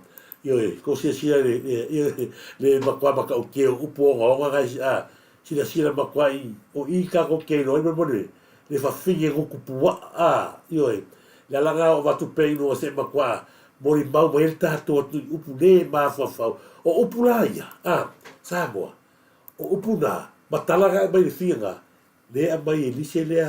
ko sia le makwa maka o ke upo nga ga sila makwa i ka ko ke no mo le fa finge ko kupua la langa o watu pe no se makwa mori mau mo ta to upu le ma fa o upu la ia Samoa o upu na matala ga mai finga le a mai lise le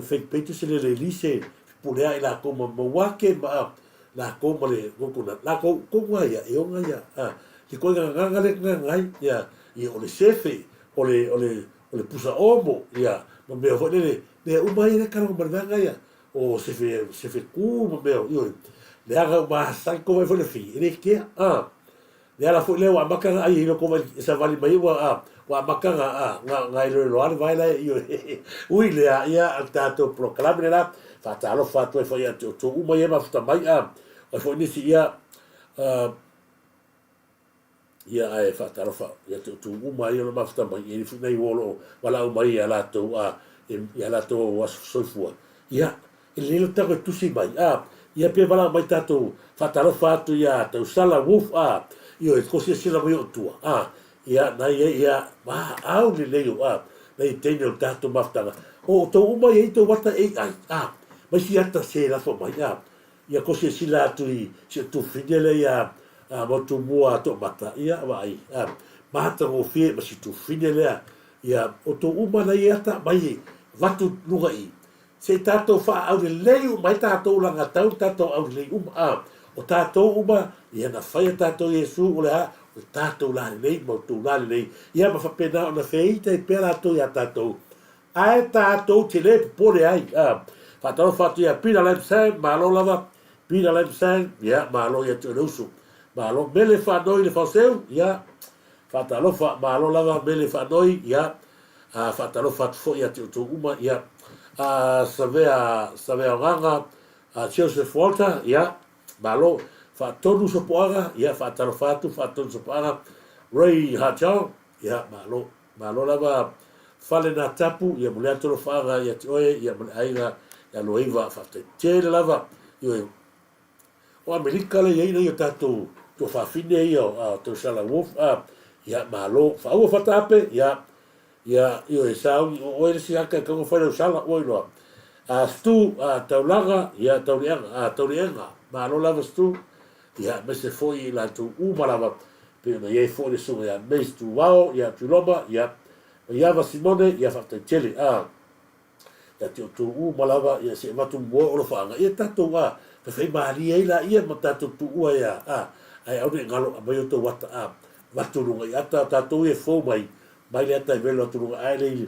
fake page se le lise pulea ila ko mo wake ma la ko mole ko na la ko ya e onga ya ki ko nga le ngai ya i o le sefe o le pusa omo ya mo me ho le o mai le karo mo nga ya o sefe ku mo me yo le aga ma sa ko vai fo le fi le ke le ala fo le wa maka ai no ko sa vali mai wa maka nga lo ar vai la yo ui le ya tato proclame la fatalo fatto e fo ya to uma ye ma futa mai o foi nesse ia ia ai whatarofa, ia tu umai o mafta mai, i fu nei wolo, wala umai a lato a, ia lato o was soifua. Ia, i lelo tako e tusi mai, ia pe wala mai tato whatarofa atu ia tau sala wuf ia e kosi sila mai o tua, ia nai ia, au ni leo nai teine o tato maftanga. O tau umai e to wata e ai, mai si ata se la fo mai, ia kosi sila atu i, si tu finele ia, motu mua to mata ia vai mata o fie ma si tu fine lea ia o to uma na ia ta mai watu luga i se tato fa au le leu mai tato langa tau tato au le o tato uma ia na fai tato Yesu o le o tato la le mo tu la le ia ma fa pena ona feita e pera to ia tato ai tato te le pore ai fa tato fa tu ia pina le sai ma lo lava pina le sai ia ma lo ia tu usu malo mele fa noi le faseu ia fatalofa malo lava mele fa noi ia fatalofa fo ia tu uma ia savea ranga Joseph Walter ia malo fa tonu so poaga ia fatalofa tu fa tonu so poaga Ray Hachao ia malo lava fale na tapu ia mulea tolo faga ia oe ia aiga ia loiva fa te lava io o Amerika le ia ia tatu to fa fine ia to sala wolf ia malo fa o fatape ia io e sa o ele si aka ko fa sala o lo stu taulaga ia taulianga malo lava stu ia me se foi la tu malava pe no ia foi su ia me stu VAO ia tu loba ia va Simone ia fa tele ia tu malava ia se matu mo o fa ia tatu pe fai mali ia ia mata tu ia ai au ni ngalo mai o to wata watu lunga i ata tatou e fo mai le ata i velo atu lunga ai le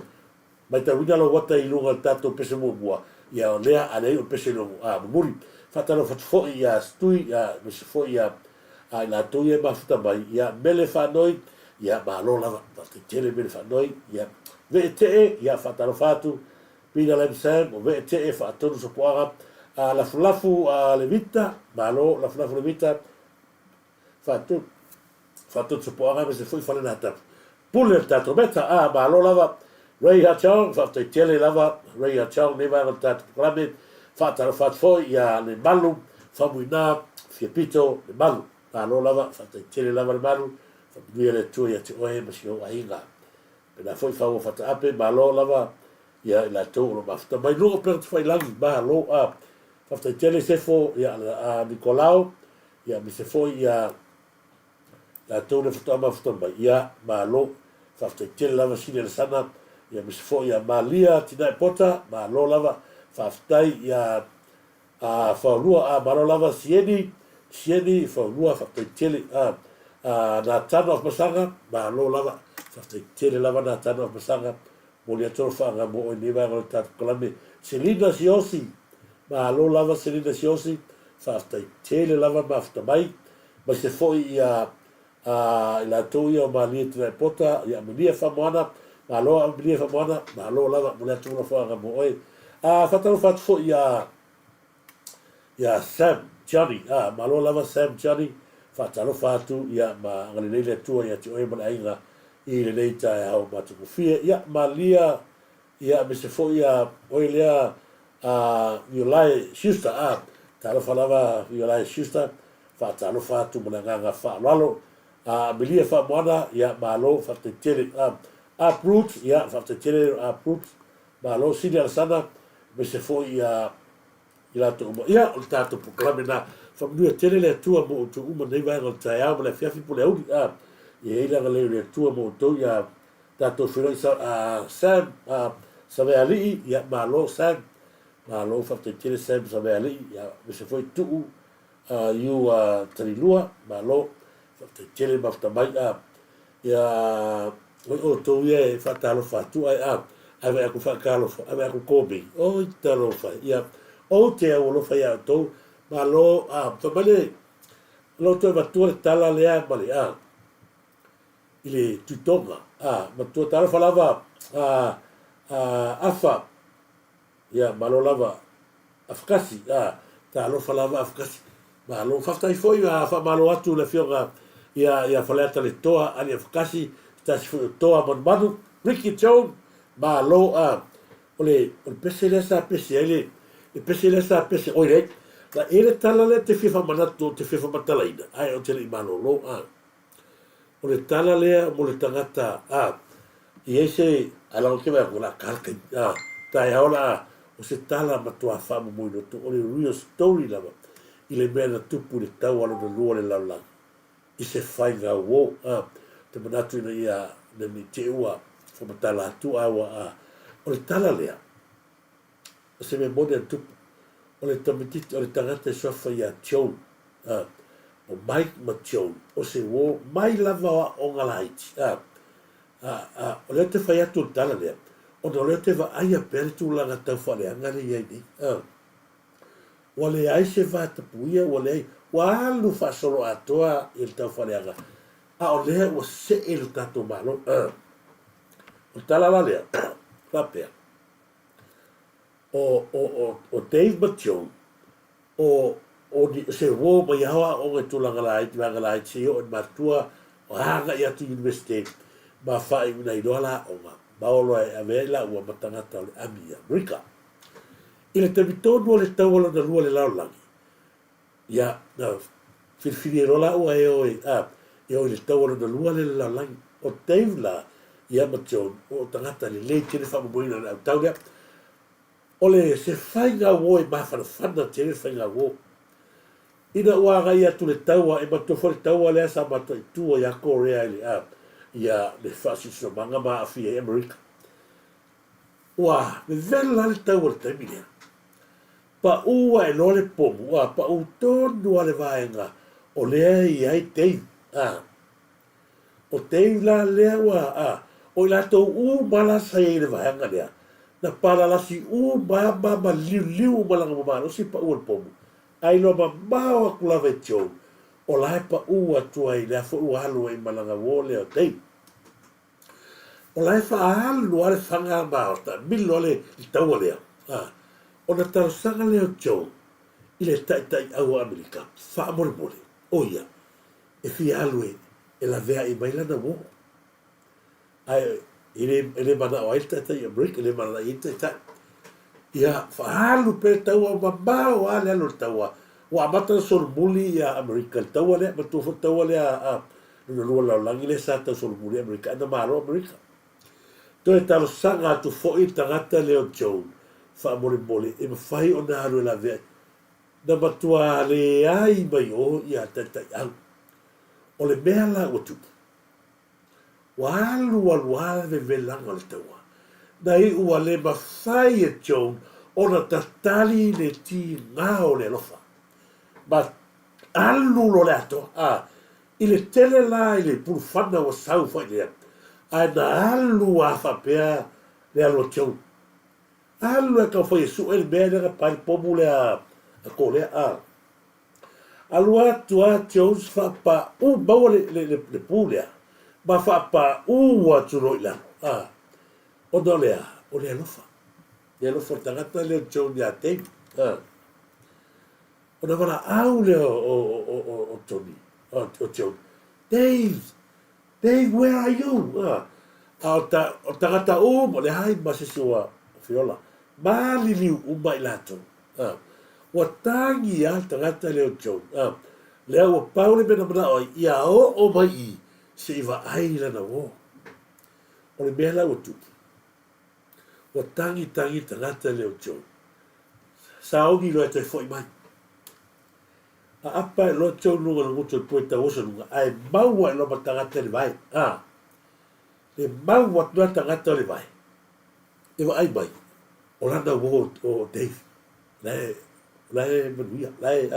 mai ta wina lo wata i lunga tatou pese mo bua ia o lea a lei o pese lo muri fatalo fatfo ia stui ia mese fo ia ai la tu ia mafuta mai ia mele fanoi ia malo lava te tele mele fanoi ia vete ia fatalo fatu pina le msem o vete fatonu so poara la fulafu le vita malo la fulafu le vita fatu se poanga me se foi fale na tap pule tato meta ma lo lava Ray Hachao fatu tele lava Ray Hachao ne va tato klame fata foi ya le malu famuina fiepito le malu ma lo lava fatu tele lava le malu fatu le tu ya te oe ma si o ainga pena foi fa fata ape ma lo lava ya la to lo mafta mai no per fai langi ma lo fatu tele se fo ya Nicolau ya mi se foi ya la tole futama futama ia malo fafte tele lava sine le sana ia misfo ia malia tina pota malo lava faftai ia faulua malo lava sieni faulua fafte tele na tana of masanga malo lava fafte tele lava na tana of masanga molia tolo fanga mo o niva ngol tat klame Selina Siosi malo lava Selina Siosi fafte tele lava mafta mai ma se foi ia la toia o mali te pota ia melia famoana malo melia famoana malo lava molia tu fa nga mo oi fatalo fat fo ia Sam Johnny malo lava Sam Johnny fatalo fatu ia ma ngali le tu ia tu e mana inga i le leita e au matu fie ia malia ia me se fo ia oi lea Violai Schuster talo falava Violai Schuster fatalo fatu mana nga fa lalo melia fa moana ia malo fa te tele uproot ia fa te tele uproot malo sini al sana me se foi ia ila to ia o tato proclame na fa mu tele le tua mo tu uma nei vai o tai a le fiafi po le au ia ila le tua mo to ia tato filo Sam save ali ia malo Sam malo fa te tele Sam save ali ia me se foi tu you trilua malo te tele mafta mai ia o to ia fatalo fatu ai ave aku fakalo ave aku kobe o talo fa ia o te o lo fa ia to malo to male lo to va tu tala le male ile tutonga ma tu talo falava afa ia malo lava afkasi talo falava afkasi malo fafta foi fa malo atu le fionga ia faleta le toa ani afkasi tasi fu toa manu Ricky Jones ma lo ole pese le sa pese ele le pese le sa pese oire la ele tala le te fifa manatu te fifa matalaina ai o te le malo lo ole tala le mo le tangata i ese ala o ke va con la calca tai ola o se tala matua fa mo no to ole real story lava i le mena tupu le tau alo na lua le laula i se whainga wo te manatu ina ia na ni te ua whamatala atu awa o le tala lea o se me mone tupu o le tamititi o le tangata sofa ia Joan o Mike ma Joan o se wo mai lava o ngalaiti o le te whai atu tala lea o na le te va aia pere tūlanga tau whale angare iai ni wa le ai se va tapuia wa le wa alu fa solo atoa il tau whareanga o le wa se il tato malo o tala la lea papea o Dave Machon o se wo mai hawa o ngai tūlanga lai te o matua o hanga i atu university ma whai una i rola o ma baolo e avela ua matangata o le ami Amerika i le tamitonu o le tau alo na lua le laulangi ia na whirwhiri e rola ua e o le tau alo na lua le laulangi o Dave la ia Machon o tangata le lei tene whamamoina na au tau lea o le se whainga wo e mawhanawhana tene whainga wo ina ua ngai atu le taua e matofo le taua lea sa mato i tua ia korea ia le fascismo manga ma afia e Amerika ua me vela le taua le taimi lea pa ua e lo le pomu pa u tonu ale vaenga o lea i ai Dave o Dave la lea ua o i lato mala sa i le vaenga lea na pala lasi ma liu malanga mamano si pa ua le pomu ai lo mamao aku lava e Joan o lae pa ua tua i lea fo ua halu i malanga wole o Dave o lae fa halu ale whanga mao ta milo le i taua lea o na tarosanga leo Joan i le tai au Amerika wha mole o ia e fi halu e la vea i mailana wo ai ele mana o aita tai Amerika ele mana i tai ia whahalu pe taua mamao ale alo taua wa amata sol muli ia Amerika taua lea matufo taua lea lua laulangi le sa tau sol muli Amerika ana maro Amerika to e talo sanga atu fo i tangata leo Joan wha e mawhai o na haru e la vea na matua le ai mai o ia tai au o le mea la o tupu wa alu ve velanga le taua na i ua le mawhai e Joan o na tatali le ti ngao le lofa ma alu lo le ato i le tele la i le pulufana wa sau fai lea ai na alu a whapea le alo Joan alu e kau fai e su e le mea nega pai pomu le a ko le alu atu a Jones whapa maua le pū lea ma whapa atu roi la o no lea o le alofa le alofa tangata leo Joan ya Dave o na wala au leo o Tony o Joan Dave where are you o tangata mo le hai masisua fiola ma liliu umai lato wa tangi a tangata leo Joan lea ua paule mena mana oi ia o mai i se iwa aila na wo o le mea lau tuki wa tangi tangata leo Joan sa ongi loa te foi mai a apa e lo Joan lunga na ngutu e poeta osa lunga ai maua e lo ma tangata le vai le maua tua tangata le vai e wa ai mai o lana wo o Dave lai manuia lai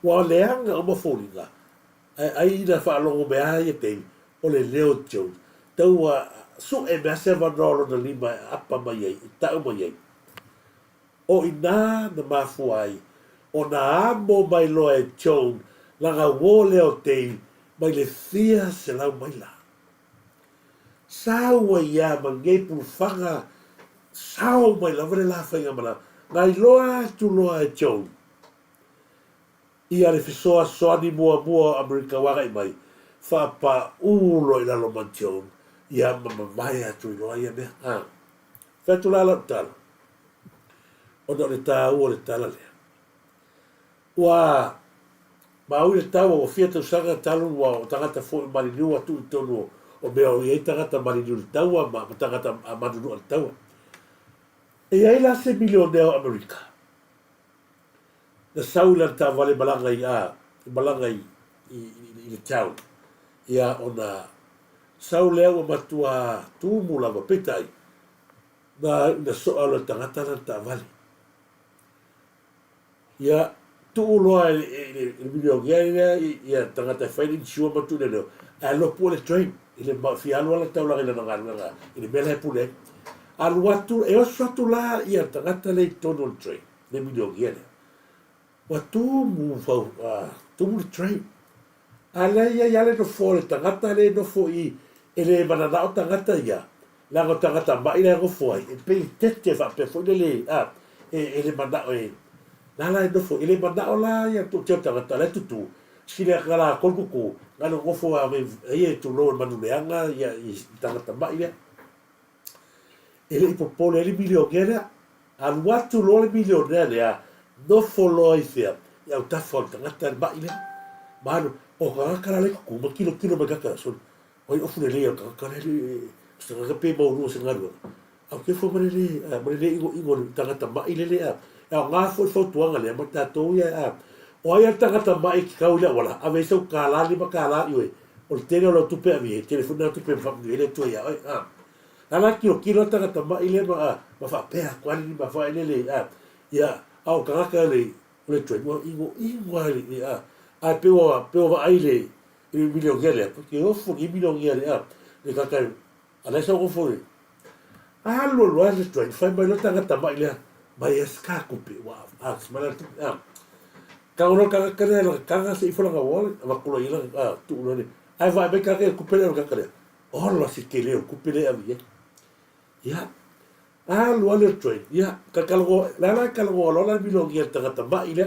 wa leanga o mafolinga ai ina whaalongo me ai e Dave o le leo Joan taua su e mea se vanolo na lima apa mai ei tau mai ei o ina na mafu ai o na amo mai loa e Joan langa wo leo Dave mai le fia se lau mai la saua ia ma ngei pulufanga sao mai la vare la whainga mana ngai loa tu loa e Joan ia le fisoa soani mua Amerika waka i mai pa ulo ila lo mantion ia mai atu lo ia me fa tu la tala o do le ta o le tala le wa ma u le tawa o fia tau sanga talu wa o tangata fo mali niu atu i tonu o mea o iei tangata mali niu le taua ma tangata manunu al taua. E ai la se milioneo Amerika. Na saula ta vale malanga i le town. Ia ona saule au matua tumu lava petai na soa le tangata na ta vale. Ia tu uloa il video gaya ia tangata fighting sure matu leo a lo po le train ile ma fi alwa la taula ile na ngala ile mele pule al watu e o sotu la ia tangata le tono train le video gaya watu mu fa tu mu train ala ia le no fo le tangata le no fo i ele manana o tangata ia la go tangata ba ile go fo i pe tete fa pe fo le ele manda e nala e nofo, ele mana o la ia tu teo tangata le tutu, sile kala kolkuku, ngano ngofo a me e tu lo manu leanga ia i tangata mai ia. Ele ipopole ele milionera, al watu lo le milionera ia, nofo lo i fea, ia u tafo tangata mai ia. Manu, o kakara le kuku, ma kilo ma kakara son, oi ofu le lea kakara le, stanga kape mauru o se ngarua. Au ke fo marele ingo tangata mai le lea, ya nga fo tuanga le ma tatou ia o ia tangata mai ki kau le wala a ve so kala ni ma kala yo o le tele lo tupe a mi telefona tupe fa mi le to ia ala kilo tangata mai le ma fa pe a kwali ni ma fa le ia au kaka le to ingo le a pe o ai le milio gele porque o fu milio gele le kaka ala so go fo lo le to fa mai lo tangata mai le mai eska kupe wa smala tu ka ono ka ka se ifo nga wol va kulo ila tu no ni ai vai be ka kupe le ka kare o lo si ke le kupe le avie ya lo le train ya ka kalgo la kalgo lo la bilo ngi ta ta ba ile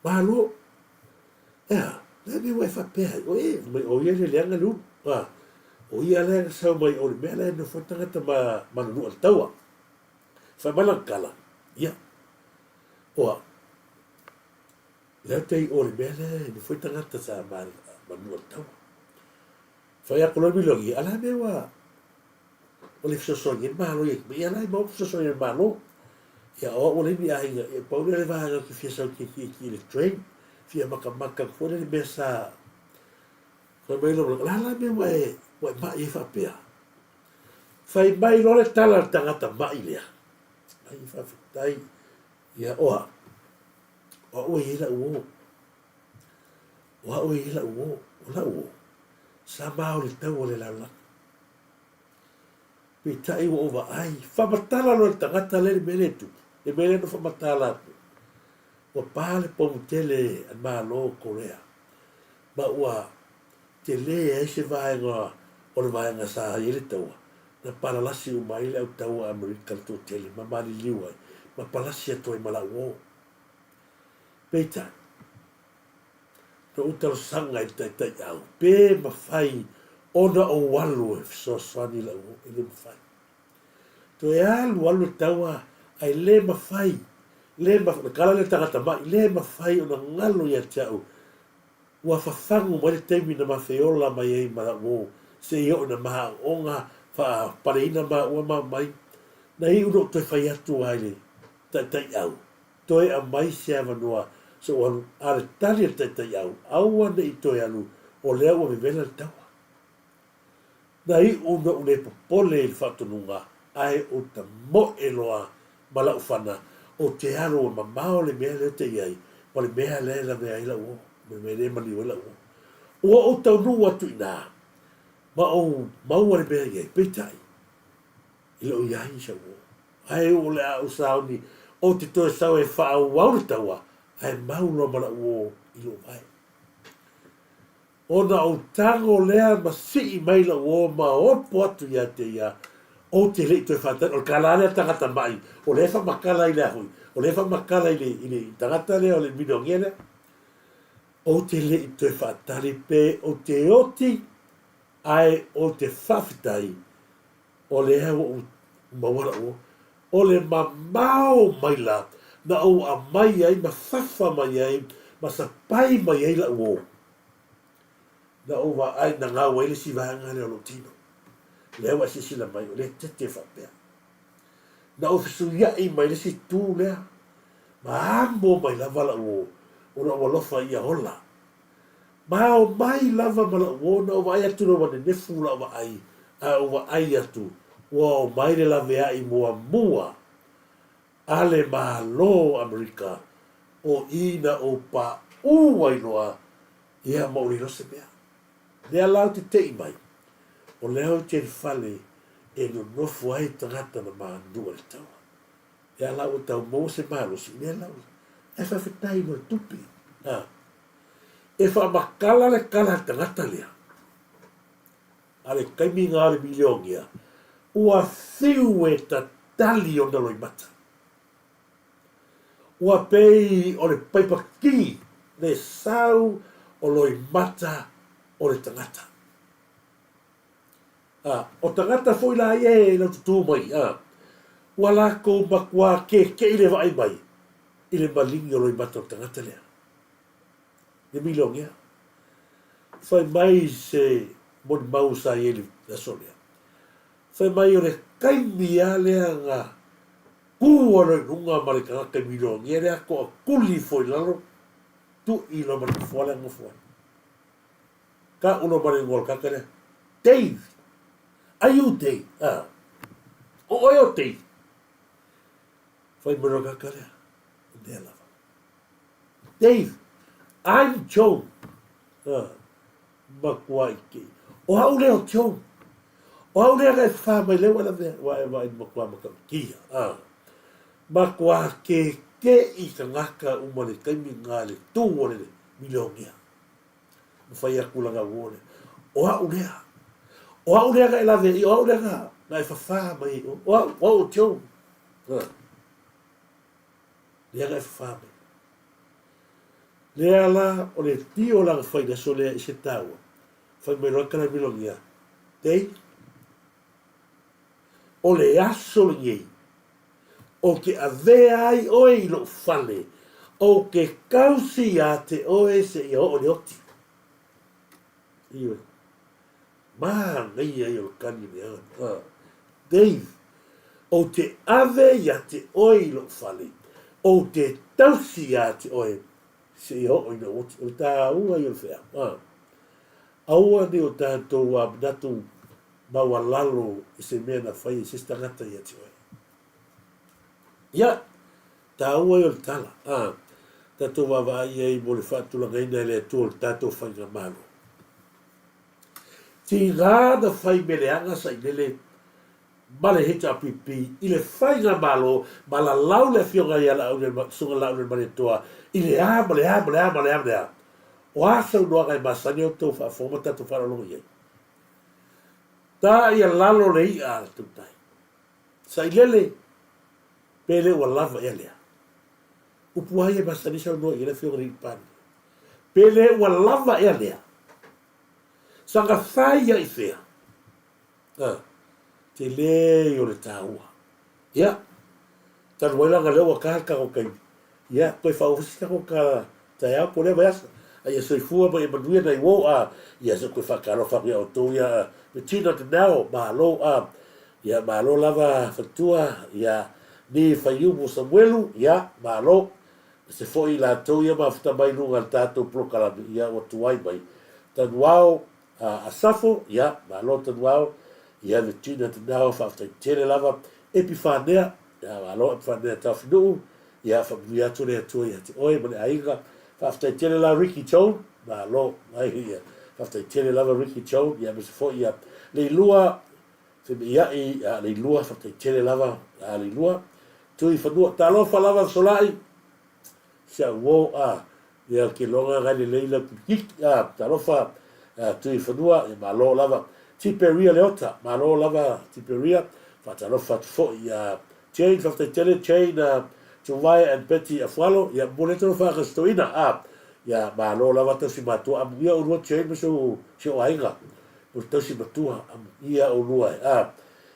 ba lo ya le mi wa fa pe o ye le nga lu o ia le sa mai o me le no fa ta ma no al tawa fa malakala ia o le tei o le mele ni foi tangata sa mal manu tau fa ia kolor bilogi ala me wa o le so ni malo ia me ala mo so ni malo ia o le mi ai e pa le va ki fi sa ki le train fi maka fo le mesa fa me lo la me wa ba i fa pea fa i mai lo le tala tangata mai le ai fa tai ia o ila o ila o la o sa ma o le tau le la pe tai o va ai fa matala lo tangata le mele tu e mele no fa matala o pale po tele ma lo korea ba wa tele e se vai o le vai nga sa ile tau na paralasi o mai le au tau Amerika to tele ma mali liwa ma palasi to i mala wo peita to utal sanga i tai au pe ma fai ona o walu so sani la wo ile ma fai to ya walu tau ai le ma fai le ma kala le tangata mai le ma fai ona ngalo ya tau wa fafangu mo le temi na mafeola mai ai ma wo se yo na ma onga fa pareina ma o ma mai na i uno te fai atu ai tai au toi a mai se avanoa so on ar tali tai au au ane i toi anu o lea o vivela le taua na i uno une popole il fatu nunga ai o ta mo eloa mala ufana o te aro ma mao le mea le te iai ma le mea le la mea ila uo me le mani wela uo o tau nua tu ina ma o maua le mea iai peitai ila o iai sa uo ai o le au sauni o te toe sau e wha au wauru taua ai maulo mala uo ilo mai ona o tango lea ma si mai la uo ma o poatu ia te ia o te le toe whatan o kalare tangata mai o le wha makala i le hui o le wha makala i le tangata lea o le minongia lea o te le i te whaatari pe o te oti ai o te whawhitai o le heo o mawara o le mamao mai la na o a mai ai ma whawha mai ai ma sa pai mai ai la uo na o wa ai na ngā waile si vahanga le o tino le heo a sisila mai o le te whapea na o fisuia i mai le si tū lea ma amo mai lava la uo o na walofa ia hola ma o mai lava ma la uo na o wa ai atu na wane nefu la wa ai a o wa ai atu wa o mai le lave ai mua mua ale malo Amerika o ina o pa uai noa ia mauri no se mea lea lau te tei mai o leo te fale e no nofu ai tangata na maandua le taua lea lau o tau mo se malo si lea lau e whawhetai no tupi e whamakala le kala tangata lea ale kaimi ngā le miliongia ua whiu e ta tali o naloi mata ua pei o le paipaki le sau o loi mata o le tangata o tangata foi la ie la tutu mai ua lako makua ke i le vai mai i le malingi o loi mata o tangata lea le miliongia fai mai se mon mau sa ieli la solia fai mai o le kaimi a lea ngā kua nunga marika ka miliongia lea ko a kuli foi lalo tu i lo marika fuale ngā fuale ka uno marika ngol kaka lea Dave are you Dave? O oi o Dave fai marika kaka lea lea lava Dave I'm Joe makua ike o hau leo Joe o hau lea kai wha mai leo ala vea wa makua kia makua ke i ka ngaka umane kaimi ngā le tū ole le miliongia mwhai a kulanga uole o hau lea kai la vea o hau lea ka na e whawha mai o hau Joe lea kai whawha mai lea la o le tio langa whaina so lea i se tāua whai mai roa kana milongia tei o le aso le ngei o ke avea ai oe i lo fale o ke kausi a te oe se i o le oti iwe maa ngai ai o kani mea Dave o te ave i a te oe i lo fale o te tausi a te oe se i o le oti o tā ua i o whea aua ni o tātou a minatu maua lalo i se mea na whai i se stangata i ati oe. Ia, tā ua i o le tala. Tātou wawa ai ei mo le whaatulanga ina le atua le tātou whai ngā malo. Ti ngā na whai mele anga sa i nele male heta pipi i le whai ngā malo ma la lau le fionga i ala au le sunga lau le mare toa i le a o asa unua kai masani o tau whaafoma tatu whanalonga iei. Tā ia lalo le i a tu tai. Sa i lele, pele ua lava ia lea. Upu ai e masani sa unua i le whionga ri pani. Pele ua lava ia lea. Sanga whai ia i whea. Te le o le tāua. Ia, tanu wailanga leo a kāka o kai. Ia, koe whaofisika ko ka tai au po lewa asa. Ai e soifua mai e manuia nei wo ia se koe whakarofa ia o tō ia me tina te nao mahalo ia mahalo lava whatua ia ni whaiumu Samuelu ia mahalo se foi la tō ia mawhita mai nunga tātou prokalami ia o tuai mai tanuao a safo ia mahalo tanuao ia me tina te nao whaftai tere lava epi whanea ia mahalo epi whanea tawhinu ia whamui atu rea tua ia te oe mane ainga After tele la Ricky Chone, ma lo, ai ia. After tele la Ricky Chone, ia me se fo ia. Le lua, se me ia i le lua, after tele lava, le lua. Tu i fanua, ta lo fa lava solai. Sia wo ia ke longa ngai le leila kik, ta lo fa tu i fanua, ma lo lava. Tiperia leota, ma lo lava tiperia. Fa ta lo fa fo ia chain, after tele chain, Tuwai and Betty Afualo, ia moleto fa kastoina ya malo lava tau si matua am ia urua che me so ainga por tau si matua am ia urua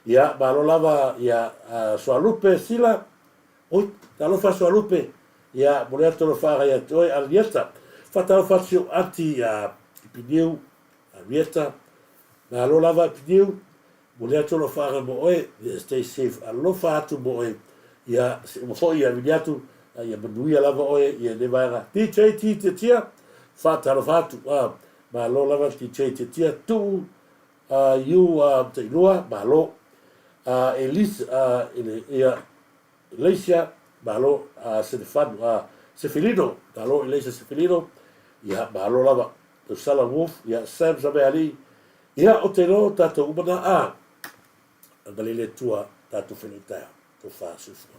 ya malo lava ya soalupe sila oi talo fa soalupe ya mulea tolo fa ya toi alieta fa talo fa sio anti ya piniu alieta malo lava piniu mulea tolo fa mo oi stay safe alo fa tu mo oi ya mo fo ya viniatu ia manuia lava oe ia ne vaega DJ titia faatalo fatu malo lava DJ titia tu iu tailua malo Elise ia Leisia malo Stefano Sefilino malo Elisa Sefilino ia malo lava Sala Wolf ia Sam Zabeali ia o te lo tatou umana galile tua tatou whenita to whaasufu.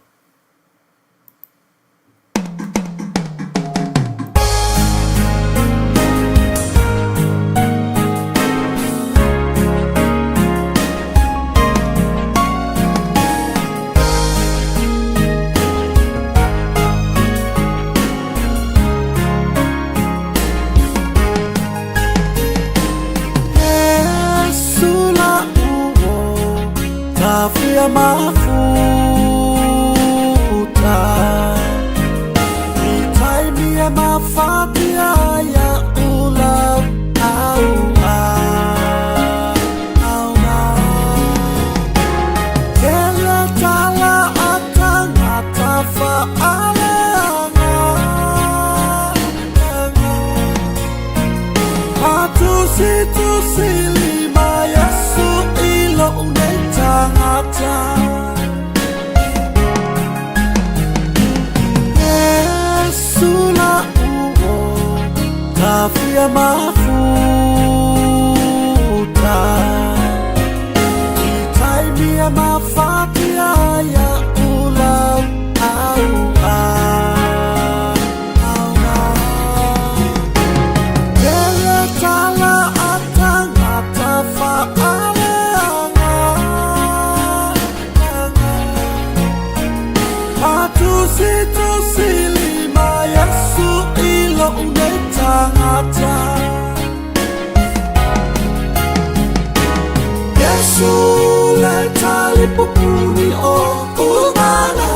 Afia mafuta itaimia mafatia ya ula auna kele tala atanga tafa alanga matusi lima Yesu ilo unetangata Yesula uo tafia mafuta itaimia mafatia ya ula kele tala atanga tafa Tusi lima Yesu ilo unetangata Yesu leta lipupuni umana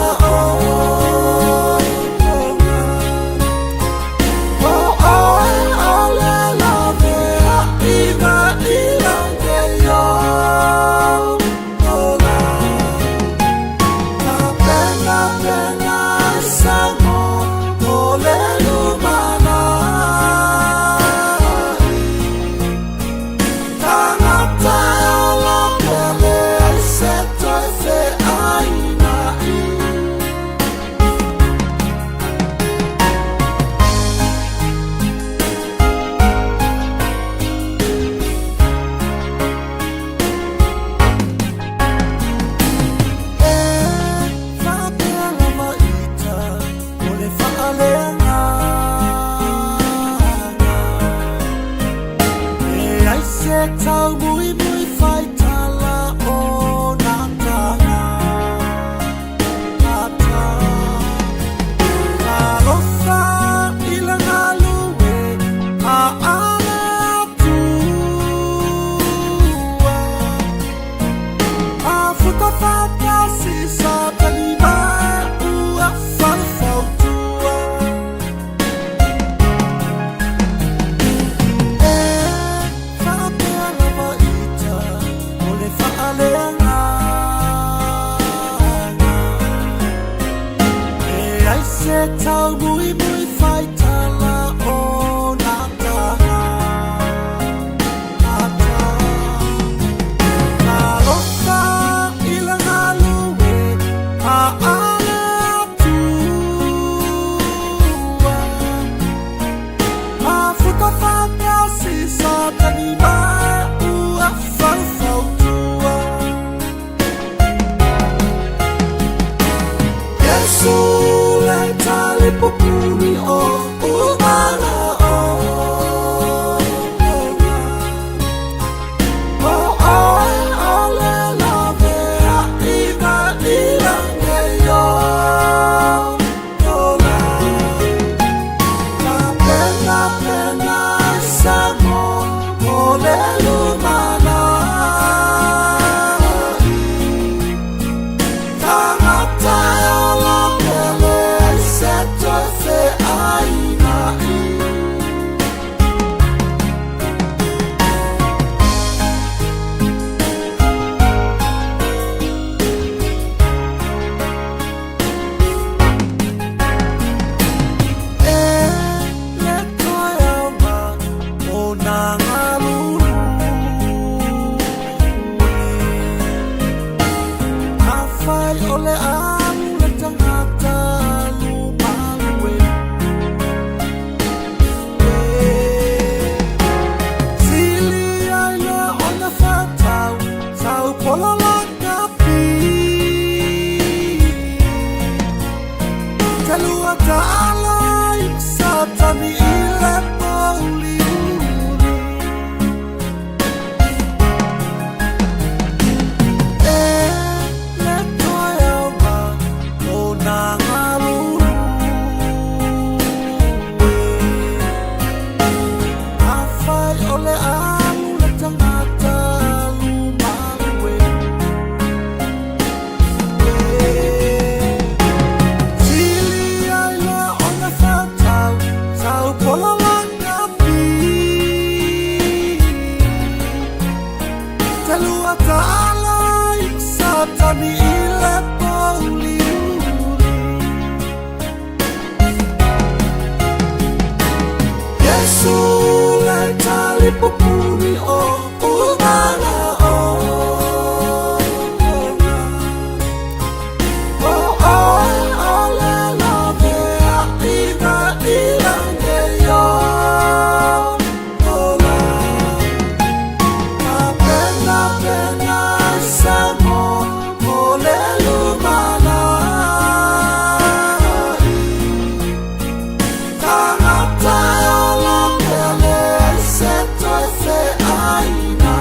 Telua ta'ala iksatani ile pauli le toya wa ona ngaru afai ole amu le tangata lumawe sili ala ona fatau sau pola langa pi telua ta'ala iksatani ile pauli Yesu le tali popuni o umana o le la vea ina ilange yo ola pena pena samo ole lumana Tangata ola pele seto se aina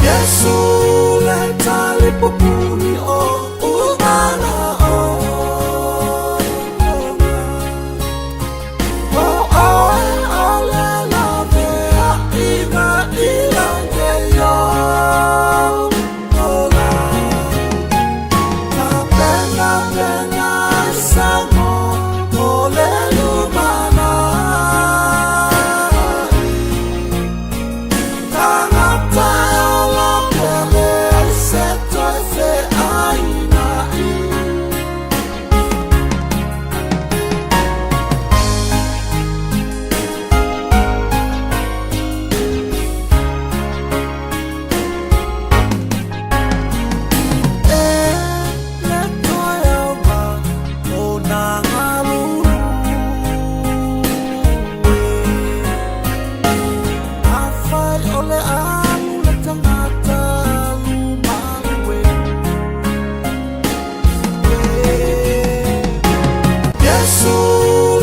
Yesu le tali popuni o umana o le la vea ina ilange yo ola pena pena samo ole lumana Tangata ola pele seto se aina le toya wa ona ngaru afai ole amu le tangata lumawe Yesu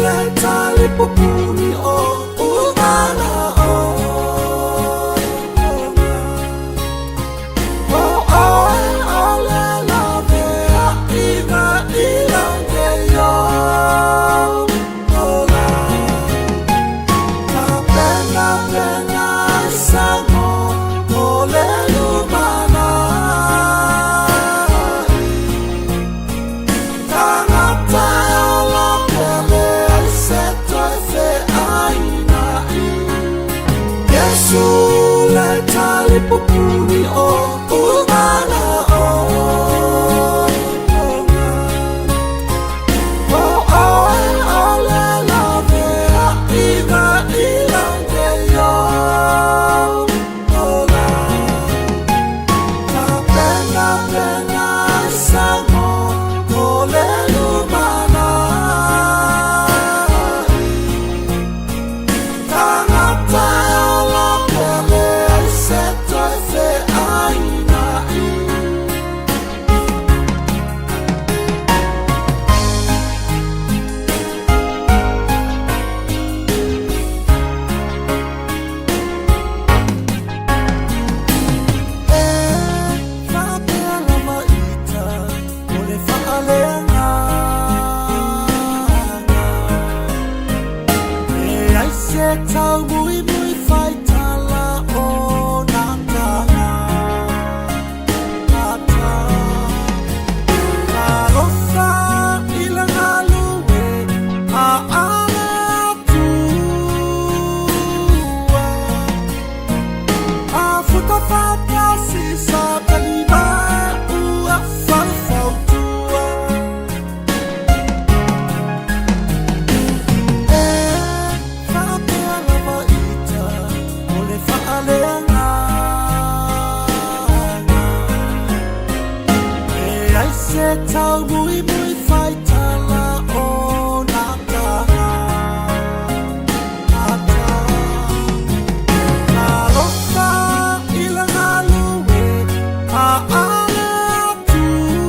le tali popuni o umana o le la vea ina ilange yo ola pena pena samo ole lumana Tangata ola pele seto se aina Yesu le tali popuni o umana o le la vea ina ilange yo ola pena pena samo ole lumana Tangata ola pele seto se aina Fatela maita ole faalenga ai se tau mui mui fai tala o nantanga ata Karosa ilanga luwe a ale tua A futa fata si sa kanima ua falfau tua Fatela maita ole faalenga ai se tau mui mui fai tala o nantanga ata Karosa ilanga luwe a ale tua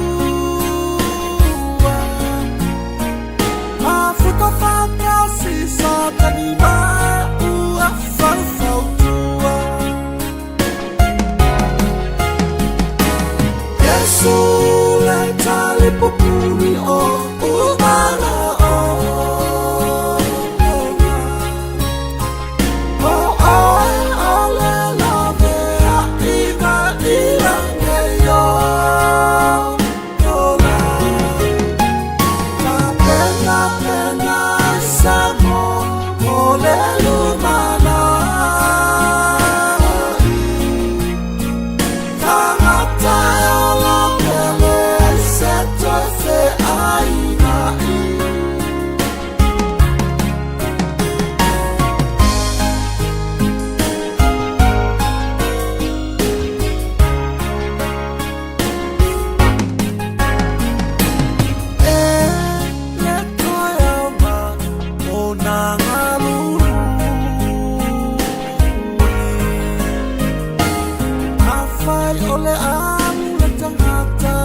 ole amu le tangata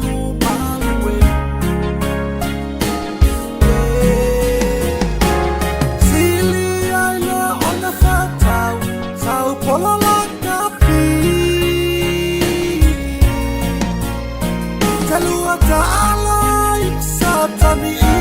lumawe. Sili aile ona fatau, sau polala kapi. Kalua ta'ala sa tabi'i